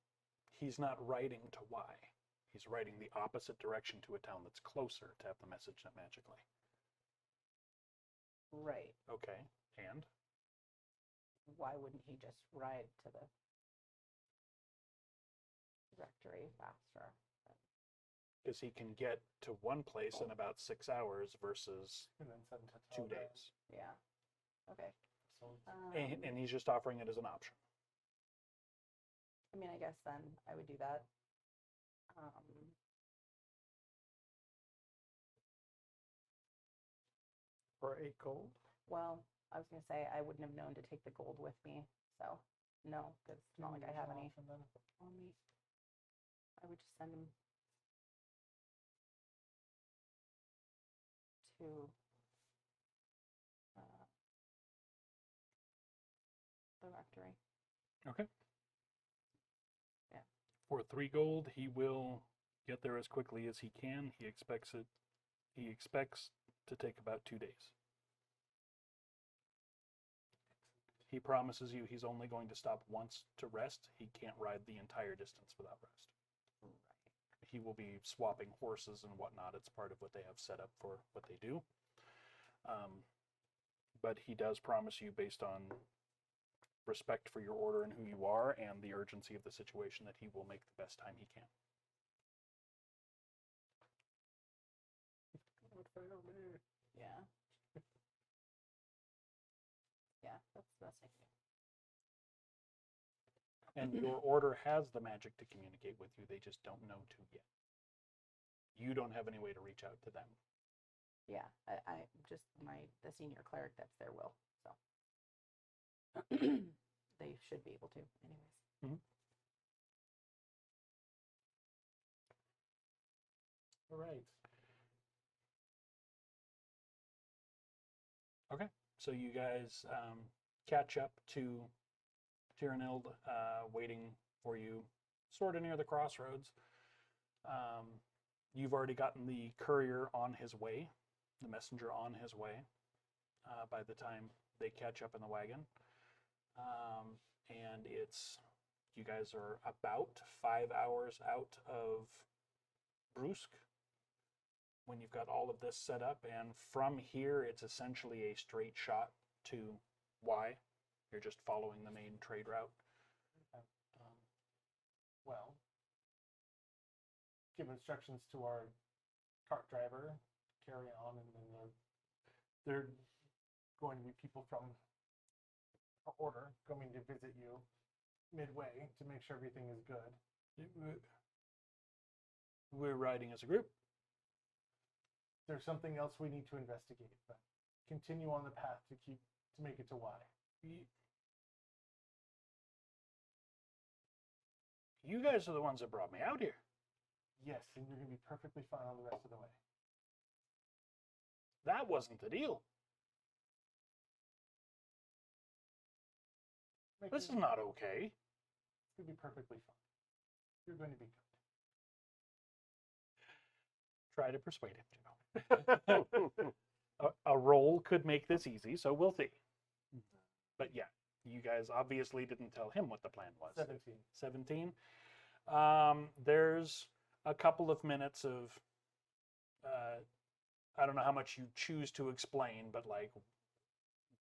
S1: He's not writing to Y. He's writing the opposite direction to a town that's closer to have the message sent magically.
S4: Right.
S1: Okay, and?
S4: Why wouldn't he just ride to the directory faster?
S1: Because he can get to one place in about 6 hours versus
S2: And then send to
S1: 2
S2: Telegram.
S1: days.
S4: Yeah. Okay.
S2: So
S1: And he's just offering it as an option.
S4: I mean, I guess then I would do that.
S5: For 8 gold.
S4: Well, I was gonna say I wouldn't have known to take the gold with me, so no, because it's not like I have any
S2: option then.
S4: on me. I would just send him to the rectory.
S1: Okay.
S4: Yeah.
S1: For 3 gold, he will get there as quickly as he can. He expects to take about 2 days. He promises you he's only going to stop once to rest. He can't ride the entire distance without rest.
S4: Right.
S1: He will be swapping horses and whatnot. It's part of what they have set up for what they do. But he does promise you, based on respect for your order and who you are and the urgency of the situation, that he will make the best time he can.
S4: Yeah. Yeah, that's the best I can do.
S1: And your order has the magic to communicate with you. They just don't know to yet. You don't have any way to reach out to them.
S4: Yeah, I just the senior cleric, that's their will, so they should be able to, anyways.
S2: All right.
S1: Okay, so you guys catch up to Tyranild, waiting for you sort of near the crossroads. You've already gotten the courier on his way, the messenger on his way, by the time they catch up in the wagon. And you guys are about 5 hours out of Brüsk when you've got all of this set up, and from here it's essentially a straight shot to Y. You're just following the main trade route.
S2: Well, give instructions to our cart driver, carry on, and then they're going to be people from our order coming to visit you midway to make sure everything is good.
S1: We're riding as a group.
S2: There's something else we need to investigate, but continue on the path to make it to Y.
S1: You guys are the ones that brought me out here.
S2: Yes, and you're going to be perfectly fine on the rest of the way.
S1: That wasn't the deal. This is not okay.
S2: It's going to be perfectly fine. You're going to be good.
S1: Try to persuade him, a roll could make this easy, so we'll see. But yeah, you guys obviously didn't tell him what the plan was.
S2: 17.
S1: 17. There's a couple of minutes of, I don't know how much you choose to explain, but like,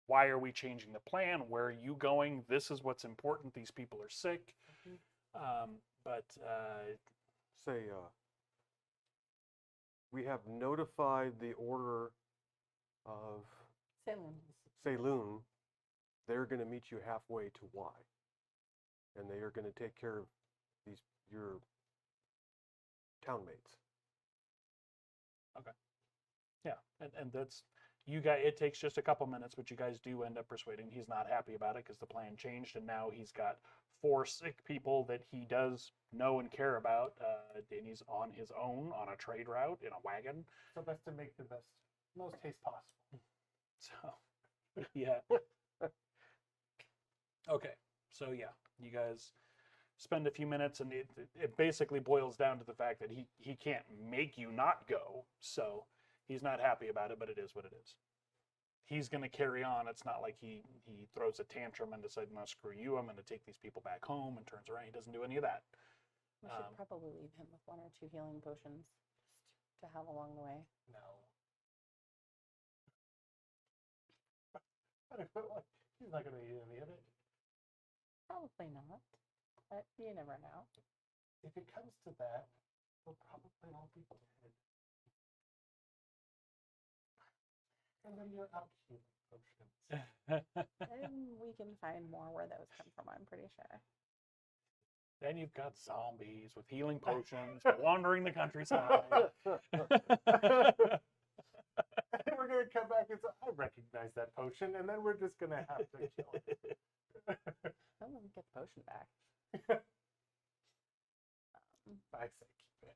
S1: why are we changing the plan? Where are you going? This is what's important. These people are sick. But
S3: Say, we have notified the order of Saloon. They're going to meet you halfway to Y. And they are going to take care of your townmates.
S1: yeah, and that's, you guys, it takes just a couple minutes, but you guys do end up persuading. He's not happy about it because the plan changed, and now he's got 4 sick people that he does know and care about, and he's on his own on a trade route in a wagon.
S2: So best to make the most haste possible.
S1: So, yeah. Okay, so yeah, you guys spend a few minutes, and it basically boils down to the fact that he can't make you not go, so he's not happy about it, but it is what it is. He's going to carry on. It's not like he throws a tantrum and decides, no, screw you, I'm going to take these people back home, and turns around. He doesn't do any of that.
S4: We should probably leave him with 1 or 2 healing potions just to have along the way.
S2: No. He's not going to eat any of it.
S4: Probably not, but you never know.
S2: If it comes to that, we'll probably all be dead. And then you're out healing potions.
S4: And we can find more where those come from, I'm pretty sure.
S1: Then you've got zombies with healing potions wandering the countryside.
S2: And we're going to come back and say, I recognize that potion, and then we're just going to have to kill it.
S4: Someone get the potion back.
S2: I say keep it.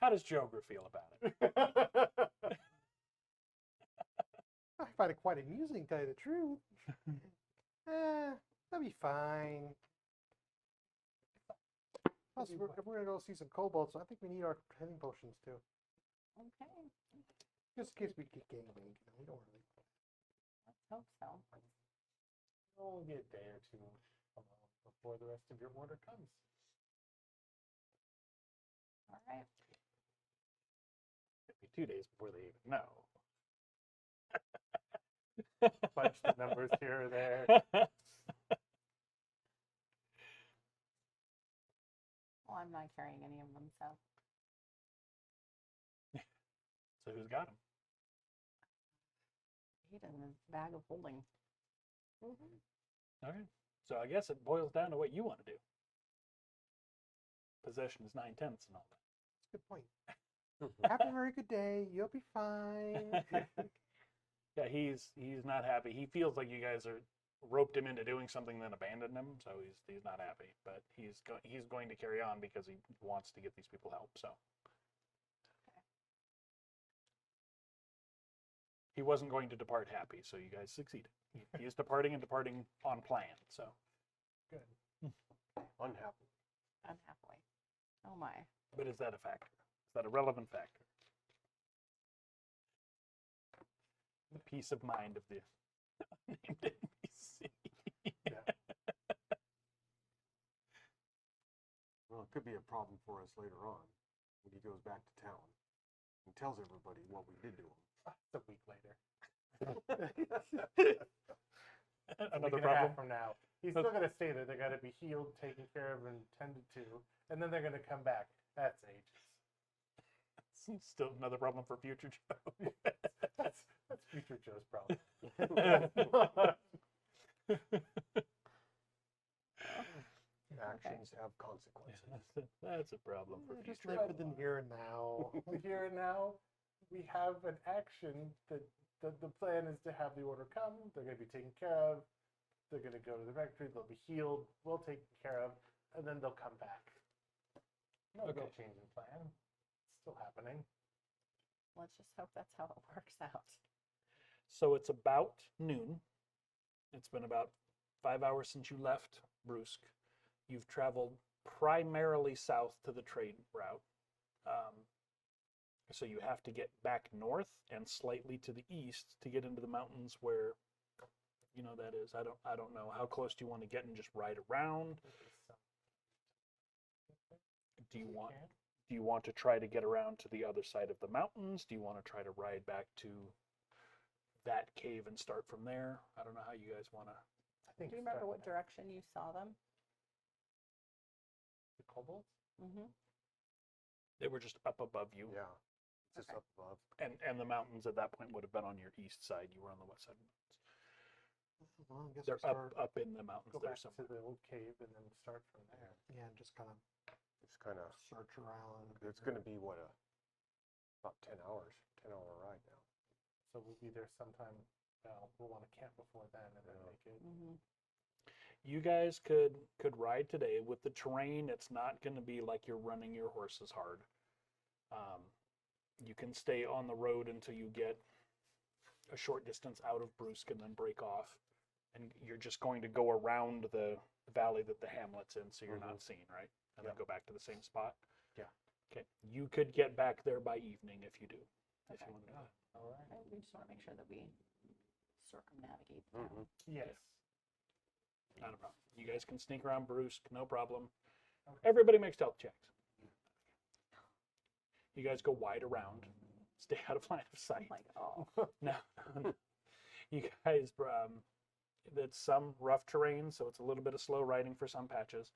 S1: How does Joker feel about it?
S5: I find it quite amusing, to tell you the truth. That'll be fine. Plus, we're going to go see some kobolds, so I think we need our healing potions too.
S4: Okay,
S5: Just in case we get gangbanged. We don't really.
S4: let's hope so.
S2: We'll get a day or two before the rest of your order comes.
S4: All right.
S1: It'll be 2 days before they even know.
S2: Bunch the numbers here or there.
S4: Well, I'm not carrying any of them, so.
S1: So who's got him?
S4: He doesn't have a bag of holding.
S1: Okay. So I guess it boils down to what you want to do. Possession is 9/10 and all that.
S5: That's a good point. Have a very good day. You'll be fine.
S1: Yeah, he's not happy. He feels like you guys are roped him into doing something, then abandoned him. So he's not happy. But he's going to carry on because he wants to get these people help. So he wasn't going to depart happy. So you guys succeeded. He is departing and departing on plan. So
S2: Good.
S3: Unhappy.
S4: Unhappily. Oh my.
S1: but is that a factor? Is that a relevant factor? The peace of mind of the named NPC.
S3: Well, it could be a problem for us later on when he goes back to town and tells everybody what we did to him.
S2: It's a week later.
S1: Another
S2: Week and a half
S1: problem.
S2: from now. He's still going to stay there. They're going to be healed, taken care of, and tended to. And then they're going to come back. That's ages.
S1: Still another problem for future Joe.
S2: That's future Joe's problem.
S3: Actions have consequences.
S1: That's a problem for
S5: Just
S1: future
S5: live
S1: Joe.
S5: within here and now.
S2: Here and now, we have an action that the plan is to have the order come. They're going to be taken care of. They're going to go to the rectory. They'll be healed. We'll take care of, and then they'll come back. No real
S1: Okay.
S2: change in plan. It's still happening.
S4: Let's just hope that's how it works out.
S1: So it's about noon. It's been about 5 hours since you left Brüsk. You've traveled primarily south to the trade route. So you have to get back north and slightly to the east to get into the mountains where, that is. I don't know. How close do you want to get and just ride around? Do you want to try to get around to the other side of the mountains? Do you want to try to ride back to that cave and start from there? I don't know how you guys want to.
S2: I think.
S4: Do you remember what direction you saw them?
S2: The kobolds?
S4: Mm-hmm.
S1: They were just up above you.
S3: Yeah, just
S4: Okay.
S3: up above.
S1: And the mountains at that point would have been on your east side. You were on the west side of the mountains.
S5: Well, I guess
S1: They're
S5: we start,
S1: up in the mountains
S2: Go
S1: there
S2: back to
S1: somewhere.
S2: the old cave and then start from there.
S5: yeah, and just kind of
S3: Just kind of,
S5: search around.
S3: it's going to be about 10 hour ride now.
S2: So we'll be there sometime. We'll want to camp before then and then
S3: Yeah.
S2: make it.
S4: Mm-hmm.
S1: You guys could ride today. With the terrain, it's not going to be like you're running your horses hard. You can stay on the road until you get a short distance out of Brüsk and then break off. And you're just going to go around the valley that the hamlet's in, so you're not seen, right? And then
S3: Yep.
S1: go back to the same spot.
S3: Yeah.
S1: Okay. You could get back there by evening if you do. If
S4: Okay.
S1: you want to do that.
S2: All right.
S4: We just want to make sure that we circumnavigate the town.
S3: Mhm.
S2: Yes.
S1: Not a problem. You guys can sneak around Brüsk, no problem.
S2: Okay.
S1: Everybody makes stealth checks. You guys go wide around, stay out of line of sight.
S4: Like, oh,
S1: No, you guys, it's some rough terrain, so it's a little bit of slow riding for some patches.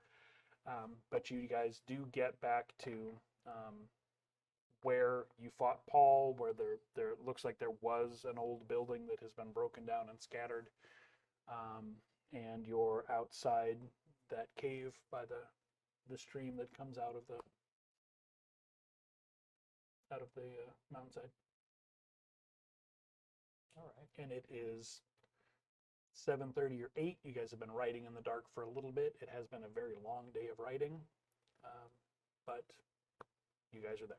S1: But you guys do get back to where you fought Paul, where there looks like there was an old building that has been broken down and scattered. And you're outside that cave by the stream that comes out of the mountainside.
S2: All right.
S1: And it is 7:30 or 8. You guys have been riding in the dark for a little bit. It has been a very long day of riding, but you guys are there.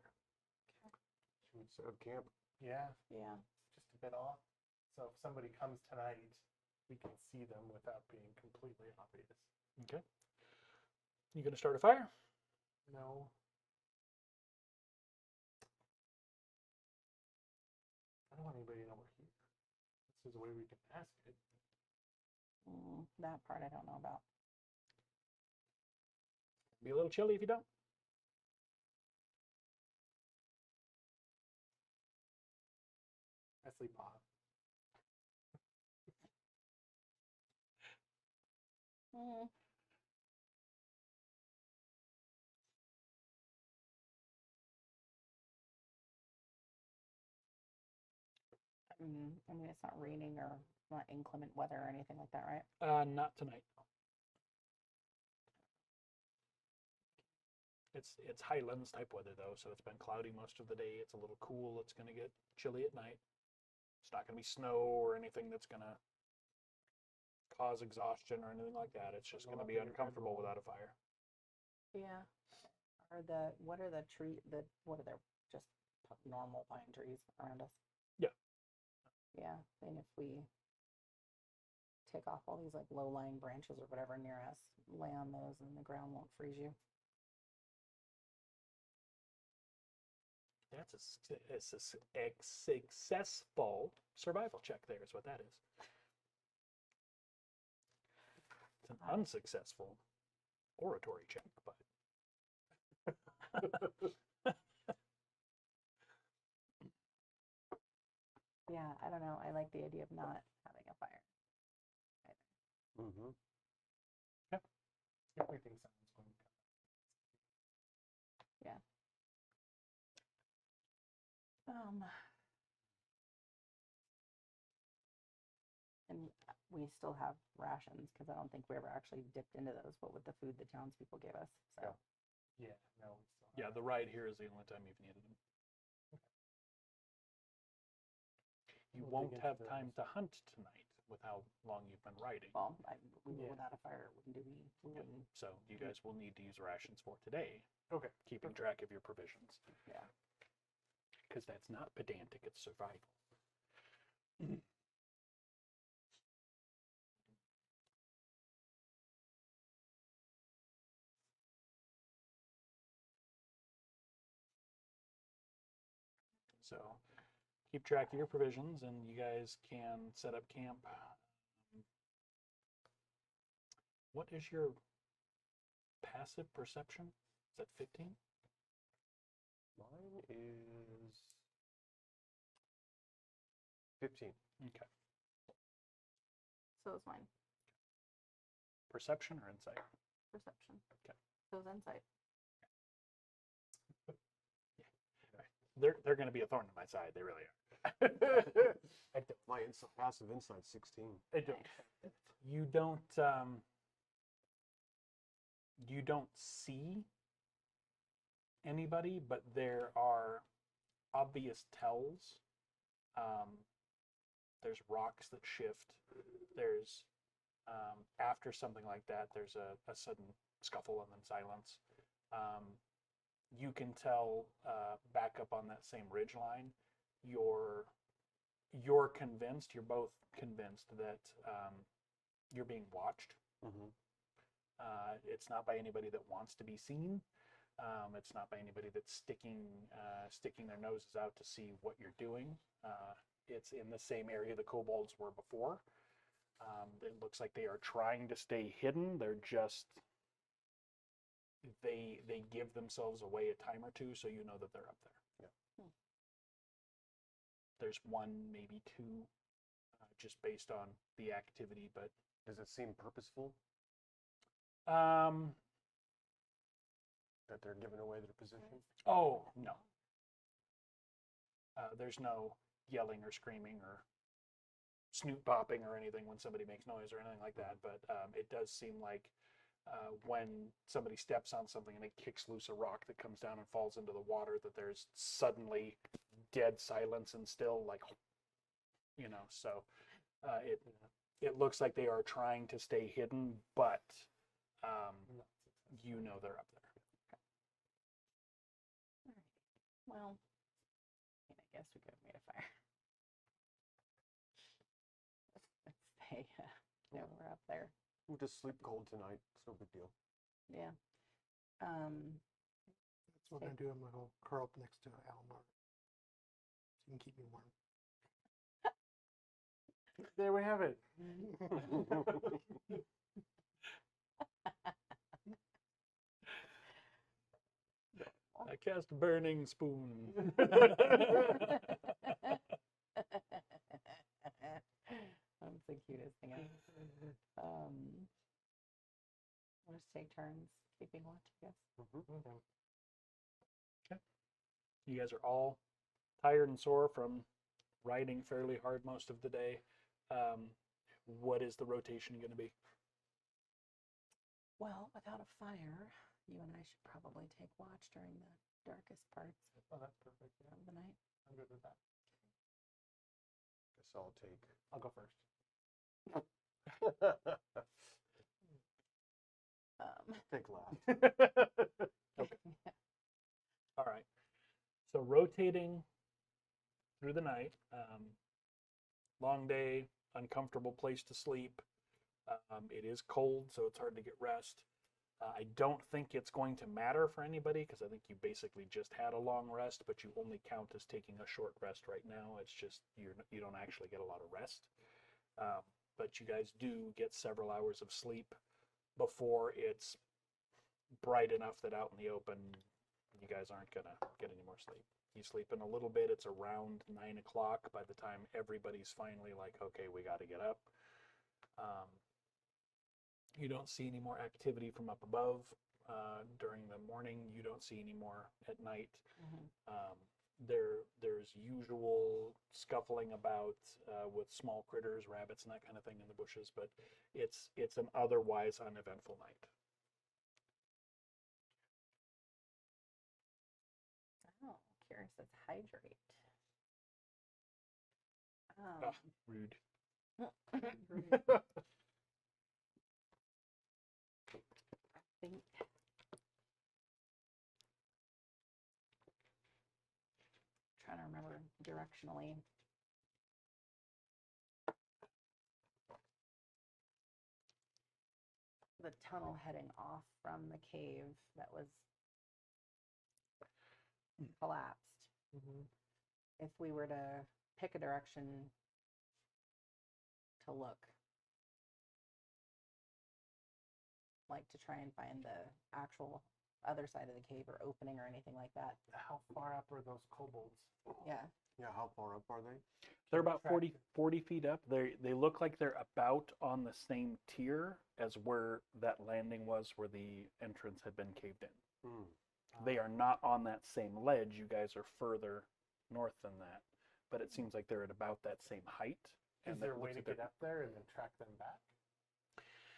S3: Should we set up camp?
S2: Yeah.
S4: yeah.
S2: Just a bit off. So if somebody comes tonight, we can see them without being completely obvious.
S1: Okay. You gonna start a fire?
S2: No. I don't want anybody to know we're here. This is a way we can ask it.
S4: That part I don't know about.
S1: Be a little chilly if you don't.
S2: I sleep off.
S4: Mm. I mean, it's not raining or not inclement weather or anything like that, right?
S1: Not tonight. It's highlands type weather though, so it's been cloudy most of the day. It's a little cool. It's gonna get chilly at night. It's not gonna be snow or anything that's gonna cause exhaustion or anything like that. It's just gonna be uncomfortable without a fire.
S4: Yeah. What are the just normal pine trees around us?
S1: Yeah.
S4: Yeah, and if we take off all these like low-lying branches or whatever near us, lay on those and the ground won't freeze you.
S1: That's a successful survival check there is what that is. It's an unsuccessful oratory check, but
S4: Yeah, I don't know. I like the idea of not having a fire.
S3: Mm-hmm.
S2: Everything sounds going.
S4: And we still have rations because I don't think we ever actually dipped into those. What with the food the townspeople gave us. So
S2: Yeah. No. We still
S1: yeah, the ride here is the only time you've needed them. You
S2: We'll
S1: won't
S2: dig into
S1: have
S2: those.
S1: time to hunt tonight with how long you've been riding.
S4: well,
S2: Yeah.
S4: without a fire, it wouldn't do me. We
S1: Yeah.
S4: wouldn't.
S1: So you guys will need to use rations for today,
S2: Okay.
S1: keeping track of your provisions.
S4: Yeah.
S1: Because that's not pedantic, it's survival. So keep track of your provisions, and you guys can set up camp. What is your passive perception? Is that 15?
S3: Mine is 15.
S1: Okay.
S4: So is mine.
S1: Perception or insight?
S4: Perception.
S1: Okay.
S4: So is insight.
S1: They're going to be a thorn in my side. They really are.
S3: My passive insight 16.
S2: I don't.
S1: You don't see anybody, but there are obvious tells. There's rocks that shift. There's after something like that, there's a sudden scuffle and then silence. You can tell back up on that same ridge line, you're convinced, you're both convinced that you're being watched.
S3: Mm-hmm.
S1: It's not by anybody that wants to be seen. It's not by anybody that's sticking their noses out to see what you're doing. It's in the same area the kobolds were before. It looks like they are trying to stay hidden. They're just they give themselves away a time or two, so you know that they're up there.
S3: Yeah.
S1: There's one, maybe two, just based on the activity, but
S3: Does it seem purposeful
S1: um,
S3: that they're giving away their position?
S1: oh no. There's no yelling or screaming or snoot popping or anything when somebody makes noise or anything like that, but it does seem like when somebody steps on something and it kicks loose a rock that comes down and falls into the water, that there's suddenly dead silence and still, like, so it looks like they are trying to stay hidden, but they're up there.
S4: Well, I guess we could have made a fire. Let's say, we're up there.
S3: We'll just sleep cold tonight. It's no big deal.
S4: Yeah.
S5: That's what I'm gonna do. I'm gonna go curl up next to Almar, so you can keep me warm.
S2: There we have it.
S1: I cast a burning spoon.
S4: That's the cutest thing ever. We'll just take turns keeping watch, I guess.
S1: Okay. You guys are all tired and sore from riding fairly hard most of the day. What is the rotation going to be?
S4: Well, without a fire, you and I should probably take watch during the darkest parts
S2: Oh, that's perfect. Yeah,
S4: of the night.
S2: I'm good with that.
S3: Guess I'll take.
S2: I'll go first.
S3: Take last.
S1: All right. So rotating through the night, long day, uncomfortable place to sleep. It is cold, so it's hard to get rest. I don't think it's going to matter for anybody because I think you basically just had a long rest, but you only count as taking a short rest right now. It's just you don't actually get a lot of rest. But you guys do get several hours of sleep before it's bright enough that out in the open you guys aren't gonna get any more sleep. You sleep in a little bit. It's around 9 o'clock by the time everybody's finally like, okay, we got to get up. You don't see any more activity from up above during the morning. You don't see any more at night. There's usual scuffling about with small critters, rabbits, and that kind of thing in the bushes, but it's an otherwise uneventful night.
S4: Oh, Kira says hydrate.
S1: Rude.
S4: I think trying to remember directionally. The tunnel heading off from the cave that was collapsed. if we were to pick a direction to look, like to try and find the actual other side of the cave or opening or anything like that.
S2: How far up are those kobolds?
S4: Yeah.
S3: Yeah, how far up are they?
S1: They're about
S2: Track
S1: 40 feet up. They look like they're about on the same tier as where that landing was, where the entrance had been caved in.
S3: Hmm.
S1: They are not on that same ledge. You guys are further north than that, but it seems like they're at about that same height.
S2: Is
S1: and
S2: there
S1: it
S2: a way
S1: looks
S2: to
S1: like
S2: get up there and then track them back?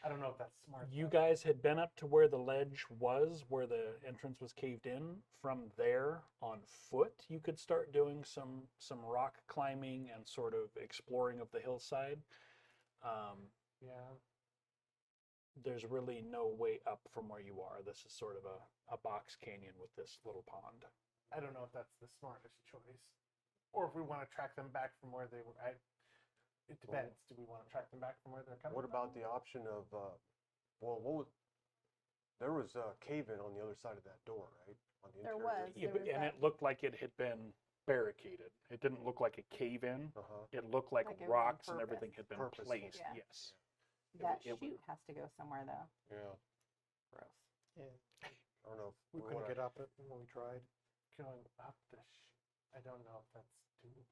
S2: I don't know if that's smart.
S1: You
S2: though.
S1: guys had been up to where the ledge was, where the entrance was caved in. From there on foot, you could start doing some rock climbing and sort of exploring of the hillside.
S2: Yeah.
S1: There's really no way up from where you are. This is sort of a box canyon with this little pond.
S2: I don't know if that's the smartest choice, or if we want to track them back from where they were. It depends. Do we want to track them back from where they're coming?
S3: What about the option of, there was a cave-in on the other side of that door, right? On the
S4: There
S3: interior.
S4: was.
S1: Yeah,
S4: There
S1: but,
S4: was
S1: and
S4: that-
S1: it looked like it had been barricaded. It didn't look like a cave in.
S3: Uh-huh.
S1: It looked like,
S4: Like it was on
S1: rocks and
S4: purpose.
S1: everything had been
S3: Purposeful.
S1: placed.
S4: Yeah.
S1: Yes.
S4: That
S1: it
S4: chute has to go somewhere though.
S3: Yeah.
S4: Gross.
S5: Yeah,
S3: I don't know if
S5: we couldn't get up it when we tried.
S2: Going up the I don't know if that's doable.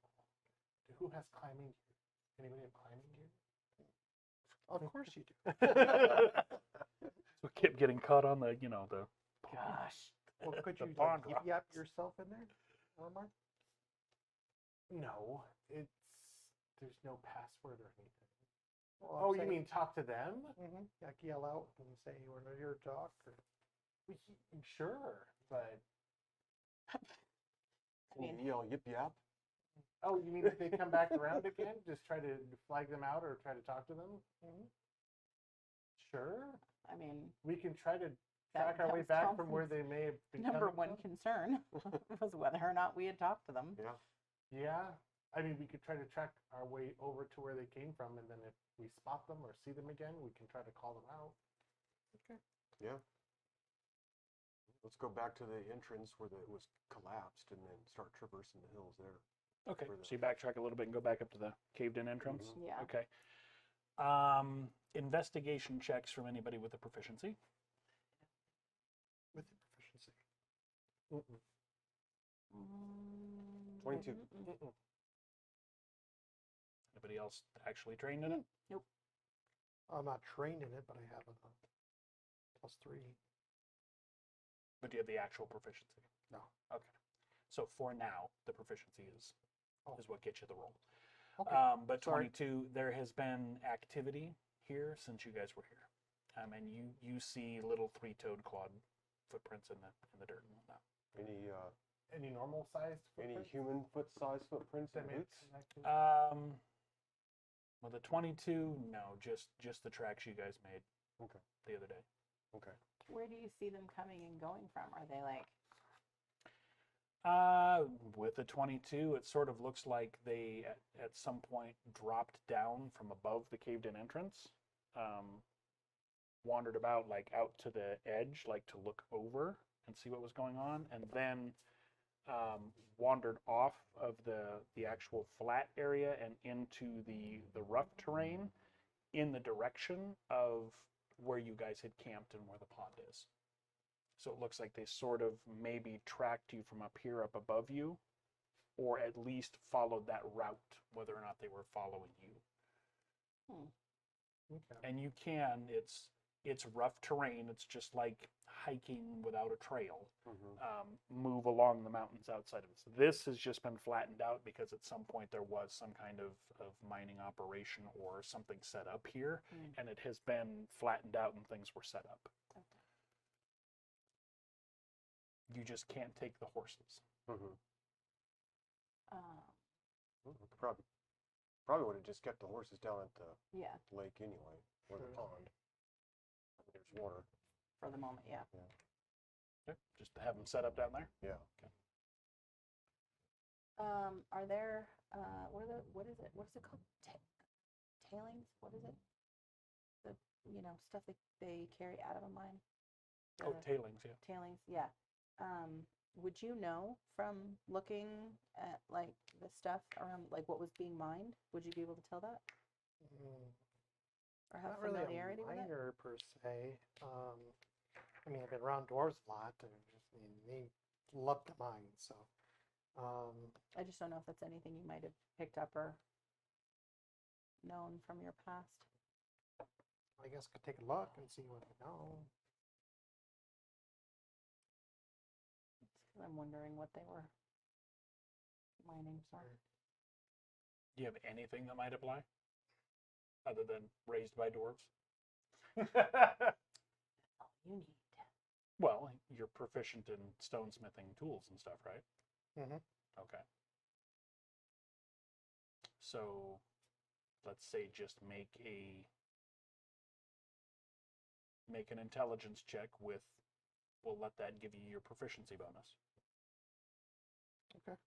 S2: Who has climbing gear? Anybody have climbing gear?
S5: Of course you do.
S1: So kept getting caught on the, the
S4: Gosh.
S5: Well, could
S1: The
S5: you
S1: pond
S5: like, yap yourself in there, Mark?
S2: No, there's no password or anything.
S5: Well,
S2: Oh, you mean talk to them?
S5: Mm-hmm. Like yell out and say you were here to talk. Or...
S2: Sure, but
S3: Can you yell yip yap?
S2: oh, you mean if they come back around again, just try to flag them out or try to talk to them?
S5: Mhm.
S2: Sure,
S4: I mean,
S2: we can try to
S4: That
S2: track our way
S4: was
S2: back from where
S4: Thompson's
S2: they may have been
S4: number
S2: coming
S4: one
S2: from.
S4: concern was whether or not we had talked to them.
S3: Yeah.
S2: Yeah, I mean, we could try to track our way over to where they came from, and then if we spot them or see them again, we can try to call them out.
S3: Yeah. Let's go back to the entrance where it was collapsed and then start traversing the hills there.
S1: Okay,
S3: For the-
S1: so you backtrack a little bit and go back up to the caved-in entrance?
S3: Mhm.
S4: Yeah.
S1: Okay. Investigation checks from anybody with a proficiency.
S5: With your proficiency.
S2: Mm-mm.
S3: 22.
S4: Mm-mm.
S1: Anybody else actually trained in it?
S5: I'm not trained in it, but I have a +3.
S1: But do you have the actual proficiency?
S5: No.
S1: Okay. So for now, the proficiency is
S5: Oh.
S1: what gets you the roll.
S5: Okay.
S1: But
S5: Sorry.
S1: 22, there has been activity here since you guys were here. And you see little three-toed clawed footprints in the dirt and whatnot.
S2: Any normal sized
S3: Any
S2: footprints
S3: human foot-sized footprints
S2: that
S3: in
S2: may have
S3: boots?
S2: connected?
S1: Well, the 22, no, just the tracks you guys made
S3: Okay.
S1: the other day.
S3: Okay.
S4: Where do you see them coming and going from? Are they like,
S1: With the 22, it sort of looks like they at some point dropped down from above the caved-in entrance, wandered about like out to the edge, like to look over and see what was going on, and then wandered off of the actual flat area and into the rough terrain in the direction of where you guys had camped and where the pond is. So it looks like they sort of maybe tracked you from up here, up above you, or at least followed that route, whether or not they were following you.
S2: Okay.
S1: And you can, it's rough terrain. It's just like hiking without a trail.
S3: Mm-hmm.
S1: Move along the mountains outside of this. This has just been flattened out because at some point there was some kind of mining operation or something set up here, and it has been flattened out and things were set up.
S4: okay.
S1: You just can't take the horses.
S3: Mm-hmm.
S4: Um,
S3: Probably would have just kept the horses down at the
S4: yeah,
S3: lake anyway, or the
S2: Sure.
S3: pond. There's water.
S4: for the moment, yeah.
S1: Okay. Just to have them set up down there.
S3: Yeah.
S4: Are there, what is it called? Tailings? What is it? The, stuff they carry out of a mine?
S1: Oh,
S4: The
S1: tailings, yeah.
S4: tailings, yeah. Would you know from looking at like the stuff around, like what was being mined? Would you be able to tell that or have
S5: Not really
S4: familiarity
S5: a
S4: with it?
S5: miner per se. I mean, I've been around dwarves a lot, and I mean, they love to mine. So,
S4: I just don't know if that's anything you might have picked up or known from your past.
S5: I guess could take a look and see what they know.
S4: Just 'cause I'm wondering what they were mining for.
S1: Do you have anything that might apply other than raised by dwarves?
S4: All you need.
S1: Well, you're proficient in stonesmithing tools and stuff, right?
S5: Mhm.
S1: Okay. So let's say just make an intelligence check with, we'll let that give you your proficiency bonus.
S5: Okay.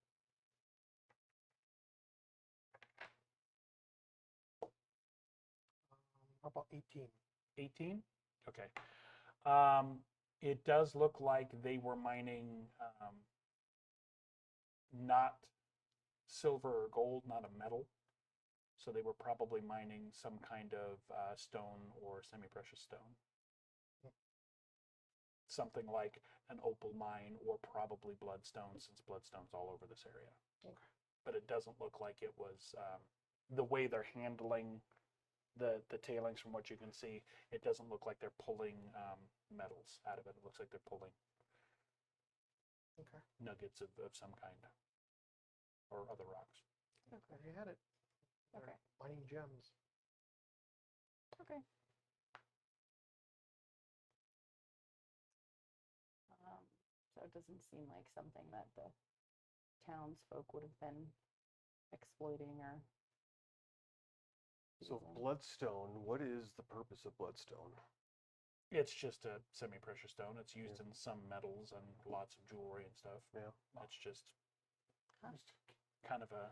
S5: How about 18?
S1: 18? Okay. It does look like they were mining not silver or gold, not a metal. So they were probably mining some kind of stone or semi-precious stone. Something like an opal mine or probably bloodstone, since bloodstone's all over this area.
S5: Okay.
S1: But it doesn't look like it was the way they're handling the tailings. From what you can see, it doesn't look like they're pulling metals out of it. It looks like they're pulling
S5: Okay.
S1: nuggets of some kind or other rocks.
S5: Okay. You had it. They're
S4: Okay.
S5: mining gems.
S4: Okay. So it doesn't seem like something that the townsfolk would have been exploiting or.
S3: So
S4: using.
S3: bloodstone, what is the purpose of bloodstone?
S1: It's just a semi-precious stone. It's used in some metals and lots of jewelry and stuff.
S3: Yeah.
S1: It's just
S4: Huh.
S1: kind of a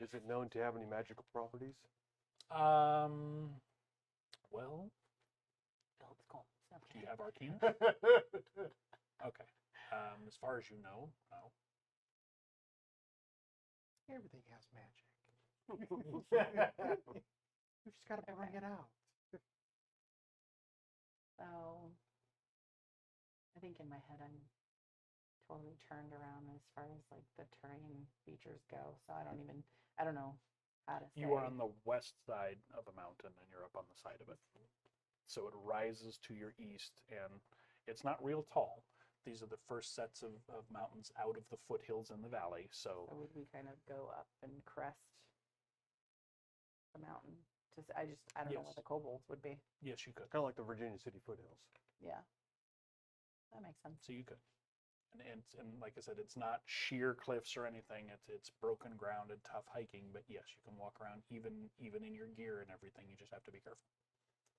S3: Is it known to have any magical properties?
S1: well,
S4: Builds goals.
S1: do you have Arcana? Okay. As far as you know, no.
S5: Everything has magic. You just got to bring
S4: Okay.
S5: it out.
S4: So I think in my head I'm totally turned around as far as like the terrain features go. So I don't know how to say.
S1: You are on the west side of a mountain and you're up on the side of it. So it rises to your east and it's not real tall. These are the first sets of mountains out of the foothills in the valley.
S4: So would we kind of go up and crest the mountain? I don't know
S1: Yes.
S4: what the kobolds would be.
S1: Yes, you could.
S3: Kind of like the Virginia City foothills.
S4: Yeah. That makes sense.
S1: So you could. And like I said, it's not sheer cliffs or anything. It's broken ground and tough hiking. But yes, you can walk around even in your gear and everything. You just have to be careful.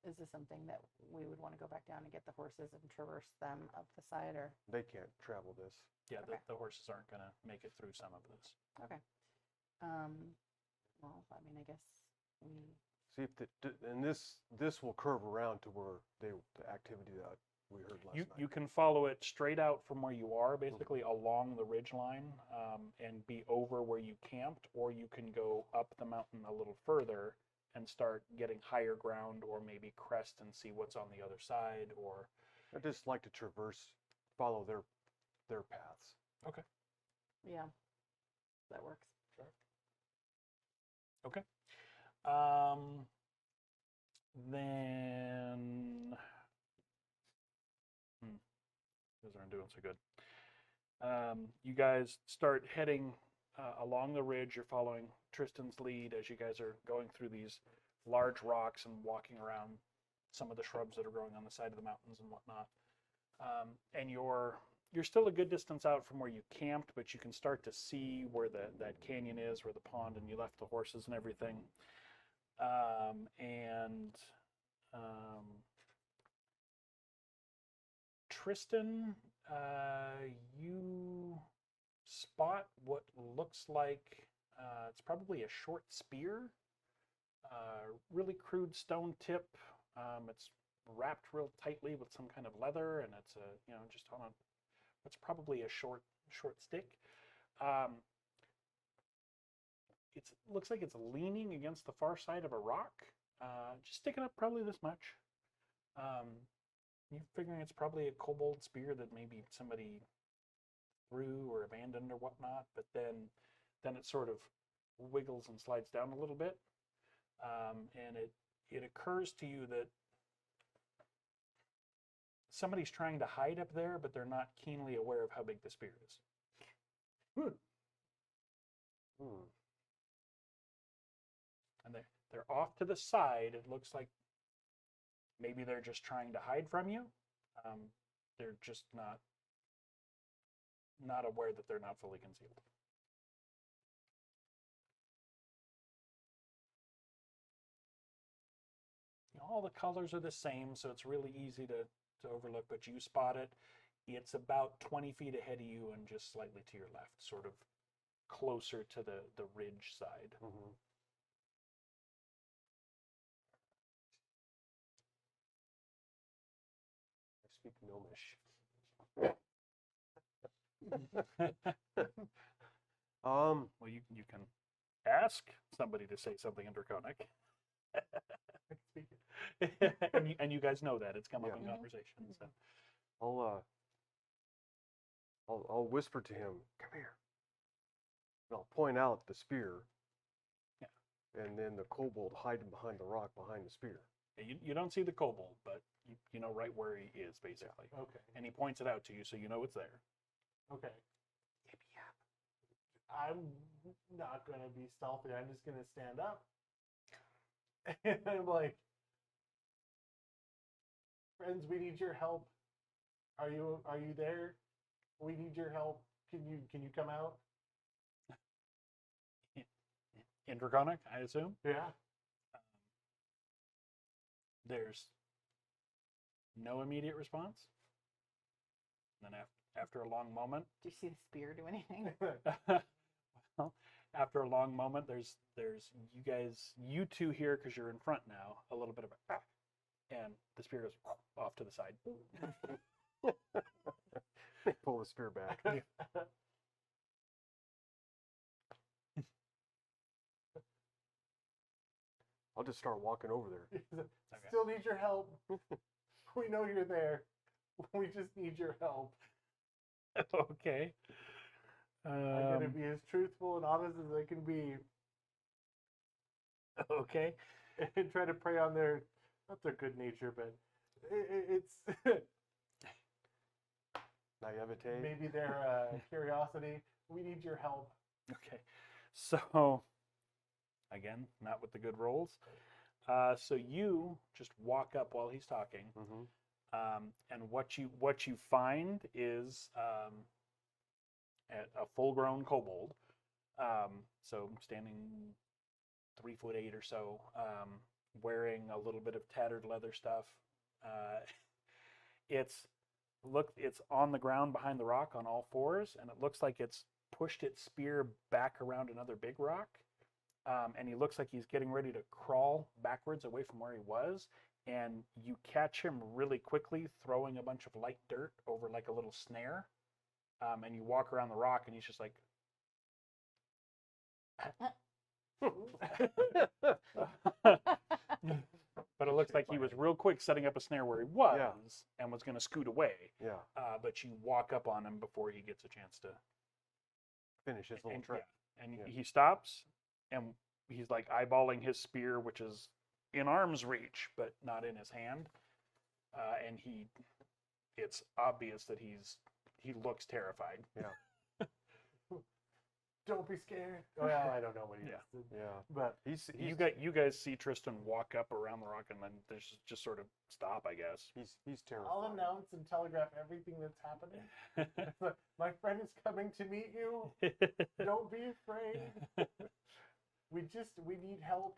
S4: Is this something that we would want to go back down and get the horses and traverse them up the side, or?
S3: They can't travel this.
S1: Yeah,
S4: Okay.
S1: the horses aren't going to make it through some of this.
S4: Okay. Well, I mean, I guess we.
S3: See if and this will curve around to where the activity that we heard last night.
S1: You can follow it straight out from where you are, basically along the ridge line, and be over where you camped, or you can go up the mountain a little further and start getting higher ground, or maybe crest and see what's on the other side, or
S3: I just like to follow their paths.
S4: Yeah. That works.
S1: okay. Then those aren't doing so good. You guys start heading along the ridge. You're following Tristan's lead as you guys are going through these large rocks and walking around some of the shrubs that are growing on the side of the mountains and whatnot. And you're still a good distance out from where you camped, but you can start to see where that canyon is, where the pond, and you left the horses and everything. Tristan, you spot what looks like it's probably a short spear, really crude stone tip. It's wrapped real tightly with some kind of leather, and it's just on a It's probably a short stick. Um, it looks like it's leaning against the far side of a rock, just sticking up probably this much. You're figuring it's probably a kobold spear that maybe somebody threw or abandoned or whatnot, but then it sort of wiggles and slides down a little bit, and it occurs to you that somebody's trying to hide up there, but they're not keenly aware of how big the spear is. And they're off to the side. It looks like maybe they're just trying to hide from you. They're just not aware that they're not fully concealed. All the colors are the same, so it's really easy to overlook, but you spot it. It's about 20 feet ahead of you and just slightly to your left, sort of closer to the ridge side.
S3: Mm-hmm. I speak Gnomish.
S1: Well, you can ask somebody to say something in Draconic. and you guys know that it's come up in conversation. So.
S3: I'll whisper to him, "Come here." And I'll point out the spear. Yeah. And then the kobold hiding behind the rock behind the spear.
S1: You don't see the kobold, but you know right where he is, basically.
S2: Yeah. Okay.
S1: And he points it out to you, so you know it's there.
S2: Okay. I'm not going to be stealthy. I'm just going to stand up. And I'm like, friends, we need your help. Are you there? We need your help. Can you come out?
S1: In Draconic, I assume?
S2: Yeah.
S1: There's no immediate response. And then after a long moment,
S4: Do you see the spear do anything?
S1: well, after a long moment, there's you two here because you're in front now. A little bit of and the spear goes off to the side.
S3: They pull the spear back. I'll just start walking over there.
S2: Still need your help. We know you're there. We just need your help.
S1: Okay.
S2: I'm going to be as truthful and honest as I can be.
S1: Okay.
S2: And try to prey on their, not their good nature, but it's
S3: Naivete.
S2: maybe their curiosity. We need your help.
S1: Okay. So, again, not with the good rolls. So you just walk up while he's talking, and what you find is a full-grown kobold. So standing 3'8" or so, wearing a little bit of tattered leather stuff. It's on the ground behind the rock on all fours, and it looks like it's pushed its spear back around another big rock. And he looks like he's getting ready to crawl backwards away from where he was. And you catch him really quickly throwing a bunch of light dirt over like a little snare. And you walk around the rock and he's just like... But it looks like he was real quick setting up a snare where he was and was going to scoot away.
S3: Yeah.
S1: But you walk up on him before he gets a chance to...
S3: Finish his little trick.
S1: Yeah. And he stops. And he's like eyeballing his spear, which is in arm's reach, but not in his hand. And it's obvious that he looks terrified.
S3: Yeah.
S2: Don't be scared. Well, I don't know what he is.
S3: Yeah.
S2: But
S3: He's
S1: You guys see Tristan walk up around the rock, and then there's just sort of stop, I guess.
S3: He's terrified.
S2: I'll announce and telegraph everything that's happening. My friend is coming to meet you. Don't be afraid. We need help.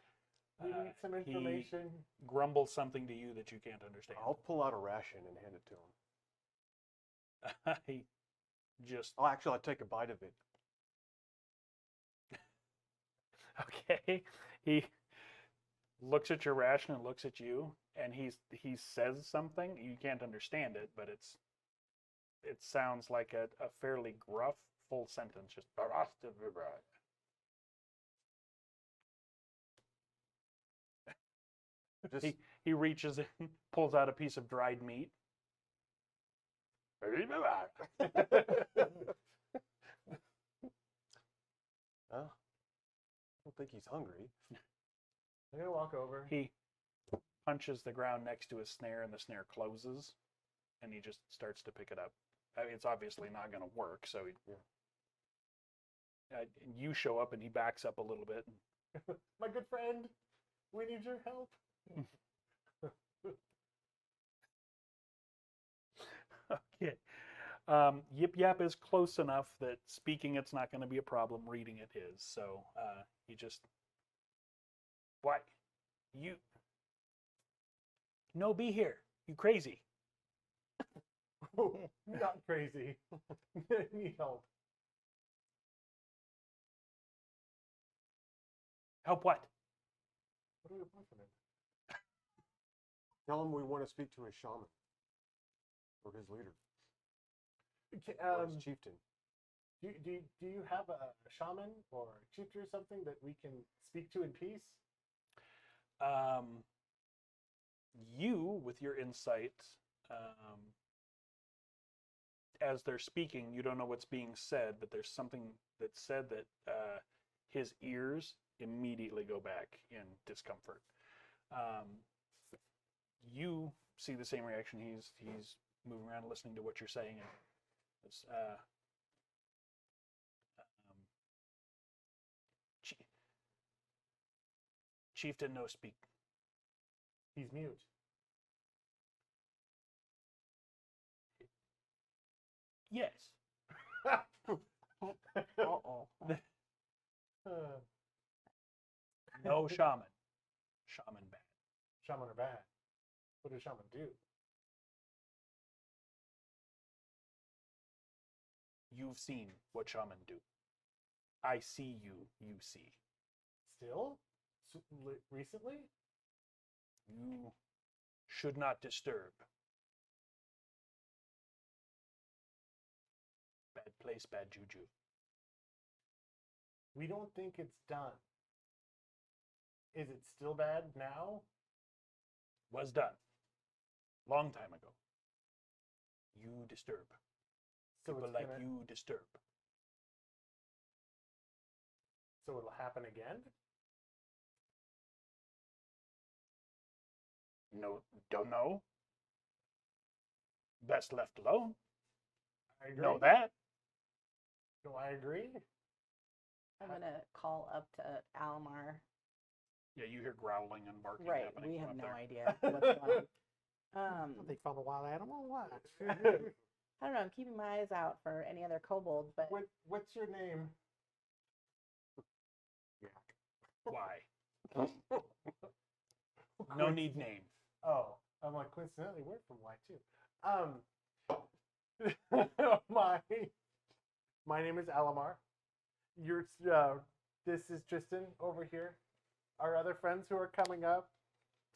S2: We need some information.
S1: He grumbles something to you that you can't understand.
S3: I'll pull out a ration and hand it to him. I'll take a bite of it.
S1: Okay. He looks at your ration and looks at you, and he says something. You can't understand it, but it's it sounds like a fairly gruff full sentence. Just
S3: Just
S1: he reaches in, pulls out a piece of dried meat.
S3: I don't think he's hungry.
S2: I'm gonna walk over.
S1: He punches the ground next to his snare, and the snare closes, and he just starts to pick it up. I mean, it's obviously not going to work, so you show up, and he backs up a little bit.
S2: My good friend, we need your help.
S1: Okay. Yip Yap is close enough that speaking it's not going to be a problem. Reading it is. So he just, what? You no be here. You crazy.
S2: Not crazy. Need help.
S1: Help what?
S2: What do we want from him?
S3: Tell him we want to speak to his shaman or his leader
S2: Okay,
S3: or his chieftain.
S2: do you have a shaman or a chieftain or something that we can speak to in peace?
S1: You, with your insight, as they're speaking, you don't know what's being said, but there's something that's said that his ears immediately go back in discomfort. You see the same reaction. He's moving around, listening to what you're saying, and it's, Chieftain no speak.
S2: He's mute.
S1: Yes.
S4: Uh-oh.
S1: No shaman. Shaman bad.
S2: Shaman are bad. What does shaman do?
S1: You've seen what shaman do. I see you, you see.
S2: Still? Recently?
S1: You should not disturb. Bad place, bad juju.
S2: We don't think it's done. Is it still bad now?
S1: Was done. Long time ago. You disturb.
S2: So
S1: People
S2: it's
S1: like
S2: gonna,
S1: you disturb.
S2: so it'll happen again?
S1: No, don't know. Best left alone.
S2: I agree.
S1: Know that.
S2: Do I agree?
S4: I'm gonna call up to Almar.
S1: Yeah, you hear growling and barking
S4: Right,
S1: happening
S4: we
S1: from
S4: have
S1: up
S4: no
S1: there.
S4: idea what's going on.
S5: They found a wild animal. What?
S4: I don't know. I'm keeping my eyes out for any other kobolds, but
S2: What's your name?
S1: Why? No need name.
S2: Oh, I'm like, coincidentally, we're from Y too. My name is Alamar. This is Tristan over here. Our other friends who are coming up.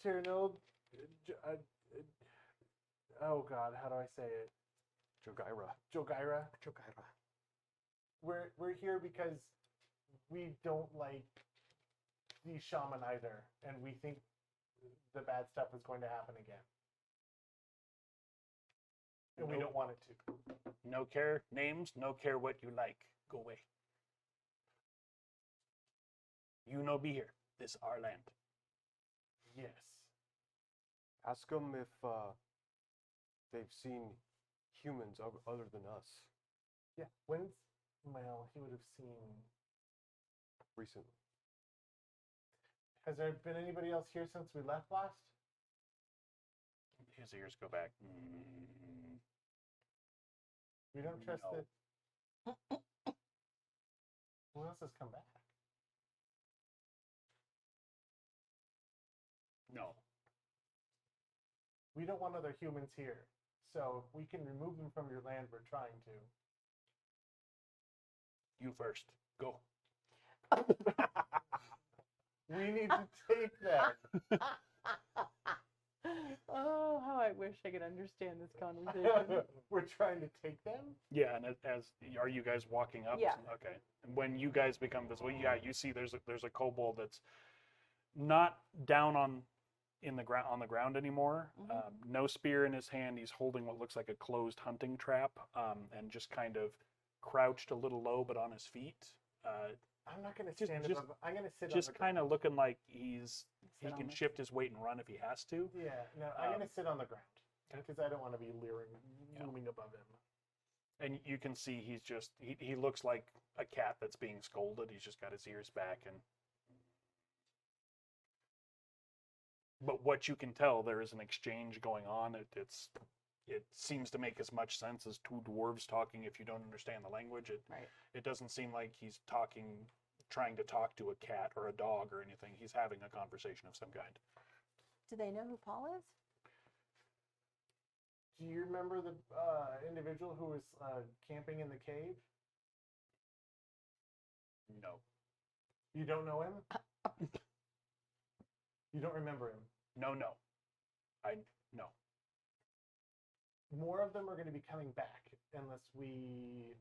S2: Tyrnil. Oh God, how do I say it? Jogaira. We're here because we don't like the shaman either, and we think the bad stuff is going to happen again. And we don't want it to.
S1: No care names, no care what you like. Go away. You no be here. This our land.
S2: Yes.
S3: Ask them if they've seen humans other than us
S2: Yeah. Well, he would have seen.
S3: recently.
S2: Has there been anybody else here since we left last?
S1: His ears go back.
S2: We don't trust
S1: No.
S2: that. Who else has come back?
S1: No.
S2: We don't want other humans here. So if we can remove them from your land, we're trying to.
S1: You first. Go.
S2: We need to take them.
S4: Oh, how I wish I could understand this conversation.
S2: We're trying to take them?
S1: Yeah, and as are you guys walking up?
S4: Yeah.
S1: Okay. And when you guys become visible, yeah, you see there's a kobold that's not down on the ground anymore. No spear in his hand. He's holding what looks like a closed hunting trap, and just kind of crouched a little low, but on his feet.
S2: I'm not going to
S1: Just-
S2: stand
S1: just-
S2: above. I'm going to sit
S1: Just
S2: on the
S1: kind of
S2: ground.
S1: looking like he
S4: Sit on
S1: can
S4: the-
S1: shift his weight and run if he has to.
S2: Yeah, no, I'm going
S1: Um,
S2: to sit on the ground
S1: okay.
S2: because I don't want to be
S1: Yeah.
S2: looming above him.
S1: And you can see he looks like a cat that's being scolded. He's just got his ears back but what you can tell, there is an exchange going on. It seems to make as much sense as two dwarves talking if you don't understand the language.
S4: Right.
S1: It doesn't seem like he's trying to talk to a cat or a dog or anything. He's having a conversation of some kind.
S4: Do they know who Paul is?
S2: Do you remember the individual who was camping in the cave?
S1: No.
S2: You don't know him? You don't remember him?
S1: No. No.
S2: More of them are going to be coming back unless we...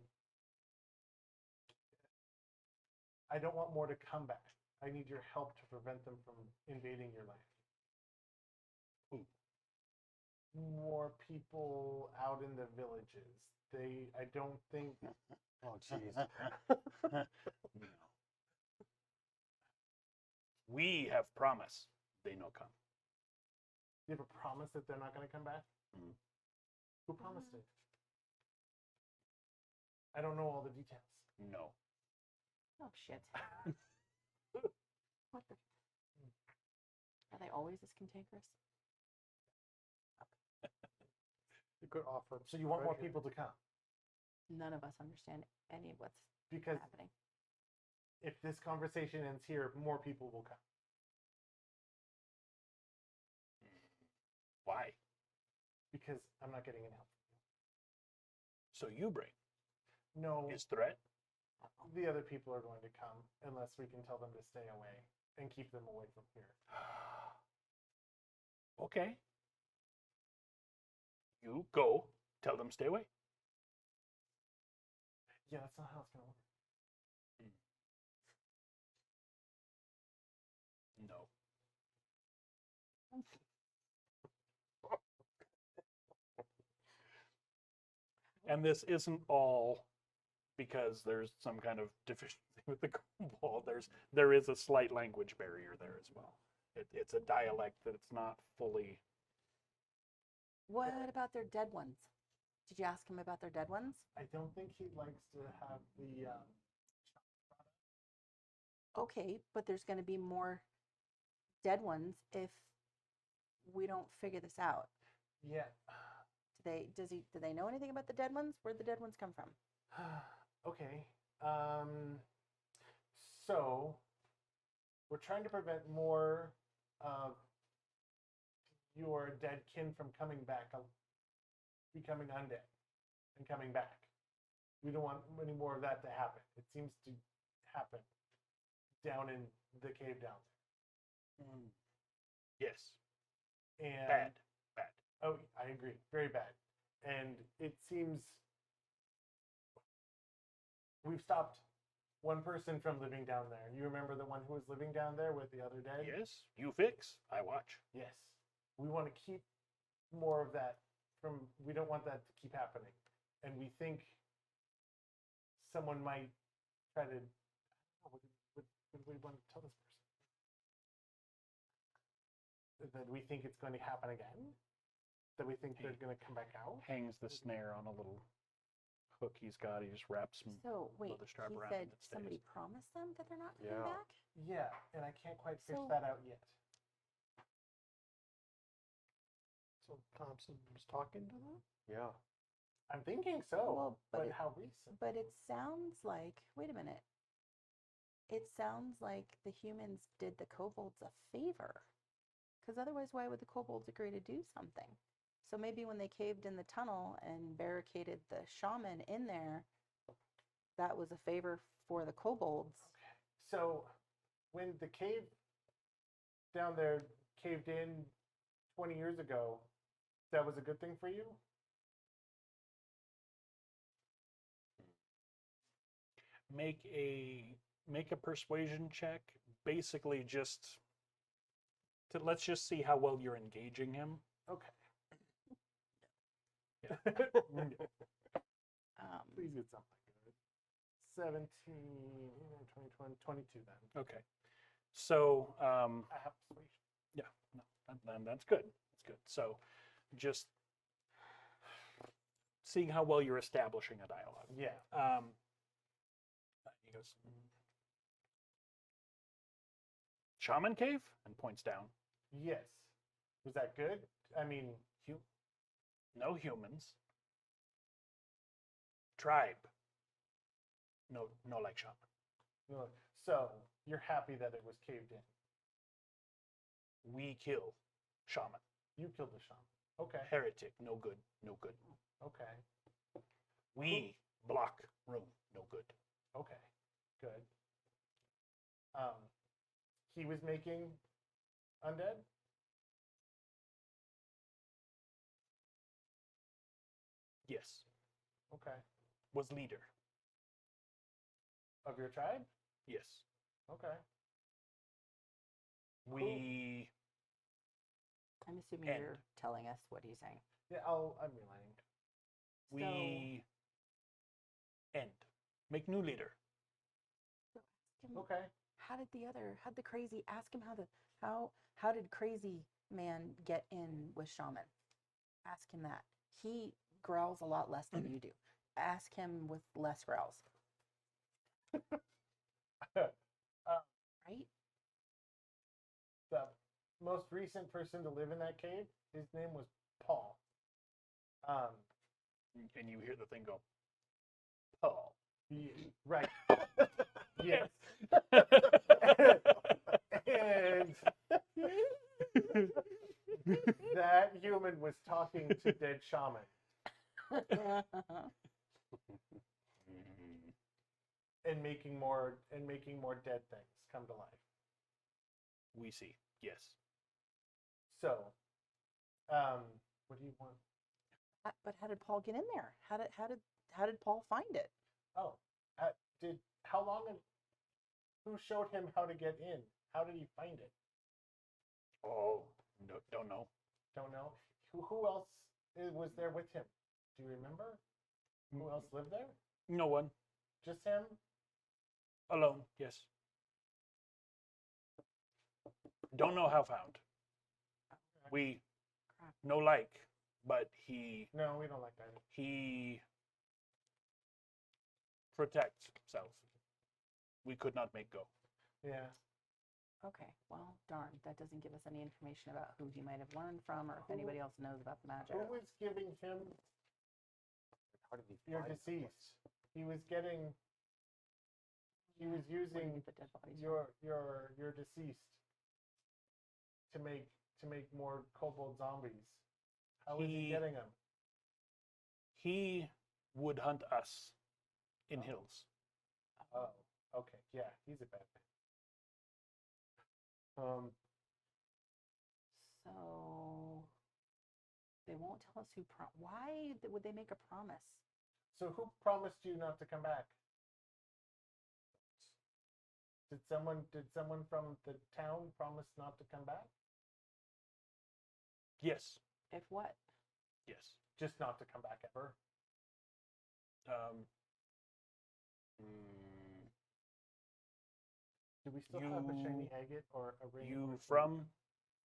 S2: I don't want more to come back. I need your help to prevent them from invading your land.
S1: Who?
S2: More people out in the villages. I don't think...
S3: Oh, jeez.
S1: No. We have promise. They no come.
S2: You have a promise that they're not going to come back?
S1: Mhm.
S2: Who promised it? I don't know all the details.
S1: No.
S4: Oh shit. What the? Are they always this cantankerous?
S5: You could offer.
S2: So you want more
S5: treasure.
S2: people to come?
S4: None of us understand any of what's
S2: Because
S4: happening.
S2: if this conversation ends here, more people will come.
S1: Why?
S2: Because I'm not getting an help.
S1: So you bring
S2: No,
S1: his threat?
S2: the other people are going to come unless we can tell them to stay away and keep them away from here.
S1: Okay. You go. Tell them stay away.
S2: Yeah, that's not how it's going to work.
S1: No. And this isn't all because there's some kind of deficiency with the kobold. There is a slight language barrier there as well. It's a dialect that it's not fully.
S4: What about their dead ones? Did you ask him about their dead ones?
S2: I don't think he likes to have the...
S4: Okay, but there's going to be more dead ones if we don't figure this out.
S2: Yeah.
S4: Do they know anything about the dead ones? Where'd the dead ones come from?
S2: Okay. So we're trying to prevent more of your dead kin from coming back, becoming undead and coming back. We don't want any more of that to happen. It seems to happen down in the cave down
S1: Yes.
S2: there. And
S1: Bad.
S2: Oh, I agree. Very bad. And it seems we've stopped one person from living down there. You remember the one who was living down there with the other dead?
S1: Yes. You fix. I watch.
S2: Yes. We want to keep more of that we don't want that to keep happening. And we think someone might try to, what do we want to tell this person? That we think it's going to happen again? That we think they're going to come back out?
S1: Hangs the snare on a little hook he's got. He just wraps some
S4: So wait,
S1: leather strap
S4: he
S1: around
S4: said
S1: it that
S4: somebody
S1: stays.
S4: promised them that they're not coming
S3: Yeah.
S4: back?
S2: Yeah, and I can't quite fish
S4: So-
S2: that out yet.
S5: So Thompson was talking to them?
S3: Yeah.
S2: I'm thinking so,
S4: Well, but
S2: but how recent?
S4: But it sounds like, wait a minute. It sounds like the humans did the kobolds a favor. Because otherwise, why would the kobolds agree to do something? So maybe when they caved in the tunnel and barricaded the shaman in there, that was a favor for the kobolds.
S2: So when the cave down there caved in 20 years ago, that was a good thing for you?
S1: Make a persuasion check. Basically, let's just see how well you're engaging him.
S2: Okay.
S1: Yeah.
S2: Please get something good. 17, 20, 20, 22 then.
S1: Okay. So,
S2: I have persuasion.
S1: yeah, no, that's good. That's good. So, just seeing how well you're establishing a dialogue.
S2: Yeah.
S1: He goes, Shaman Cave? And points down.
S2: Yes. Was that good? I mean,
S1: No humans. Tribe. No like shaman.
S2: no. So you're happy that it was caved in.
S1: We kill shaman.
S2: You killed the shaman. Okay.
S1: Heretic. No good. No good.
S2: Okay.
S1: We block room. No good.
S2: Okay. Good. He was making undead?
S1: Yes.
S2: Okay.
S1: Was leader.
S2: Of your tribe?
S1: Yes.
S2: Okay.
S1: We
S4: I'm assuming
S1: End.
S4: you're telling us what he's saying.
S2: Yeah, I'm relaying.
S1: we end. Make new leader.
S4: So ask him,
S2: Okay.
S4: how did crazy, ask him how did crazy man get in with shaman? Ask him that. He growls a lot less than you do. Ask him with less growls, right?
S2: The most recent person to live in that cave, his name was Paul.
S1: And you hear the thing go, Paul.
S2: Right. Yes. And that human was talking to dead shaman and making more dead things come to life.
S1: We see. Yes.
S2: So, what do you want?
S4: But how did Paul get in there? How did Paul find it?
S2: Oh, who showed him how to get in? How did he find it?
S1: Oh, no, don't know.
S2: Don't know. Who else was there with him? Do you remember? Who else lived there?
S1: No one.
S2: Just him?
S1: Alone. Yes. Don't know how found. We
S4: Crap.
S1: no like, but he
S2: No, we don't like that.
S1: protects self. We could not make go.
S2: Yeah.
S4: Okay, well, darn, that doesn't give us any information about who he might have learned from or if anybody else knows about the magic.
S2: Who was giving him
S3: How did he
S2: your
S3: find the place?
S2: deceased? He was
S4: Where did he
S2: using
S4: get the dead bodies from?
S2: your deceased to make more kobold zombies. How was he
S1: He-
S2: getting them?
S1: He would hunt us in hills.
S2: Oh, okay. Yeah, he's a bad man.
S4: So they won't tell us who. Why would they make a promise?
S2: So who promised you not to come back? Did someone from the town promise not to come back?
S1: Yes.
S4: If what?
S1: Yes.
S2: Just not to come back ever? Do we still have a shiny agate or a ring?
S1: You
S2: or
S1: from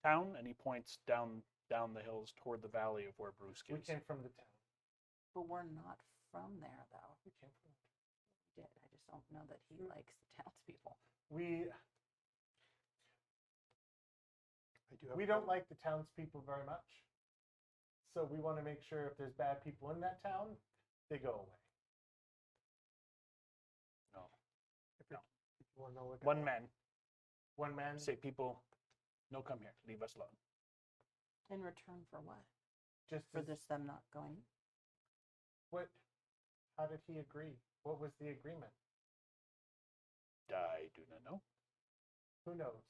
S1: town? And he points down the hills toward the valley of where Brüsk
S2: We
S1: is.
S2: came from the town.
S4: But we're not from there, though.
S2: We came from the town.
S4: We did. I just don't know that he likes the townspeople.
S2: We don't like the townspeople very much. So we want to make sure if there's bad people in that town, they go away.
S1: No.
S5: If you want to know what
S1: One man.
S2: One man.
S1: Say people, no, come here. Leave us alone.
S4: In return for what?
S2: Just
S4: For
S2: as-
S4: just them not going?
S2: What? How did he agree? What was the agreement?
S1: I do not know.
S2: Who knows?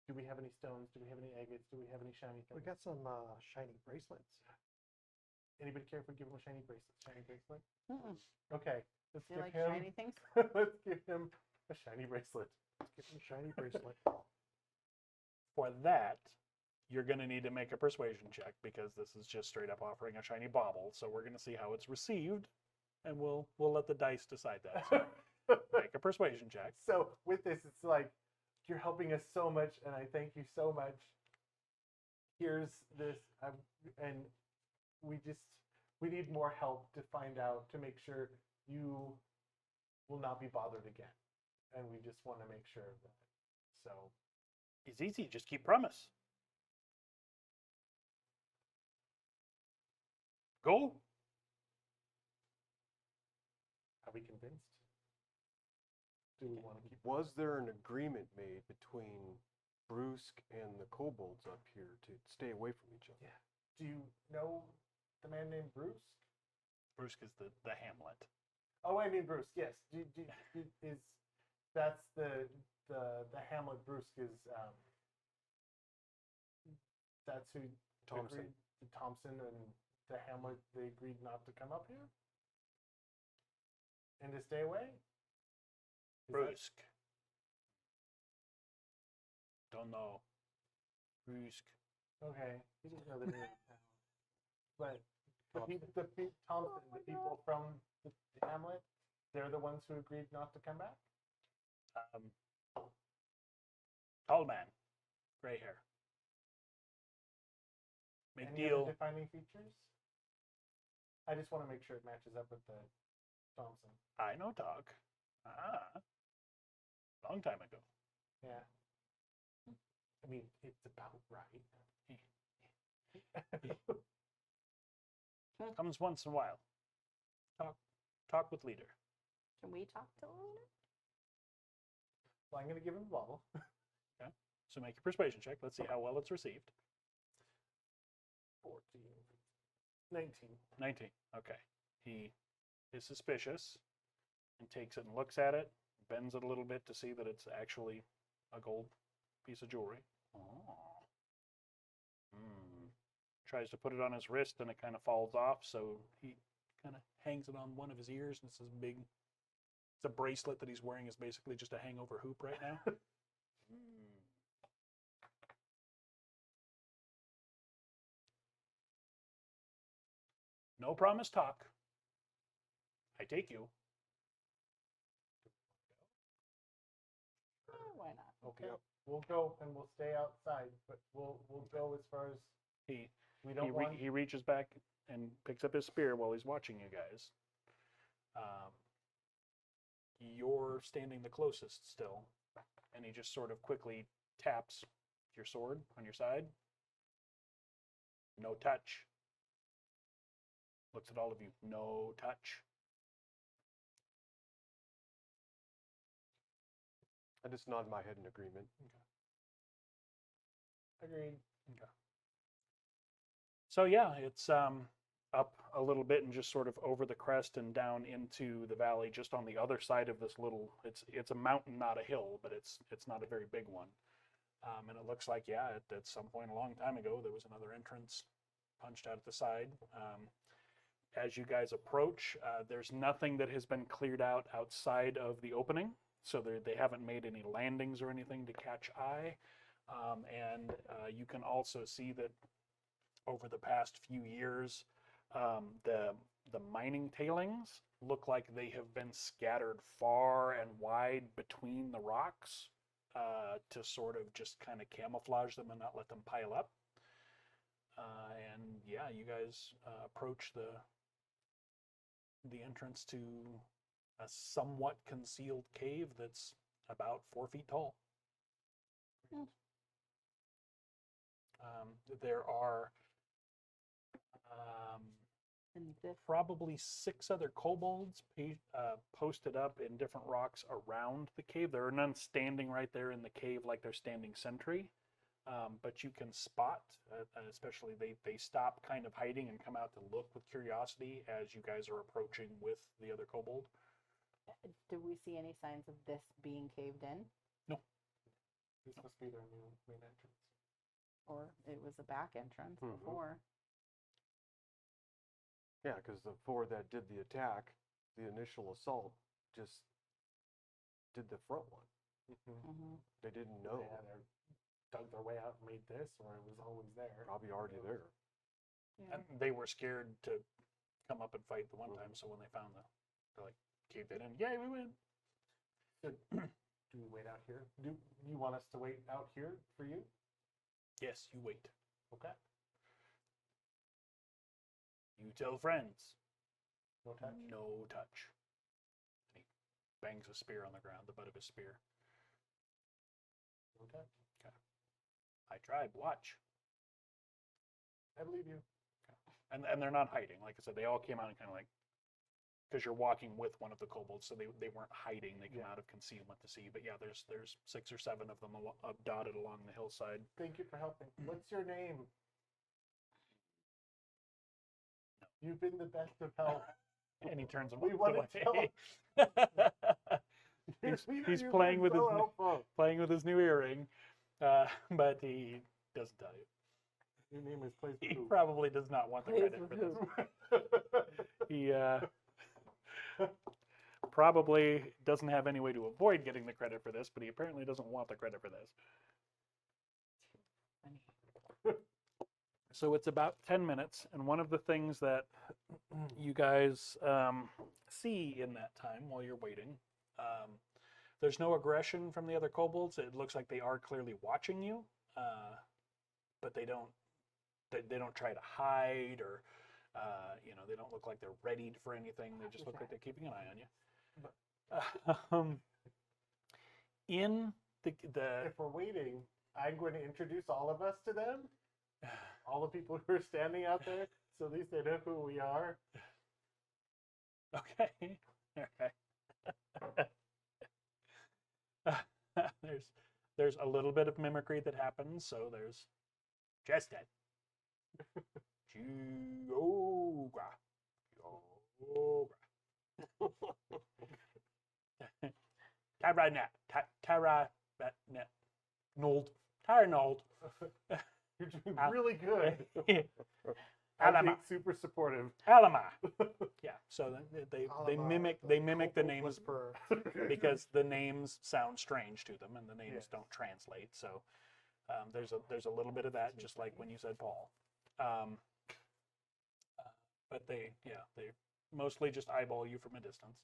S2: Do we have any stones? Do we have any agates? Do we have any shiny
S5: We
S2: things?
S5: got some shiny bracelets.
S2: Anybody care if we give him a shiny bracelet? Shiny bracelet?
S4: Mm-mm.
S2: Okay, let's
S4: Do you
S2: give
S4: like
S2: him.
S4: shiny things?
S2: Let's give him a shiny bracelet.
S5: Give him a shiny bracelet.
S1: For that, you're going to need to make a persuasion check because this is just straight up offering a shiny bauble. So we're going to see how it's received, and we'll let the dice decide that. So make a persuasion check.
S2: So with this, it's like you're helping us so much, and I thank you so much. Here's this, and we need more help to find out, to make sure you will not be bothered again, and we just want to make sure of that. So
S1: It's easy. Just keep promise. Go.
S2: are we convinced? Do we want to keep?
S3: Was there an agreement made between Brüsk and the kobolds up here to stay away from each other?
S2: Yeah. Do you know the man named Bruce?
S1: Brüsk is the hamlet.
S2: Oh, I mean Bruce. Yes. Is that's the Hamlet? Bruce is that's who
S3: Thompson.
S2: Thompson and the Hamlet. They agreed not to come up here and to stay away. Is that-
S1: Brüsk. Don't know. Brüsk.
S2: Okay, he didn't know the name of the town, but Thompson, the people from the Hamlet, they're the ones who agreed not to come back.
S1: Tall man. Gray hair. Big
S2: Any
S1: deal.
S2: other defining features? I just want to make sure it matches up with the Thompson.
S1: I know talk. Long time ago.
S2: Yeah. I mean, it's about right.
S1: Comes once in a while. Talk with leader.
S4: Can we talk to the leader?
S2: Well, I'm going to give him a bubble.
S1: So make your persuasion check. Let's see how well it's received.
S2: 14. 19.
S1: 19. Okay. He is suspicious and takes it and looks at it, bends it a little bit to see that it's actually a gold piece of jewelry. Oh. Tries to put it on his wrist and it kind of falls off, so he kind of hangs it on one of his ears, and it's this big, it's a bracelet that he's wearing is basically just a hangover hoop right now. No promise talk. I take you.
S4: Why not?
S2: Okay. We'll go and we'll stay outside, but we'll go as far as
S1: He
S2: we don't want.
S1: he reaches back and picks up his spear while he's watching you guys. You're standing the closest still, and he just sort of quickly taps your sword on your side. No touch. Looks at all of you. No touch.
S3: I just nod my head in agreement.
S2: Agreed.
S1: Okay. So yeah, it's up a little bit and just sort of over the crest and down into the valley, just on the other side of this little. It's a mountain, not a hill, but it's not a very big one. And it looks like at some point a long time ago there was another entrance punched out at the side. As you guys approach, there's nothing that has been cleared out outside of the opening, so they haven't made any landings or anything to catch eye. And you can also see that over the past few years, the mining tailings look like they have been scattered far and wide between the rocks to sort of just kind of camouflage them and not let them pile up. And yeah, you guys approach the entrance to a somewhat concealed cave that's about 4 feet tall. There are
S4: And this,
S1: probably 6 other kobolds posted up in different rocks around the cave. There are none standing right there in the cave like they're standing sentry, but you can spot, especially they stop kind of hiding and come out to look with curiosity as you guys are approaching with the other kobold.
S4: do we see any signs of this being caved in?
S1: No.
S2: This must be their new main entrance.
S4: Or it was a back entrance
S3: Mhm.
S4: before.
S3: Yeah, because the four that did the attack, the initial assault, just did the front one.
S4: Mm-hmm.
S3: They didn't know.
S2: Yeah, they dug their way out and made this, or it was always there.
S3: Probably already there.
S4: Yeah.
S1: And they were scared to come up and fight the one time, so when they found they're like, caved it in. Yay, we win.
S2: So, do we wait out here? Do you want us to wait out here for you?
S1: Yes, you wait.
S2: Okay.
S1: You tell friends.
S2: No touch.
S1: No touch. And he bangs a spear on the ground, the butt of his spear.
S2: No touch.
S1: I tried. Watch.
S2: I believe you.
S1: And they're not hiding. Like I said, they all came out and kind of like, because you're walking with one of the kobolds, so they weren't hiding. They come
S2: Yeah.
S1: out of concealment to see you. But yeah, there's 6 or 7 of them dotted along the hillside.
S2: Thank you for helping. What's your name?
S1: No.
S2: You've been the best of help.
S1: And he turns and
S2: We
S1: walks
S2: want to
S1: away.
S2: Your
S1: He's-
S2: leader,
S1: he's
S2: you've
S1: playing
S2: been
S1: with his
S2: so
S1: new-
S2: helpful.
S1: Playing with his new earring, but he doesn't tell you.
S2: Your name is Place
S1: He
S2: Poo.
S1: probably does not want the
S4: Plays
S1: credit
S4: with
S1: for this. He probably doesn't have any way to avoid getting the credit for this, but he apparently doesn't want the credit for this.
S4: Funny.
S1: So it's about 10 minutes, and one of the things that you guys see in that time while you're waiting, there's no aggression from the other kobolds. It looks like they are clearly watching you, but they don't try to hide or they don't look like they're ready for anything. They just look like they're keeping an eye on you. In the
S2: If we're waiting, I'm going to introduce all of us to them. All the people who are standing out there, so at least they know who we are.
S1: okay, all right. There's a little bit of mimicry that happens. So there's Jested. Yoga. Tara net. Tara net. Nold. Tara Nold.
S2: You're doing really good. I
S1: Alama.
S2: think super supportive.
S1: Alama. Yeah. So they
S5: Alama,
S1: mimic
S5: the
S1: the
S5: kobold
S1: names
S5: whisperer.
S1: because the names sound strange to them and the names
S2: Yes.
S1: don't translate. So there's a little bit of that, just like when you said Paul. But they mostly just eyeball you from a distance.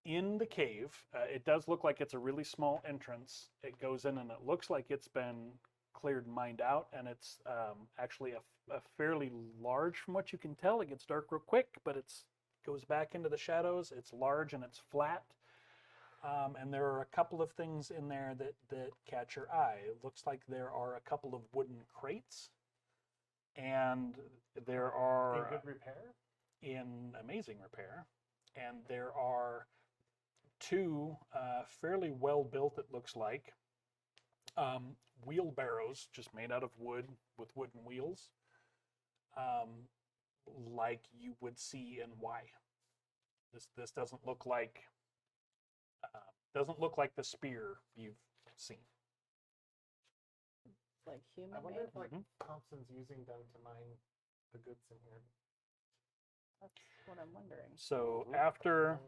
S1: In the cave, it does look like it's a really small entrance. It goes in and it looks like it's been cleared, mined out, and it's actually a fairly large, from what you can tell. It gets dark real quick, but it's goes back into the shadows. It's large and it's flat. And there are a couple of things in there that catch your eye. It looks like there are a couple of wooden crates, and there are
S2: In good repair?
S1: in amazing repair, and there are 2 fairly well built, it looks like, wheelbarrows just made out of wood with wooden wheels, like you would see in Y. This doesn't look like the spear you've seen.
S4: Like human
S2: I wonder
S4: made.
S2: if like
S1: Mhm.
S2: Thompson's using them to mine the goods in here.
S4: That's what I'm wondering.
S1: So
S3: Mhm.
S1: after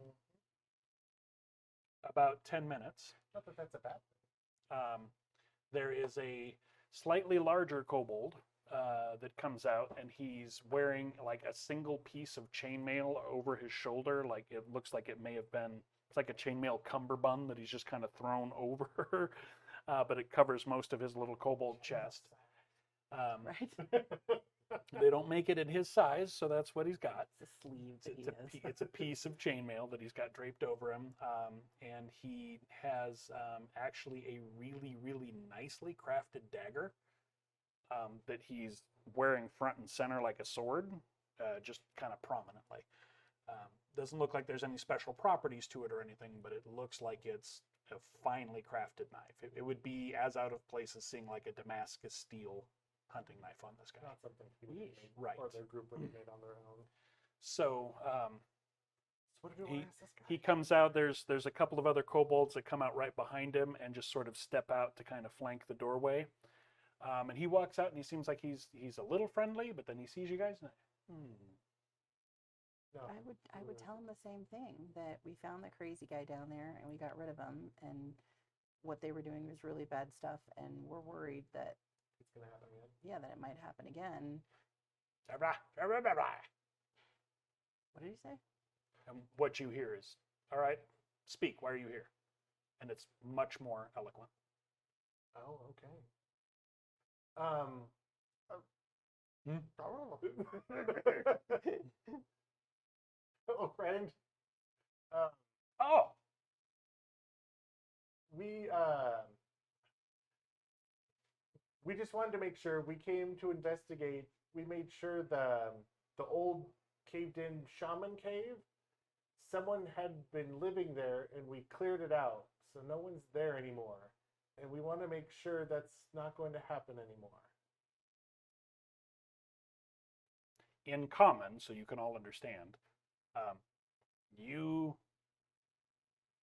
S1: about 10 minutes,
S2: Not that that's a bad thing.
S1: there is a slightly larger kobold that comes out, and he's wearing like a single piece of chainmail over his shoulder. Like it looks like it may have been, it's like a chainmail cummerbund that he's just kind of thrown over, but it covers most of his little kobold chest.
S4: Right?
S1: They don't make it in his size, so that's what he's got.
S4: It's a sleeve that he
S1: It's a piece of chainmail that he's got draped over him, and he has actually a really, really nicely crafted dagger that he's wearing front and center like a sword, just kind of prominently. Doesn't look like there's any special properties to it or anything, but it looks like it's a finely crafted knife. It would be as out of place as seeing like a Damascus steel hunting knife on this guy.
S2: Not something he would have made,
S1: Right.
S2: or their group would have made on their own.
S1: So
S2: What do we
S1: He-
S2: want to ask this guy?
S1: He comes out. There's a couple of other kobolds that come out right behind him and just sort of step out to kind of flank the doorway. And he walks out and he seems like he's a little friendly, but then he sees you guys. And,
S2: No.
S4: I would tell him the same thing, that we found the crazy guy down there and we got rid of him, and what they were doing was really bad stuff, and we're worried that
S2: It's gonna happen again.
S4: that it might happen again.
S1: and
S4: What did you say?
S1: what you hear is, "All right, speak. Why are you here?" And it's much more eloquent.
S2: Oh, okay. Oh, friend.
S1: Oh,
S2: We just wanted to make sure. We came to investigate. We made sure the old caved-in shaman cave. Someone had been living there, and we cleared it out, so no one's there anymore. And we want to make sure that's not going to happen anymore.
S1: in common, so you can all understand. You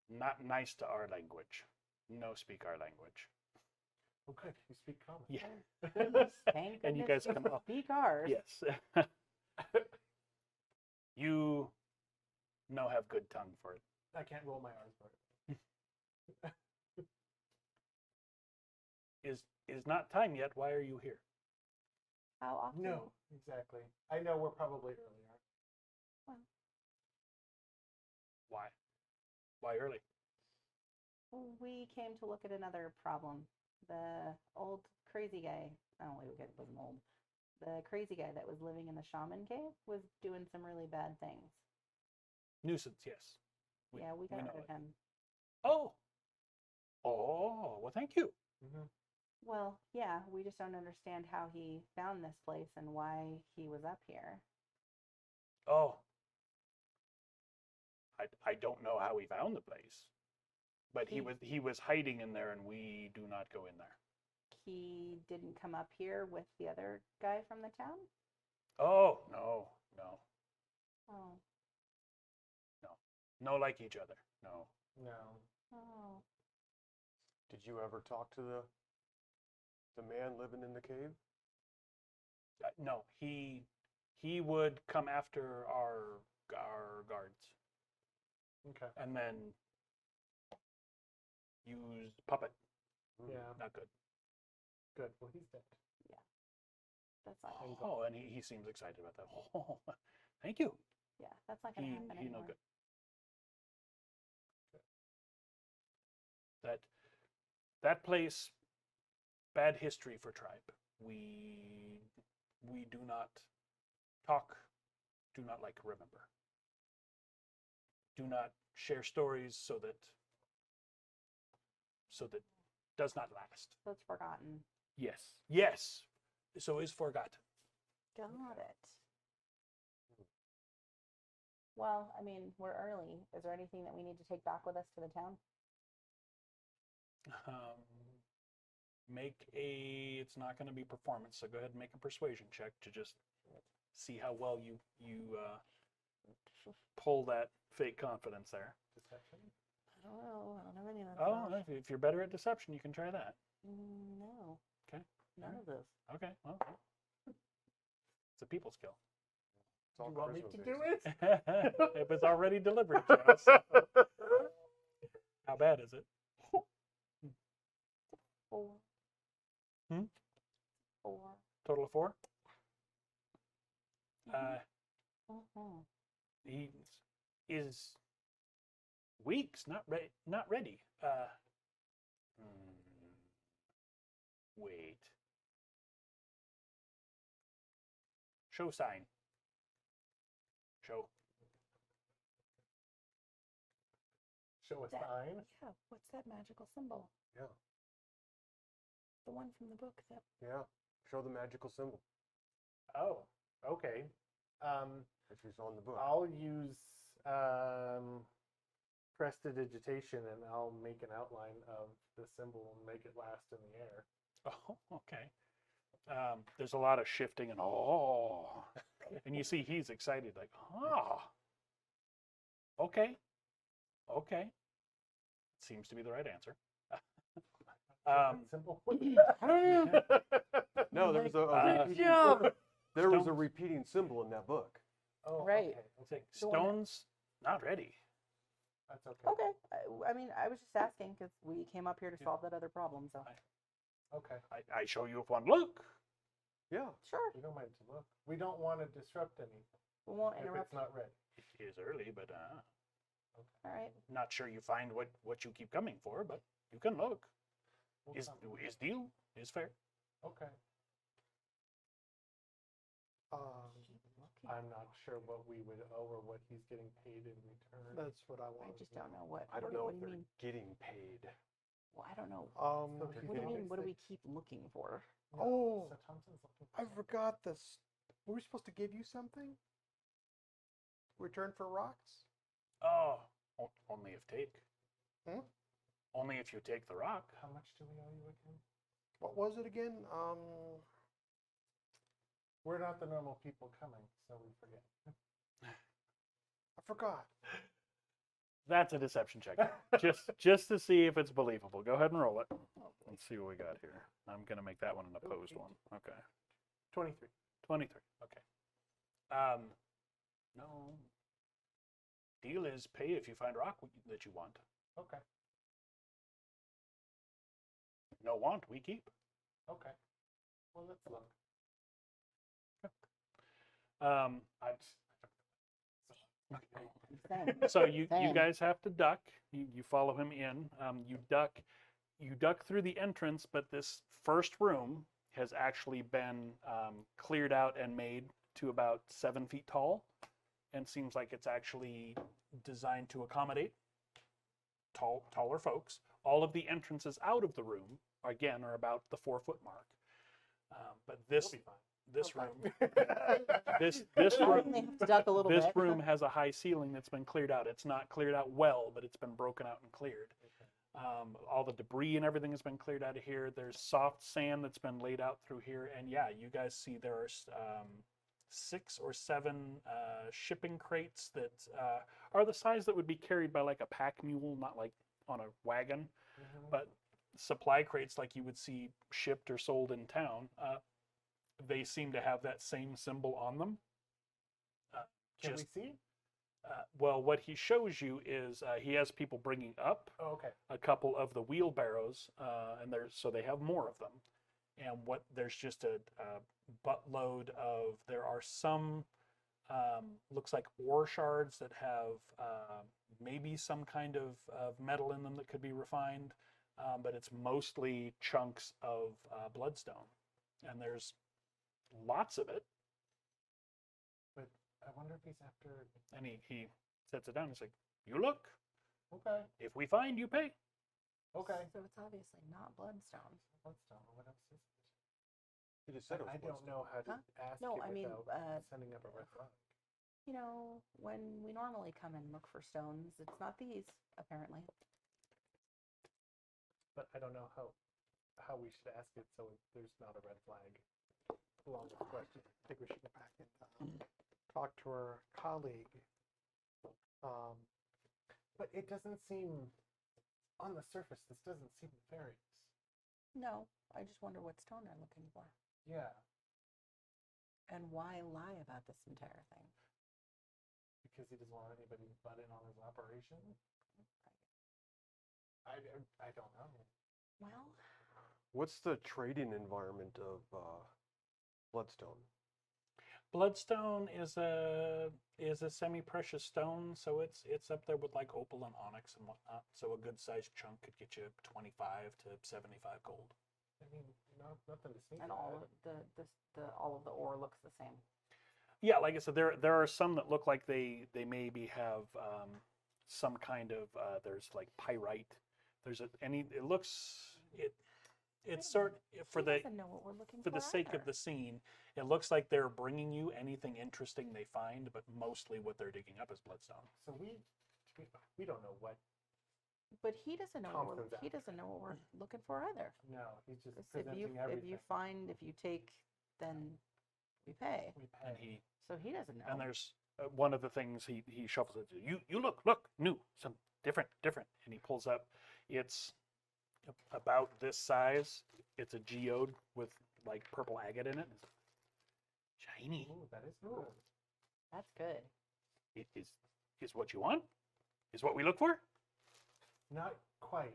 S1: not nice to our language. No speak our language.
S2: Oh, good. You speak common.
S1: Yeah.
S4: Thank
S1: And you
S4: goodness
S1: guys
S4: we
S1: come up.
S4: speak ours.
S1: Yes. You no have good tongue for it.
S2: I can't roll my R's for it.
S1: Is not time yet. Why are you here?
S4: How often?
S2: No, exactly. I know we're probably earlier.
S1: Why? Why early?
S4: We came to look at another problem. The old crazy guy, oh, it wasn't old. The crazy guy that was living in the shaman cave was doing some really bad things.
S1: Nuisance, yes.
S4: We got rid
S1: know
S4: of
S1: it.
S4: him.
S1: Oh. Oh, well, thank you.
S2: Mm-hmm.
S4: Well, yeah, we just don't understand how he found this place and why he was up here.
S1: Oh. I don't know how he found the place. But he was hiding in there, and we do not go in there.
S4: He didn't come up here with the other guy from the town?
S1: Oh, no.
S4: Oh.
S1: No like each other. No.
S2: No.
S4: Oh.
S3: Did you ever talk to the man living in the cave?
S1: No, he would come after our guards
S2: Okay.
S1: and then use puppet.
S2: Yeah.
S1: Not good.
S2: Good. Well, he's dead.
S4: That's not
S1: Oh, and he seems excited about that. Oh, thank you.
S4: yeah, that's not gonna happen
S1: He no
S4: anymore.
S1: good. That place, bad history for tribe. We do not talk, do not like remember. Do not share stories so that does not last.
S4: So it's forgotten.
S1: Yes. So is forgotten.
S4: Got it. Well, I mean, we're early. Is there anything that we need to take back with us to the town?
S1: It's not going to be performance, so go ahead and make a persuasion check to just see how well you pull that fake confidence there.
S2: Deception.
S4: I don't know. I don't have any of that
S1: Oh,
S4: stuff.
S1: if you're better at deception, you can try that.
S4: No.
S1: Okay.
S4: None of this.
S1: Okay, well, it's a people skill.
S3: It's all
S2: You want me
S3: charisma
S2: to
S3: based.
S2: do it?
S1: It was already delivered to us. How bad is it?
S4: 4.
S1: Hmm?
S4: 4.
S1: Total of 4?
S4: Mm-hmm.
S1: He is weeks, not ready. Wait. Show sign. Show.
S2: Show a
S4: That-
S2: sign.
S4: Yeah, what's that magical symbol?
S3: Yeah.
S4: The one from the book that.
S3: Yeah. Show the magical symbol,
S2: Oh, okay.
S3: which is on the book.
S2: I'll use prestidigitation, and I'll make an outline of the symbol and make it last in the air.
S1: Oh, okay. There's a lot of shifting and and you see he's excited, like, Okay. Okay. Seems to be the right answer.
S2: Simple.
S1: I don't know.
S3: No, there was a repeating,
S1: job.
S3: there was a
S1: Stones.
S3: repeating symbol in that book.
S2: Oh,
S4: Right.
S2: Okay.
S1: It's like
S4: The one that-
S1: stones not ready.
S2: That's okay.
S4: Okay. I mean, I was just asking because we came up here to solve that other problem. So
S2: Okay.
S1: I show you one look.
S3: Yeah.
S4: sure,
S2: We don't mind to look. We don't want to disrupt anything
S4: we won't
S2: if
S4: interrupt.
S2: it's not ready.
S1: It is early, but
S4: All right.
S1: not sure you find what you keep coming for, but you can look.
S2: We'll
S1: His
S2: come.
S1: deal is fair.
S2: Okay.
S4: Looking.
S2: I'm not sure what we would owe or what he's getting paid in return.
S5: That's what I
S4: I
S5: want.
S4: just don't know what.
S3: I don't
S4: what,
S3: know
S4: what
S3: if
S4: do you
S3: they're
S4: mean?
S3: getting paid.
S4: Well, I don't know.
S2: So
S3: They're
S2: he's
S4: What do you
S3: getting-
S4: mean? What do
S2: obviously-
S4: we keep looking for?
S2: Yeah,
S5: Oh,
S2: so Thompson's looking
S5: I
S2: for
S5: forgot this. Were we supposed to give you something? Return for rocks?
S1: Oh, only if take.
S5: Hmm?
S1: Only if you take the rock.
S2: How much do we owe you again?
S5: What was it again?
S2: We're not the normal people coming, so we forget.
S5: I forgot.
S1: That's a deception check. just to see if it's believable. Go ahead and roll it. Let's see what we got here. I'm gonna make that one an opposed one. Okay.
S2: 23.
S1: 23. Okay. No. Deal is pay if you find rock that you want.
S2: Okay.
S1: No want, we keep.
S2: Okay. Well, let's look.
S4: Same.
S1: So you
S4: Same.
S1: guys have to duck. You follow him in. You duck through the entrance, but this first room has actually been cleared out and made to about 7 feet tall, and seems like it's actually designed to accommodate taller folks. All of the entrances out of the room, again, are about the 4-foot mark. But this
S2: We'll be fine.
S1: this
S2: Okay.
S1: room this
S4: I
S1: room
S4: only have to duck a little
S1: this
S4: bit.
S1: room has a high ceiling that's been cleared out. It's not cleared out well, but it's been broken out and cleared. All the debris and everything has been cleared out of here. There's soft sand that's been laid out through here. And yeah, you guys see there are 6 or 7 shipping crates that are the size that would be carried by like a pack mule, not like on a wagon,
S2: Mhm.
S1: but supply crates like you would see shipped or sold in town. They seem to have that same symbol on them.
S2: Can
S1: just-
S2: we see?
S1: Well, what he shows you is he has people bringing up
S2: Oh, okay.
S1: a couple of the wheelbarrows, and so they have more of them. And there's just a buttload of. There are some looks like ore shards that have maybe some kind of metal in them that could be refined, but it's mostly chunks of bloodstone, and there's lots of it.
S2: But I wonder if he's after.
S1: And he sets it down. He's like, "You look.
S2: Okay.
S1: If we find, you pay."
S2: Okay.
S4: So it's obviously not bloodstone.
S2: Let's tell him what else is it?
S3: He just said it was
S2: I don't
S3: bloodstone.
S2: know how to
S4: Huh?
S2: ask
S4: No,
S2: you
S4: I mean,
S2: without sending up a red flag.
S4: You know, when we normally come and look for stones, it's not these, apparently.
S2: But I don't know how we should ask it so there's not a red flag along with the question.
S5: I think we should go back and talk to our colleague.
S2: But it doesn't seem, on the surface, this doesn't seem nefarious.
S4: No, I just wonder what stone they're looking for.
S2: Yeah,
S4: And why lie about this entire thing?
S2: because he doesn't want anybody to butt in on his operation. I don't know.
S4: Well,
S3: What's the trading environment of bloodstone?
S1: Bloodstone is a semi-precious stone, so it's up there with like opal and onyx and whatnot. So a good sized chunk could get you 25 to 75 gold.
S2: I mean, nothing to sneeze
S4: and
S2: at.
S4: all of all of the ore looks the same.
S1: Yeah, like I said, there are some that look like they maybe have some kind of there's like pyrite. It's sort for
S4: He
S1: the
S4: doesn't know what we're looking
S1: for the sake of
S4: either.
S1: the scene, it looks like they're bringing you anything interesting they find, but mostly what they're digging up is bloodstone.
S2: So we don't know what.
S4: But he doesn't know
S2: Thompson's
S4: he
S2: after.
S4: doesn't know what we're looking for either.
S2: No, he's just
S4: 'Cause
S2: presenting
S4: if
S2: everything.
S4: you take, then we pay.
S2: We pay.
S1: And he
S4: So he doesn't know.
S1: and there's one of the things he shuffles it. You look new, some different, and he pulls up. It's about this size. It's a geode with like purple agate in it. Shiny.
S2: Ooh, that is cool.
S4: That's good.
S1: It is what you want. Is what we look for.
S2: Not quite.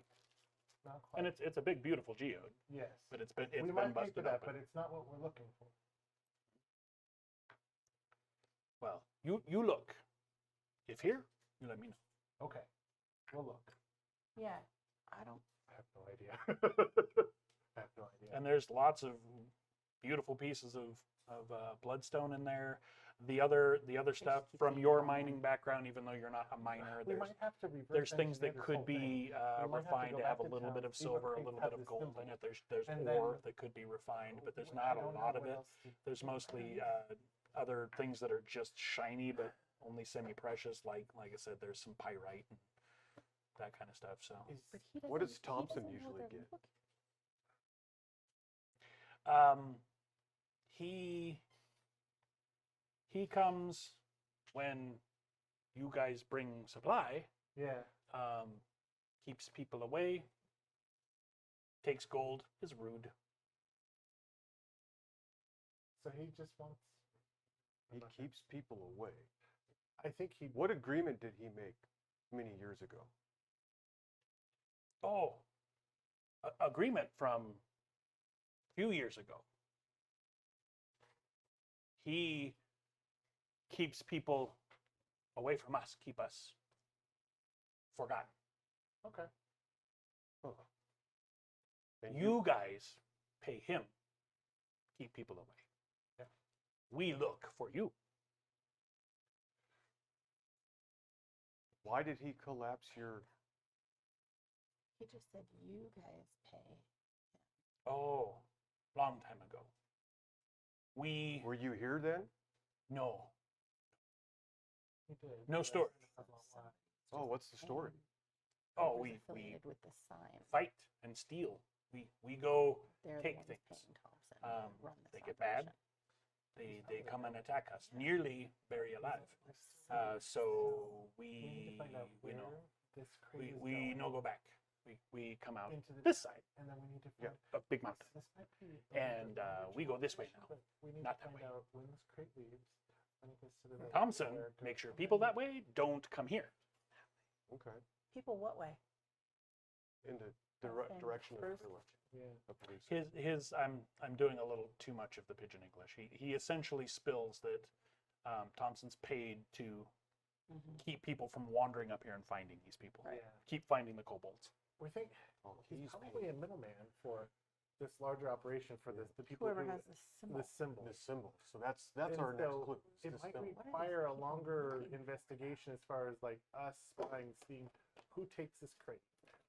S2: Not quite.
S1: And it's a big, beautiful geode,
S2: yes.
S1: but it's been
S2: we
S1: been
S2: might pay for
S1: busted
S2: that,
S1: open.
S2: but it's not what we're looking for.
S1: Well, you look. If here, you let me know.
S2: Okay, we'll look.
S4: Yeah, I don't.
S2: I have no idea. I have no idea.
S1: And there's lots of beautiful pieces of bloodstone in there. The other stuff from your mining background, even though you're not a miner,
S2: we
S1: there's
S2: might have to reverse
S1: there's things
S2: engineer
S1: that
S2: this
S1: could
S2: whole thing.
S1: be
S2: We might have to
S1: refined
S2: go
S1: to
S2: back
S1: have a
S2: to
S1: little bit
S2: town,
S1: of
S2: see what
S1: silver, a
S2: crates
S1: little
S2: have
S1: bit of
S2: this
S1: gold
S2: symbol.
S1: in it. There's
S2: And
S1: ore
S2: then-
S1: that could be refined, but there's
S2: I
S1: not a
S2: don't know
S1: lot of
S2: what
S1: it.
S2: else to-
S1: There's mostly other things that are just shiny, but only semi-precious. Like I said, there's some pyrite and that kind of stuff. So
S4: But he
S3: What does
S4: doesn't- he
S3: Thompson
S4: doesn't know
S3: usually
S4: they're
S3: get?
S4: looking-
S1: he comes when you guys bring supply.
S2: Yeah.
S1: Keeps people away. Takes gold. Is rude.
S2: So he just wants.
S3: He keeps people away.
S2: I think he.
S3: What agreement did he make many years ago?
S1: Oh, agreement from a few years ago. He keeps people away from us, keep us forgotten.
S2: Okay.
S3: Huh. And
S1: You guys pay him, keep people away.
S2: Yeah.
S1: We look for you.
S3: why did he collapse your?
S4: He just said you guys pay.
S1: Oh, long time ago. We
S3: Were you here then?
S1: no.
S2: He did.
S1: No
S2: but I
S1: story.
S2: don't know why.
S3: Oh, what's the story?
S1: Oh,
S4: Whoever's
S1: we
S4: affiliated with the sign.
S1: fight and steal. We go
S4: They're
S1: take
S4: the ones
S1: things.
S4: paying Thompson to run this
S1: They get bad.
S4: operation.
S1: They come and attack us, nearly bury alive. So
S2: We need
S1: we
S2: to find out where this crate is
S1: we
S2: going
S1: no go back. We come out
S2: into the
S1: this side,
S2: and then we need to
S3: Yeah.
S2: find
S1: a big mountain.
S2: This might be
S1: And, we go this way now,
S2: but we need
S1: not
S2: to
S1: that
S2: find
S1: way.
S2: out when this crate leaves. When it gets to the village,
S1: Thompson,
S2: where it
S1: make
S2: goes
S1: sure
S2: from
S1: people
S2: there.
S1: that way don't come here.
S3: Okay.
S4: People what way?
S3: In the
S4: Okay.
S3: direction of the
S4: Bruce?
S3: village.
S2: Yeah.
S3: Of Brüsk.
S1: His I'm doing a little too much of the pigeon English. He essentially spills that Thompson's paid to keep people from wandering up here and finding these people.
S4: Right.
S2: Yeah.
S1: Keep finding the kobolds.
S2: We think
S3: Oh,
S2: he's
S3: he's
S2: probably a middleman for this larger operation for the people
S4: Whoever
S2: who
S4: has the symbol.
S2: the symbol.
S3: the symbol. So that's
S2: And
S3: our next
S2: so
S3: clue.
S2: It
S3: This
S2: might
S3: symbol.
S2: require a
S4: people
S2: longer
S4: looking for?
S2: investigation as far as like us spying, seeing who takes this crate,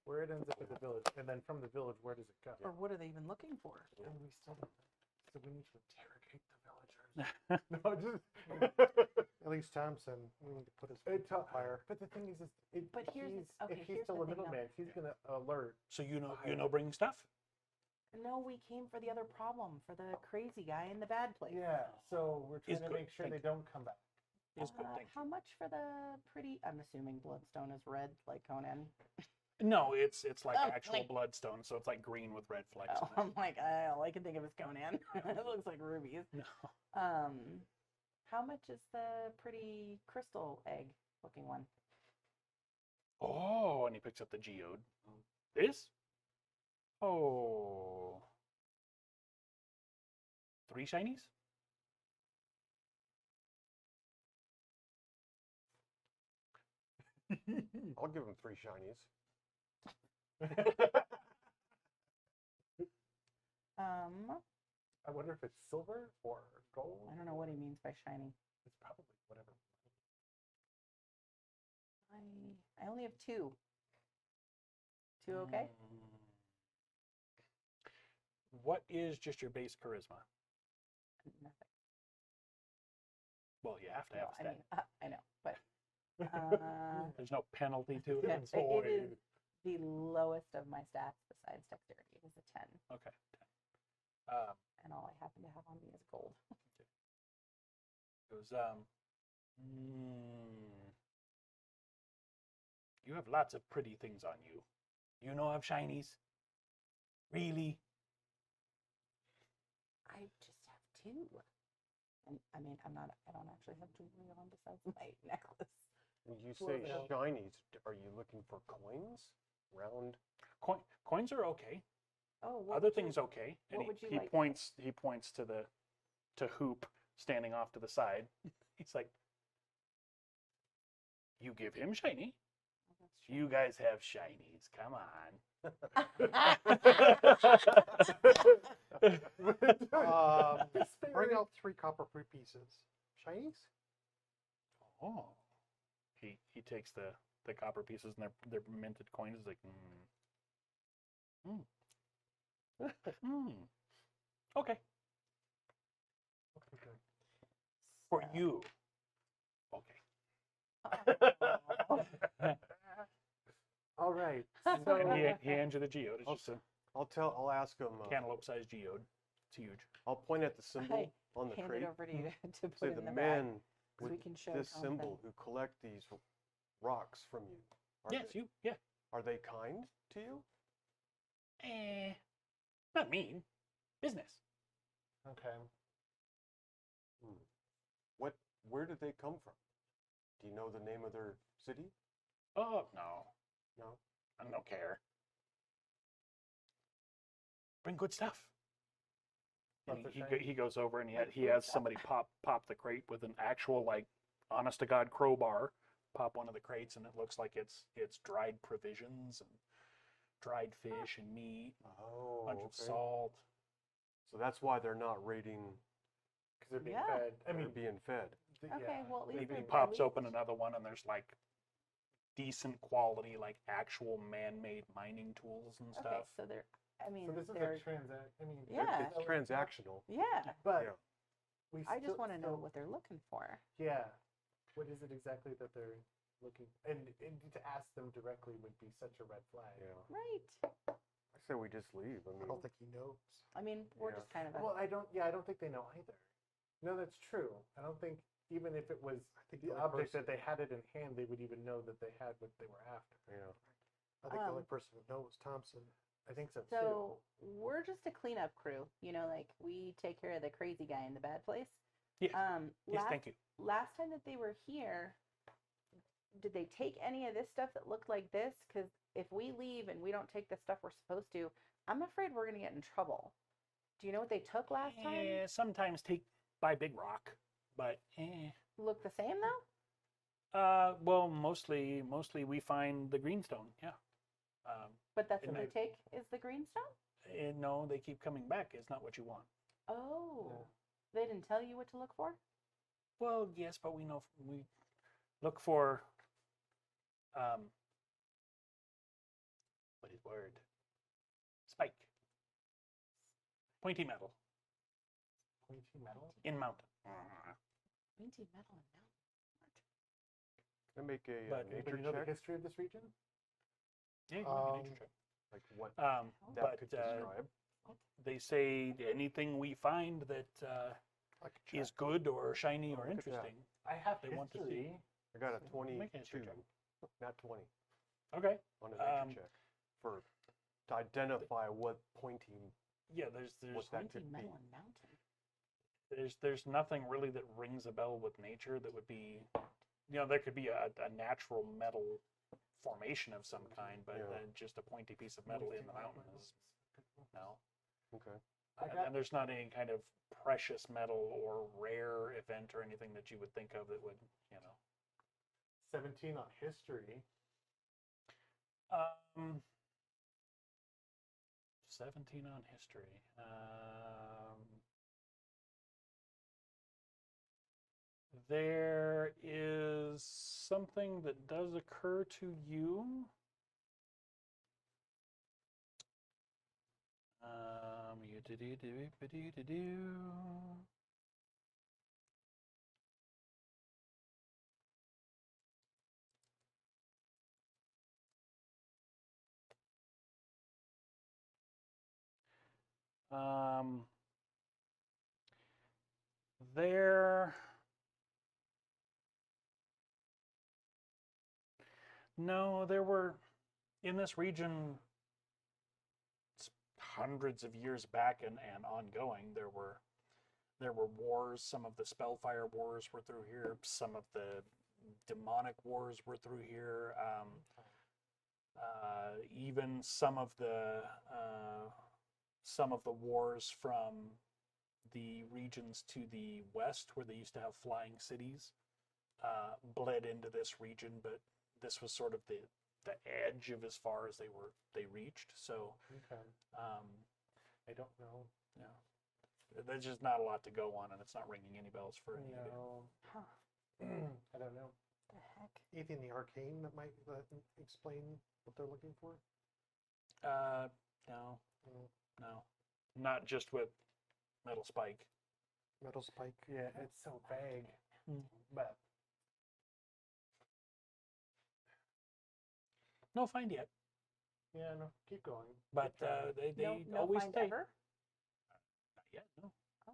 S2: where it ends up at the village, and then from the village, where does it go?
S4: Or what are they even looking for?
S2: And we still don't know. So we need to interrogate the villagers. No, just.
S5: At least Thompson, we need to put his feet
S2: It's
S5: on fire.
S2: But the thing is it,
S4: But here's the- okay,
S2: if he's
S4: here's
S2: still
S4: the
S2: a
S4: thing, though.
S2: middleman, he's gonna alert.
S1: So you know bringing stuff.
S4: No, we came for the other problem, for the crazy guy in the bad place.
S2: Yeah. So we're trying
S1: Is
S2: to
S1: good,
S2: make sure
S1: thank
S2: they don't come back.
S1: Is good. Thank
S4: How much for the pretty? I'm assuming bloodstone is red, like Conan.
S1: you. No, it's like
S4: Oh,
S1: actual
S4: like-
S1: bloodstone, so it's like green with red flecks.
S4: Oh, I'm like, all I can think of is Conan. It looks like rubies.
S1: No.
S4: How much is the pretty crystal egg looking one?
S1: Oh, and he picks up the geode. This? Oh. 3 shinies?
S3: I'll give him 3 shinies.
S2: I wonder if it's silver or gold.
S4: I don't know what he means by shiny.
S2: It's probably whatever.
S4: I only have 2. 2 okay?
S1: What is just your base charisma?
S4: Nothing.
S1: Well, you have to
S4: No,
S1: have a stat.
S4: I know, but
S1: There's no penalty to it.
S4: yeah,
S1: It's
S4: it
S1: void.
S4: is the lowest of my stats besides dexterity. It is a 10,
S1: Okay. 10.
S4: and all I happen to have on me is gold.
S1: It was Mm. You have lots of pretty things on you. You know of shinies? Really?
S4: I just have two. And I mean, I don't actually have jewelry on besides my necklace.
S3: When you
S2: Well,
S3: say
S2: no.
S3: shinies, are you looking for coins? Round?
S1: Coins are okay.
S4: Oh, what
S1: Other
S4: would you-
S1: things okay. And
S4: what would you
S1: he
S4: like?
S1: points to Hoop standing off to the side. He's like, you give him shiny.
S4: Oh, that's true.
S1: You guys have shinies. Come on.
S5: Bring out 3 copper pieces. Shinies?
S1: Oh. He takes the copper pieces and they're minted coins. He's like, Okay.
S2: Okay.
S1: For
S4: So-
S1: you. Okay.
S4: Oh.
S2: All right.
S1: And
S2: So
S1: he hands you the geode. It's just a
S3: I'll ask him.
S1: cantaloupe-sized geode. It's huge.
S3: I'll point at the symbol
S4: Hey,
S3: on the
S4: hand
S3: crate.
S4: it over to you to put
S3: Say
S4: in
S3: the
S4: the bag.
S3: men
S4: so
S3: with
S4: we can show
S3: this
S4: Jonathan.
S3: symbol who collect these rocks from you.
S1: Yes, you. Yeah.
S3: Are they kind to you?
S1: Not mean. Business.
S2: okay.
S3: Where did they come from? Do you know the name of their city?
S1: Oh no,
S3: No.
S1: I don't care. Bring good stuff. And
S2: Lots of
S1: he
S2: shiny?
S1: he goes over and he
S4: Like
S1: he
S4: food
S1: has
S4: stuff.
S1: somebody pop the crate with an actual like honest to God crowbar. Pop one of the crates and it looks like it's dried provisions and dried fish and meat,
S3: Oh,
S1: a bunch of
S3: okay.
S1: salt.
S3: So that's why they're not raiding.
S2: Because they're being
S4: Yeah.
S2: fed. I
S3: They're
S2: mean,
S3: being fed.
S4: Okay, well, at least
S1: He
S4: they're
S1: pops
S4: at
S1: open
S4: least-
S1: another one and there's like decent quality, like actual man-made mining tools and
S4: Okay,
S1: stuff.
S4: so they're. I mean,
S2: So this is
S4: they're.
S2: a transact. I mean,
S4: Yeah.
S3: It's transactional.
S4: Yeah.
S2: But
S3: Yeah.
S2: we
S4: I just
S2: still-
S4: want to know
S2: so-
S4: what they're looking for.
S2: Yeah. What is it exactly that they're looking? And to ask them directly would be such a red flag.
S3: Yeah.
S4: Right.
S3: I say we just leave. I
S5: I
S3: mean,
S5: don't think he knows.
S4: I mean, we're
S3: Yeah.
S4: just kind of.
S2: Well, I don't. Yeah, I don't think they know either. No, that's true. I don't think even if it was
S5: think
S2: the
S5: the only
S2: object
S5: person-
S2: that they had it in hand, they would even know that they had what they were after.
S3: yeah.
S5: I think the only
S4: Um,
S5: person who knows was Thompson.
S2: I think so too.
S4: So we're just a cleanup crew. You know, like we take care of the crazy guy in the bad place.
S1: Yes. Yes,
S4: Last,
S1: thank you.
S4: last time that they were here, did they take any of this stuff that looked like this? Because if we leave and we don't take the stuff we're supposed to, I'm afraid we're gonna get in trouble. Do you know what they took last time?
S1: Sometimes take by big rock, but
S4: Look the same though?
S1: well, mostly we find the greenstone. Yeah.
S4: But that's
S1: And
S4: what they take is the greenstone?
S1: And no, they keep coming back. It's not what you want.
S4: Oh. They didn't tell you what to look for?
S1: Well, yes, but we know we look for what is word? Spike. Pointy metal
S2: Pointy metal.
S1: in mountain.
S4: Pointy metal and mountain.
S3: Can I make a
S1: But-
S2: Anybody
S3: nature
S2: know the
S3: check?
S2: history of this region?
S1: Yeah, you can make a nature check.
S3: Like what
S1: Um,
S3: that
S1: but
S3: could describe?
S1: they say anything we find that
S5: I could check.
S1: is good or shiny or
S3: look at that.
S1: interesting.
S2: I have
S1: They want to
S2: history.
S3: I got a
S1: Make a history
S3: 22, not 20,
S1: Okay.
S3: on a nature
S1: Um,
S3: check to identify what pointing.
S1: Yeah, there's
S3: What that
S4: Pointy
S3: could
S4: metal
S3: be.
S4: and mountain.
S1: there's nothing really that rings a bell with nature that would be, there could be a natural metal formation of some kind, but
S3: Yeah.
S1: then just a pointy piece of metal in the mountain is no.
S3: Okay.
S2: I
S1: And,
S2: got-
S1: and there's not any kind of precious metal or rare event or anything that you would think of that would,
S2: 17 on history.
S1: 17 on history. There is something that does occur to you. You-do-do-do-do-do-do. There No, there were in this region hundreds of years back and ongoing. There were wars. Some of the Spellfire wars were through here. Some of the demonic wars were through here. Even some of the wars from the regions to the west, where they used to have flying cities, bled into this region. But this was sort of the edge of as far as they reached. So
S2: Okay. I don't know.
S1: yeah, there's just not a lot to go on, and it's not ringing any bells for any of you.
S2: No.
S4: Huh.
S2: I don't know.
S4: The heck?
S5: Anything in the arcane that might explain what they're looking for?
S1: No,
S2: Mm.
S1: no, not just with Metal Spike.
S5: Metal spike.
S2: Yeah, it's so vague.
S1: Mm.
S2: But
S1: No find yet,
S2: yeah, no, keep going.
S1: but
S2: Keep trying.
S1: they
S4: No
S1: always
S4: find
S1: say
S4: ever?
S1: not yet. No.
S4: Oh.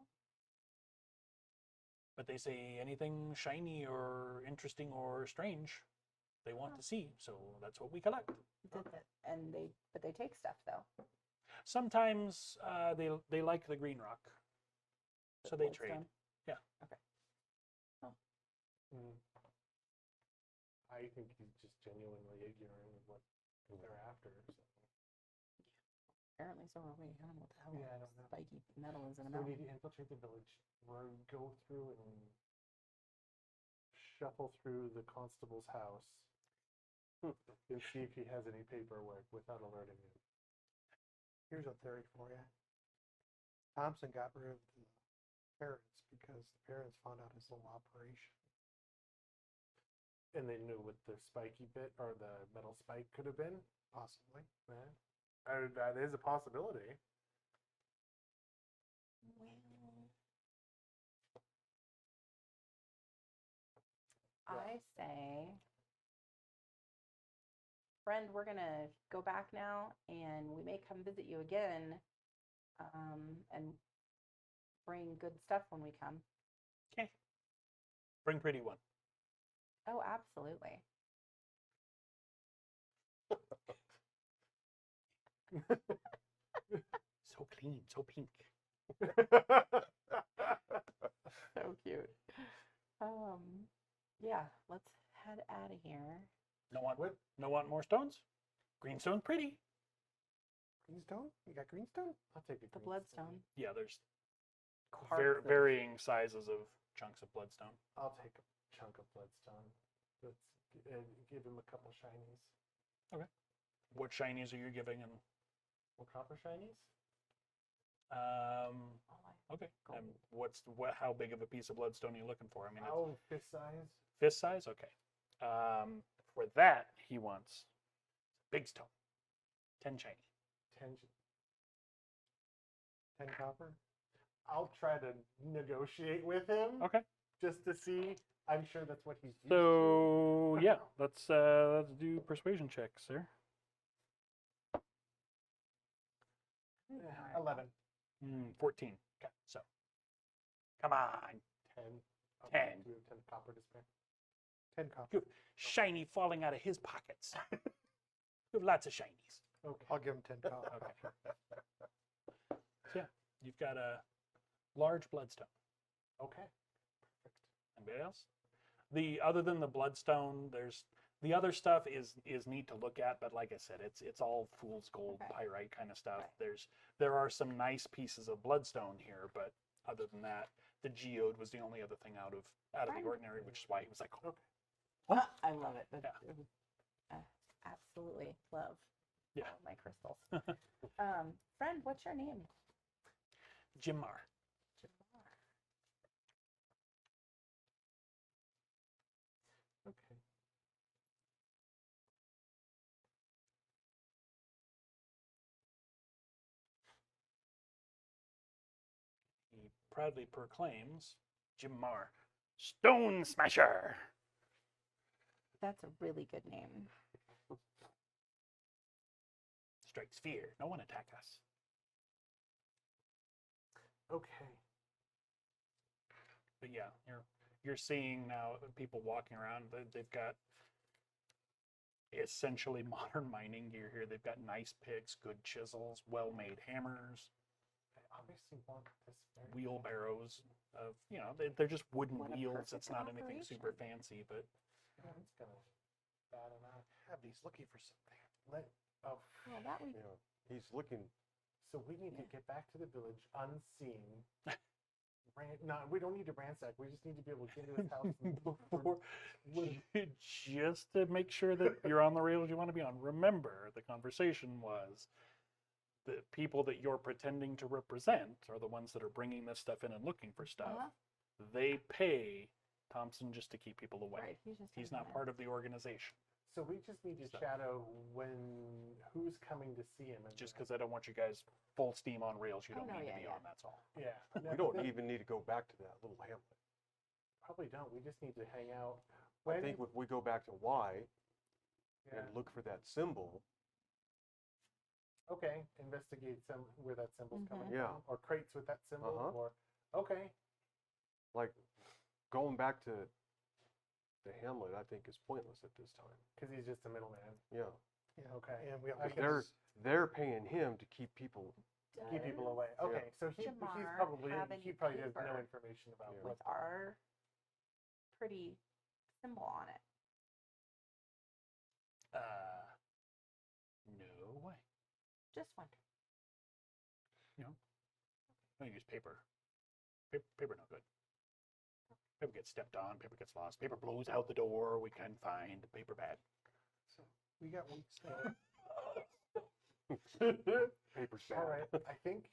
S1: But they say anything shiny or interesting or strange, they want to see. So that's what we collect.
S4: And but they take stuff though.
S1: Sometimes they like the green rock,
S4: The
S1: so they trade.
S4: Bloodstone?
S1: Yeah.
S4: Okay.
S2: Mm. I think he's just genuinely ignorant of what they're after. So.
S4: Apparently so are we. I don't know what the hell
S2: Yeah, I don't know.
S4: spiky metal is in a
S2: So we
S4: mountain.
S2: need to infiltrate the village. We'll go through and shuffle through the constable's house and see if he has any paperwork without alerting him.
S5: Here's a theory for you. Thompson got rid of the parents because the parents found out his little operation.
S2: And they knew what the spiky bit or the metal spike could have been.
S5: Possibly.
S2: Yeah. That is a possibility.
S4: Well, I say, friend, we're gonna go back now, and we may come visit you again, and bring good stuff when we come.
S1: Okay. Bring pretty one.
S4: Oh, absolutely.
S1: So clean, so pink.
S4: So cute. Yeah, let's head out of here.
S1: No want more stones? Greenstone pretty.
S5: Greenstone? You got greenstone?
S2: I'll take a
S4: The
S2: green
S4: bloodstone.
S1: Yeah, there's
S4: Cards of-
S1: varying sizes of chunks of bloodstone.
S2: I'll take a chunk of bloodstone. Let's give him a couple shinies.
S1: What shinies are you giving? And
S2: What copper shinies?
S4: Oh,
S1: okay.
S4: Gold.
S1: And how big of a piece of bloodstone are you looking for? I mean, it's
S2: Oh, fist size.
S1: fist size. Okay. For that, he wants big stone, 10 shiny.
S2: 10.
S5: 10 copper?
S2: I'll try to negotiate with him
S1: Okay.
S2: just to see. I'm sure that's what he's used
S1: So yeah, let's do persuasion checks, sir.
S2: to. 11.
S1: 14. Okay. So, come on,
S2: 10.
S1: 10.
S2: Do we have 10 copper to spare?
S5: 10 copper.
S1: you have shiny falling out of his pockets. You have lots of shinies.
S2: Okay.
S5: I'll give him 10 copper.
S1: Okay. So yeah, you've got a large bloodstone.
S2: Okay.
S1: Anybody else? Other than the bloodstone, there's the other stuff is neat to look at, but like I said, it's all fool's gold,
S4: Okay.
S1: pyrite kind of stuff.
S4: Okay.
S1: There are some nice pieces of bloodstone here, but other than that, the geode was the only other thing out of the
S4: Fine.
S1: ordinary, which is why he was like, oh,
S4: I love it.
S1: Yeah.
S4: Absolutely love
S1: Yeah.
S4: all of my crystals. Friend, what's your name?
S1: Jimar.
S4: Jamar.
S2: Okay.
S1: He proudly proclaims, Jimar, Stone Smasher.
S4: That's a really good name.
S1: Strikes fear. No one attack us.
S2: Okay.
S1: But yeah, you're seeing now people walking around. They've got essentially modern mining gear here. They've got nice picks, good chisels, well-made hammers,
S2: I obviously want this very
S1: wheelbarrows. They're just wooden
S4: What a
S1: wheels.
S4: perfect
S1: It's not anything super
S4: operation.
S1: fancy, but
S2: Yeah, it's gonna bad enough.
S5: Abby's looking for something.
S2: Oh,
S4: Well, that we
S3: You know, he's looking.
S2: so we need to
S4: Yeah.
S2: get back to the village unseen. No, we don't need to ransack. We just need to be able to get into his house.
S1: before, just to make sure that you're on the rails you want to be on. Remember, the conversation was the people that you're pretending to represent are the ones that are bringing this stuff in and looking for stuff.
S4: Uh-huh.
S1: They pay Thompson just to keep people away.
S4: right. He's just
S1: He's
S4: doing
S1: not
S4: that.
S1: part of the organization.
S2: So we just need to
S1: So-
S2: shadow who's coming to see him. And
S1: Just because I don't want you guys full steam on rails you
S4: Oh,
S1: don't
S4: no,
S1: need
S4: yeah,
S1: to be
S4: yeah.
S1: on, that's all.
S2: Yeah.
S3: We don't even need to go back to that little hamlet.
S2: Probably don't. We just need to hang out.
S3: I think if we go back to Y
S2: Yeah.
S3: and look for that symbol,
S2: Okay. Investigate where that symbol's coming
S3: Yeah.
S2: from, or crates with that symbol,
S3: Uh-huh.
S2: or okay.
S3: like going back to the hamlet, I think is pointless at this time.
S2: Because he's just a middleman.
S3: Yeah,
S5: Yeah.
S2: Okay.
S5: And we
S2: Okay.
S3: they're paying him to keep people.
S2: Keep people
S4: Does
S2: away. Okay, so he's
S4: Jamar
S2: probably
S4: have any
S2: he probably has no
S4: paper
S2: information about
S3: Yeah.
S2: what.
S4: with our pretty symbol on it.
S1: No way.
S4: Just wondering.
S1: I use paper. Paper no good. Paper gets stepped on, paper gets lost, paper blows out the door, we can find paper bad.
S5: So we got weeks now.
S3: Paper's bad.
S2: All right, I think.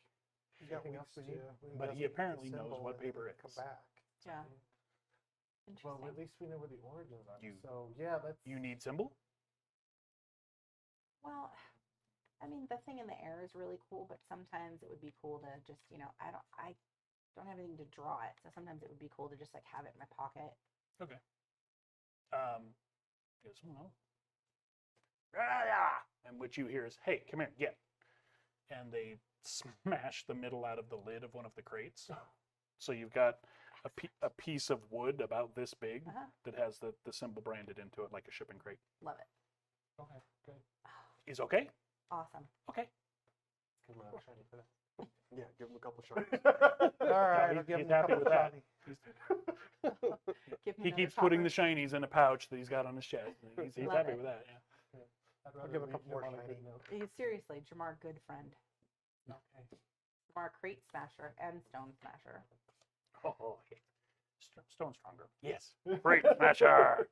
S5: We got
S2: anything
S5: weeks
S2: else we
S5: to
S2: need?
S1: But he
S5: investigate the
S1: apparently knows
S5: symbol
S1: what
S5: and then
S1: paper
S5: come
S1: is.
S5: back.
S4: Yeah.
S2: Well,
S4: Interesting.
S2: at least we know where the origins are.
S1: You-
S2: So yeah, that's.
S1: You need symbol?
S4: Well, I mean, the thing in the air is really cool, but sometimes it would be cool to just, I don't have anything to draw it, so sometimes it would be cool to just like have it in my pocket.
S1: Okay. Yes, well. "Ah!" And what you hear is, hey, come here, get. And they smash the middle out of the lid of one of the crates. So you've got a piece of wood about this big
S4: Uh-huh.
S1: that has the symbol branded into it like a shipping crate.
S4: Love it.
S2: Okay, good.
S1: Is okay?
S4: Awesome.
S1: Okay.
S2: Give him another shiny for that.
S3: Yeah, give him a couple shots.
S5: All right,
S1: he's-
S5: I'll give
S1: he's
S5: him a
S1: happy
S5: couple
S1: with that.
S5: shiny.
S4: Give me
S1: He
S4: another
S1: keeps putting the
S4: topper.
S1: shinies in a pouch that he's got on his chest. He's
S4: Love
S1: happy
S4: it.
S1: with that, yeah.
S2: I'd
S5: I'll
S2: rather
S5: give a
S2: leave
S5: couple
S2: him
S5: more
S2: on a good
S5: shiny.
S2: note.
S4: Seriously, Jamar, good friend.
S2: Okay.
S4: Jamar, crate smasher and stone smasher.
S1: Oh, yeah. Stone stronger. Yes. Great smasher.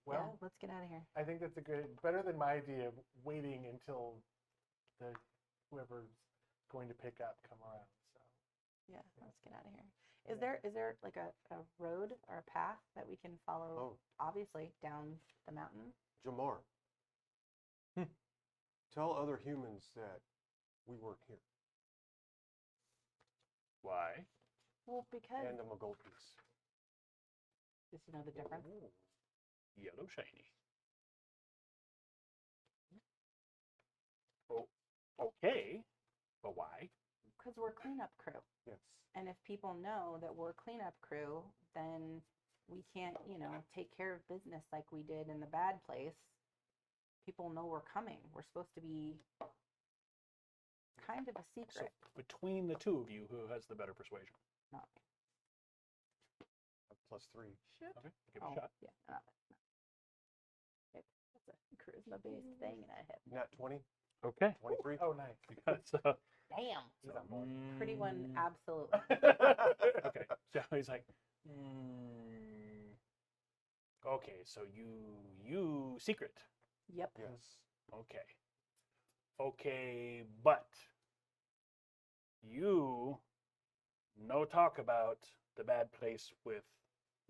S2: Well,
S4: Yeah, let's get out of here.
S2: I think that's better than my idea of waiting until whoever's going to pick up come around. So
S4: Yeah, let's get out of here. Is there like a road or a path that we can follow?
S3: Oh,
S4: Obviously, down the mountain.
S3: Jamar. Tell other humans that we weren't here.
S1: Why?
S4: Well, because
S3: Hand them a gold piece.
S4: does he know the difference?
S1: Yellow shiny. Oh, okay. But why?
S4: Because we're a cleanup crew.
S3: Yes.
S4: And if people know that we're a cleanup crew, then we can't, take care of business like we did in the bad place. People know we're coming. We're supposed to be kind of a
S1: So
S4: secret.
S1: between the two of you, who has the better persuasion?
S4: Not me.
S3: +3.
S4: Shit.
S1: Okay, give it
S4: Oh,
S1: a shot.
S4: yeah, not that. That's a charisma based thing, and I hit.
S3: Nat 20,
S1: Okay.
S3: 23.
S2: oh, nice.
S1: So,
S4: Damn.
S2: He's on board.
S4: Pretty one,
S1: mm,
S4: absolutely.
S1: Okay. So he's like, mm, okay, so you secret.
S4: Yep.
S3: Yes.
S1: Okay. Okay, but you no talk about the bad place with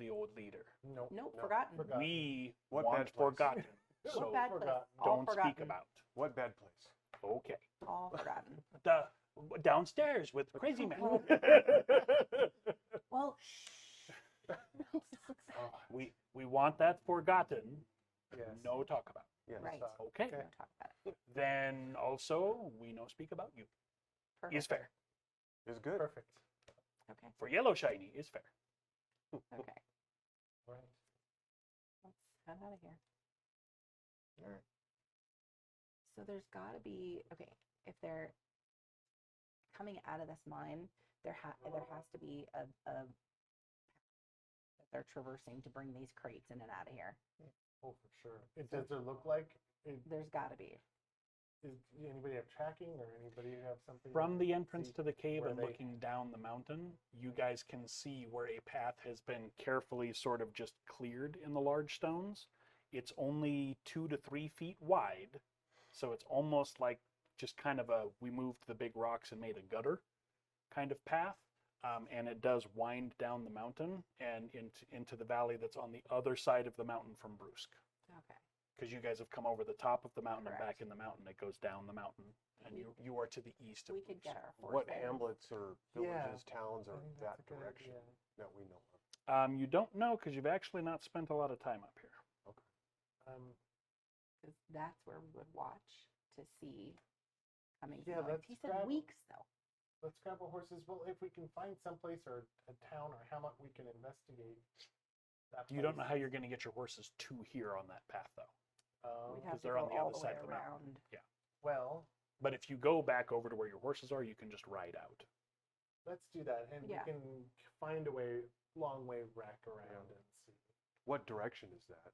S1: the old leader.
S2: Nope.
S4: Nope,
S3: No,
S4: forgotten.
S2: forgot.
S1: We
S3: What
S1: want
S3: bad place?
S1: forgotten.
S4: What
S1: So
S4: bad place?
S2: forgotten.
S4: All
S1: don't
S4: forgotten.
S1: speak about.
S3: What bad place?
S1: Okay.
S4: All forgotten.
S1: The downstairs with crazy man.
S4: Well,
S1: we want that forgotten.
S2: Yes.
S1: No talk about.
S3: Yes.
S4: right.
S1: Okay.
S4: Don't talk about it.
S1: Then also we no speak about you.
S4: Perfect.
S1: Is fair.
S3: Is good.
S2: Perfect.
S4: Okay.
S1: For yellow shiny is fair.
S4: Okay.
S2: Right.
S4: Let's head out of here.
S5: All right.
S4: So there's got to be, okay, if they're coming out of this mine, there has to be a that they're traversing to bring these crates in and out of here.
S2: Oh, for sure. Does it look like?
S4: There's got to be.
S2: Does anybody have tracking or anybody have something?
S1: From
S2: to
S1: the entrance
S2: see
S1: to the cave
S2: where
S1: and
S2: they-
S1: looking down the mountain, you guys can see where a path has been carefully sort of just cleared in the large stones. It's only 2 to 3 feet wide, so it's almost like just kind of a, we moved the big rocks and made a gutter kind of path. And it does wind down the mountain and into the valley that's on the other side of the mountain from Brüsk.
S4: Okay.
S1: Because you guys have come over the top of the mountain and back
S4: Correct.
S1: in the mountain. It goes down the mountain, and you are to the east of
S4: We could
S1: Brüsk.
S4: get our
S3: What
S4: horses.
S3: hamlets or
S2: Yeah,
S3: villages, towns
S2: I
S3: are
S2: think
S3: that
S2: that's a good
S3: direction
S2: idea.
S3: that we know of?
S1: You don't know because you've actually not spent a lot of time up here.
S4: Because that's where we would watch to see coming.
S2: Yeah,
S4: north.
S2: let's
S4: He said
S2: grab-
S4: weeks though.
S2: Let's grab our horses. Well, if we can find someplace or a town or hamlet, we can investigate that.
S1: You don't know
S2: place.
S1: how you're going to get your horses to here on that path, though.
S4: We'd
S1: 'cause
S4: have to
S1: they're
S4: go
S1: on the
S4: all
S1: other
S4: the
S1: side
S4: way
S1: of the mountain.
S4: around.
S2: Well,
S1: But if you go back over to where your horses are, you can just ride out.
S2: let's do that, and
S4: Yeah.
S2: we can find a long way back around and see.
S3: What direction is that?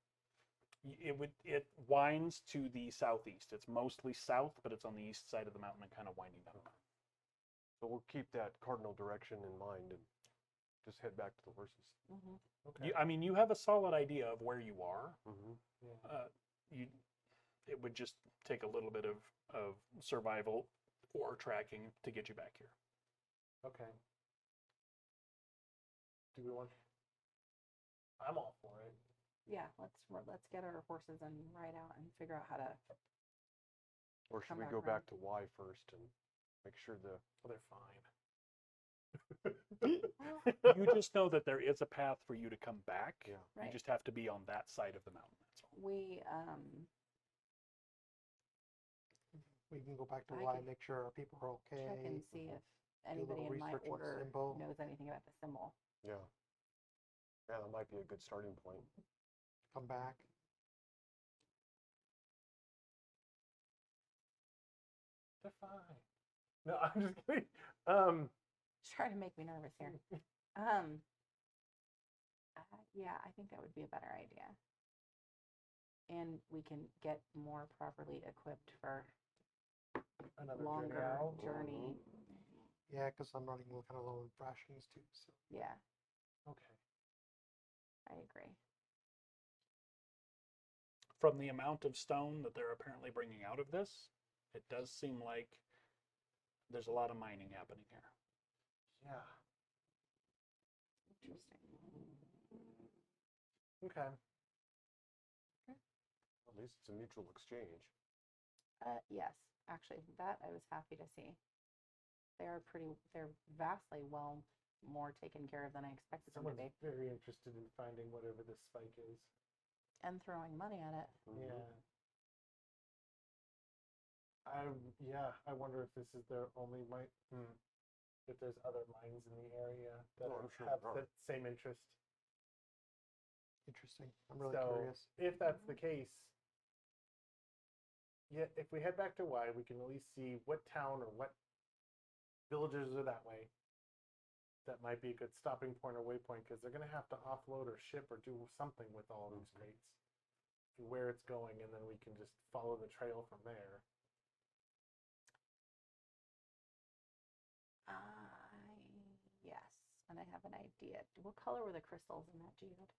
S1: It winds to the southeast. It's mostly south, but it's on the east side of the mountain and kind of winding down.
S3: So we'll keep that cardinal direction in mind and just head back to the horses.
S4: Mm-hmm.
S2: Okay.
S1: I mean, you have a solid idea of where you are.
S3: Mm-hmm.
S2: Yeah.
S1: It would just take a little bit of survival or tracking to get you back here.
S2: Okay. Do we want? I'm all for it.
S4: Yeah, let's get our horses and ride out and figure out how to.
S3: Or should
S4: Come
S3: we
S4: back
S3: go
S4: around.
S3: back to Y first and make sure the
S2: Well, they're fine.
S1: You just know that there is a path for you to come back.
S3: Yeah.
S1: You
S4: Right.
S1: just have to be on that side of the mountain. That's all.
S5: We can go back to
S4: I
S5: Y,
S4: could
S5: make sure our people are okay.
S4: check and see if
S5: a
S4: anybody
S5: little
S4: in my
S5: research on the
S4: order
S5: symbol.
S4: knows anything about the symbol.
S3: yeah. Yeah, that might be a good starting point.
S5: Come back.
S2: They're fine. No, I'm just kidding.
S4: Try to make me nervous here. Yeah, I think that would be a better idea. And we can get more properly equipped for
S2: Another
S4: longer
S2: journey out.
S4: journey.
S5: Yeah, because I'm running kind of low in rations too. So
S4: Yeah,
S2: Okay.
S4: I agree.
S1: From the amount of stone that they're apparently bringing out of this, it does seem like there's a lot of mining happening here.
S2: Yeah.
S4: Interesting.
S2: Okay.
S3: At least it's a mutual exchange.
S4: Yes, actually, that I was happy to see. They're vastly well more taken care of than I expected them to
S2: Someone's
S4: be.
S2: very interested in finding whatever this spike is.
S4: And throwing money at it.
S3: Mhm.
S2: Yeah. I wonder if this is their only mine. If there's other mines in the area that
S3: Oh, I'm sure
S2: have
S3: there are.
S2: the same interest.
S5: interesting. I'm really
S2: So,
S5: curious.
S2: if that's the case, yeah, if we head back to Y, we can at least see what town or what villages are that way. That might be a good stopping point or waypoint because they're going to have to offload or ship or do something with all these crates and where it's going, and then we can just follow the trail from there.
S4: Yes, and I have an idea. What color were the crystals in that geode?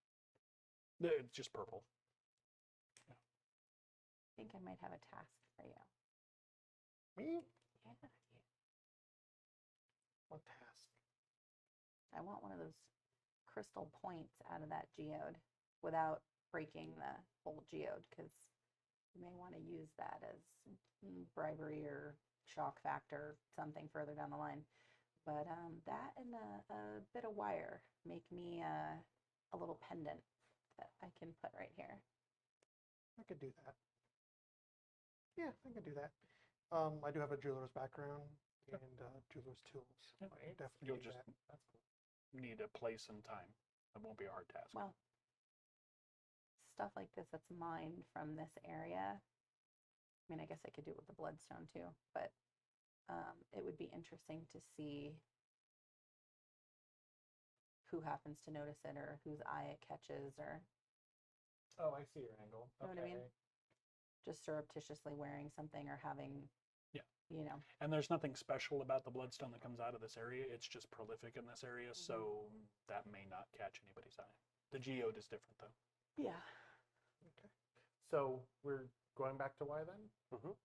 S1: It's just purple.
S4: I think I might have a task for you.
S5: Me?
S4: Yeah,
S5: What task?
S4: I want one of those crystal points out of that geode without breaking the whole geode, because you may want to use that as bribery or shock factor, something further down the line. But that and a bit of wire make me a little pendant that I can put right here.
S5: I could do that. Yeah, I could do that. I do have a jeweler's background and jeweler's tools. So I can definitely
S1: You'll
S5: do
S1: just
S5: that.
S2: That's cool.
S1: need a place and time. It won't be a hard task.
S4: Well, stuff like this that's mined from this area, I mean, I guess I could do it with the bloodstone too, but it would be interesting to see who happens to notice it or whose eye it catches, or
S2: Oh, I see your angle.
S4: Know what I mean? just surreptitiously wearing something or having,
S1: Yeah.
S4: you know.
S1: And there's nothing special about the bloodstone that comes out of this area. It's just prolific in this area, so that may not catch anybody's eye. The geode is different, though.
S4: Yeah.
S2: Okay. So we're going back to Y then?
S3: Mhm.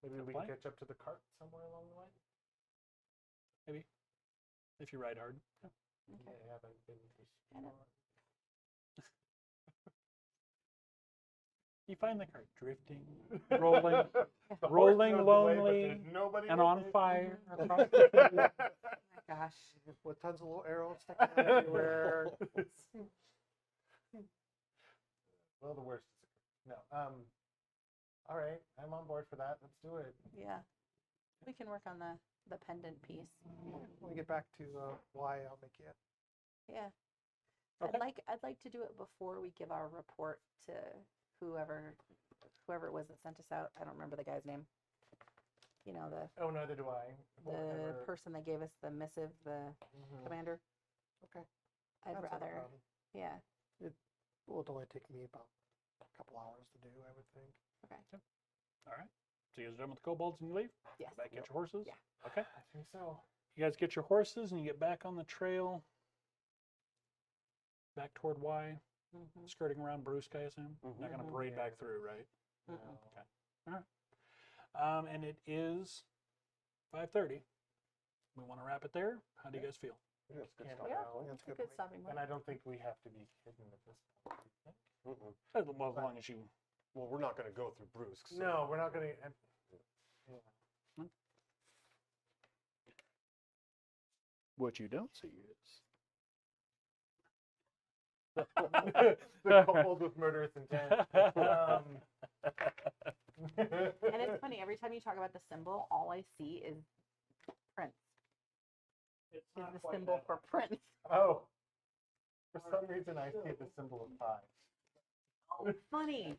S2: Maybe
S1: Good
S2: we
S1: plan.
S2: can catch up to the cart somewhere along the way?
S1: Maybe. If you ride hard. Yeah.
S4: Okay.
S2: I haven't been to
S4: I know.
S2: Sport.
S1: You find the cart drifting, rolling,
S2: The horse
S1: rolling
S2: knows the way, but
S1: lonely,
S2: there's nobody
S1: and
S2: with
S1: on
S2: it.
S1: fire.
S4: Oh my gosh.
S5: With tons of little arrows sticking out everywhere.
S2: Well, the worst is no. All right, I'm on board for that. Let's do it.
S4: Yeah. We can work on the pendant piece.
S5: When we get back to Y, I'll make it.
S4: Yeah.
S1: Okay.
S4: I'd like to do it before we give our report to whoever it was that sent us out. I don't remember the guy's name. You know,
S2: Oh, neither do I.
S4: the
S2: Whatever.
S4: person that gave us the missive, the
S2: Mhm.
S4: commander.
S5: Okay.
S4: I'd
S5: That's not a
S4: rather,
S5: problem.
S4: yeah.
S5: Well, it'll only take me about a couple hours to do, I would think.
S4: Okay.
S1: All right. So you guys are done with the kobolds and you leave?
S4: Yes.
S1: Back, get your horses?
S4: Yeah.
S1: Okay.
S2: I think so.
S1: You guys get your horses and you get back on the trail. Back toward Y,
S4: Mm-hmm.
S1: skirting around Brüsk, I assume. Not going to
S4: Mhm.
S1: parade
S2: Yeah.
S1: back through, right?
S2: No.
S1: And it is 5:30. We want to wrap it there. How do you guys feel?
S3: Yeah, it's good
S2: Yeah.
S3: stuff.
S4: Yeah.
S2: Well,
S5: That's a
S4: Good
S5: good point.
S4: stopping point.
S2: And I don't think we have to be hidden at this point. do you think?
S3: Mm-mm.
S1: Well, as long as you.
S3: Well, we're not going to go through Brüsk. So.
S2: No, we're not going to.
S1: What you don't see is.
S2: the coupled with murderous intent.
S4: And it's funny, every time you talk about the symbol, all I see is Prince.
S1: It's
S4: Is the symbol for Prince.
S2: Oh, for some reason I see the symbol of pi.
S4: Oh, funny.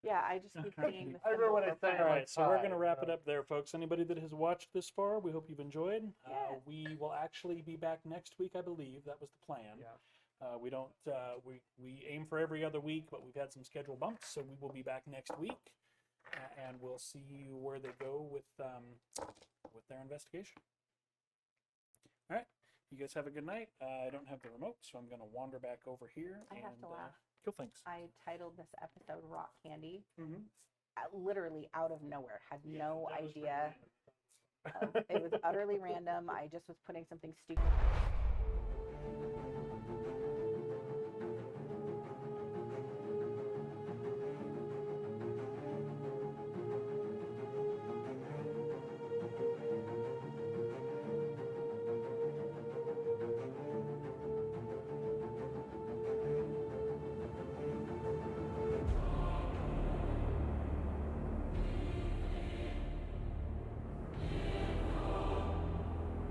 S4: Yeah, I just keep seeing the
S2: I remember
S4: symbol
S2: when I
S4: for
S2: said it,
S4: Prince.
S1: All
S2: like
S1: right, so we're going to
S2: five,
S1: wrap it
S2: so-
S1: up there, folks. Anybody that has watched this far, we hope you've enjoyed.
S4: Yeah.
S1: We will actually be back next week, I believe. That was the plan.
S2: Yeah.
S1: We don't. We aim for every other week, but we've had some schedule bumps, so we will be back next week, and we'll see where they go with their investigation. All right, you guys have a good night. I don't have the remote, so I'm going to wander back over here.
S4: I have to laugh.
S1: Cool, thanks.
S4: I titled this episode Rock Candy.
S1: Mm-hmm.
S4: Literally out of nowhere. Had no
S1: that was
S4: idea.
S1: pretty
S4: It was utterly random. I just was putting something stupid